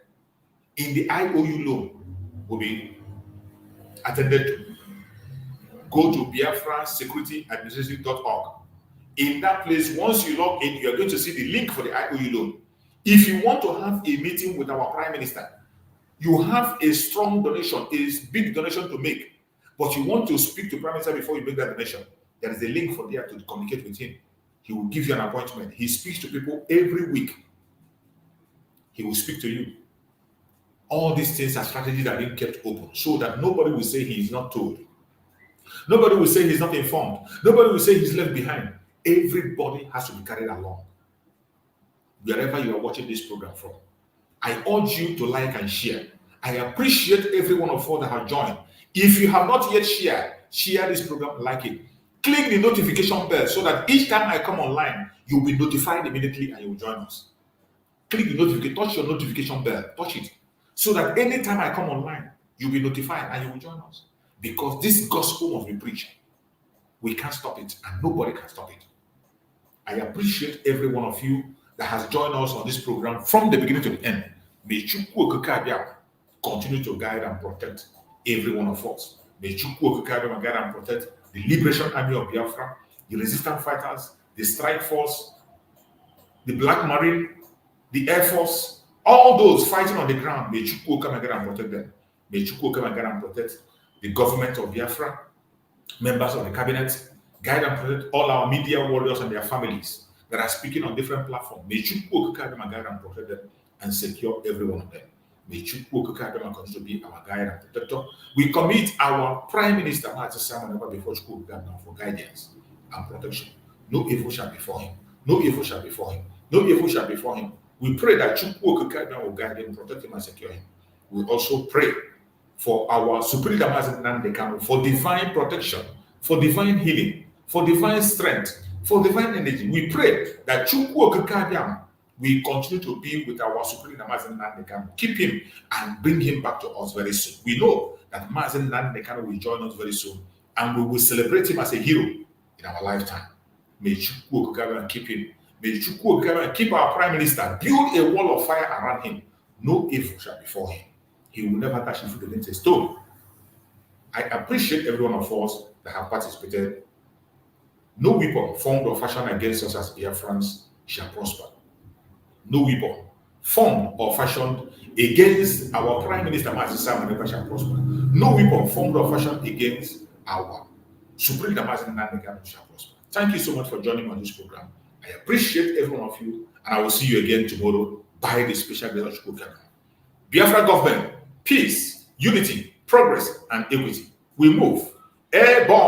in the IOU loan will be attended to. Go to biafransecurityadministration.org. In that place, once you log in, you are going to see the link for the IOU loan. If you want to have a meeting with our Prime Minister, you have a strong donation, a big donation to make, but you want to speak to Prime Minister before you make that donation, there is a link for there to communicate with him. He will give you an appointment. He speaks to people every week. He will speak to you. All these things are strategies that are being kept open so that nobody will say he is not told. Nobody will say he's not informed. Nobody will say he's left behind. Everybody has to be carried along. Wherever you are watching this program from, I urge you to like and share. I appreciate every one of you that have joined. If you have not yet shared, share this program, like it. Click the notification bell so that each time I come online, you'll be notified immediately and you'll join us. Click the notification, touch your notification bell, touch it. So that anytime I come online, you'll be notified and you will join us. Because this gospel must be preached. We can't stop it and nobody can stop it. I appreciate every one of you that has joined us on this program from the beginning to the end. May Chukwu Okike Abiama continue to guide and protect every one of us. May Chukwu Okike Abiama guide and protect the Liberation Army of Biafra, the resistance fighters, the strike force, the Black Marine, the Air Force, all those fighting on the ground. May Chukwu come and guide and protect them. May Chukwu come and guide and protect the government of Biafra, members of the cabinet, guide and protect all our media warriors and their families that are speaking on different platforms. May Chukwu Okike guide and protect them and secure every one of them. May Chukwu Okike continue to be our guide and protector. We commit our Prime Minister before Chukwu Okike for guidance and protection. No evil shall befall him. No evil shall befall him. No evil shall befall him. We pray that Chukwu Okike will guide him, protect him, and secure him. We also pray for our Supreme Damazin Nandekano for divine protection, for divine healing, for divine strength, for divine energy. We pray that Chukwu Okike will continue to be with our Supreme Damazin Nandekano, keep him and bring him back to us very soon. We know that Mazin Nandekano will join us very soon and we will celebrate him as a hero in our lifetime. May Chukwu Okike keep him. May Chukwu Okike keep our Prime Minister, build a wall of fire around him. No evil shall befall him. He will never touch his foot against a stone. I appreciate every one of us that have participated. No weapon formed or fashioned against us as Biafrans shall prosper. No weapon formed or fashioned against our Prime Minister Mazisa shall prosper. No weapon formed or fashioned against our Supreme Damazin Nandekano shall prosper. Thank you so much for joining me on this program. I appreciate every one of you, and I will see you again tomorrow by the special grace of Chukwu. Biafra government, peace, unity, progress, and equity. We move airborne.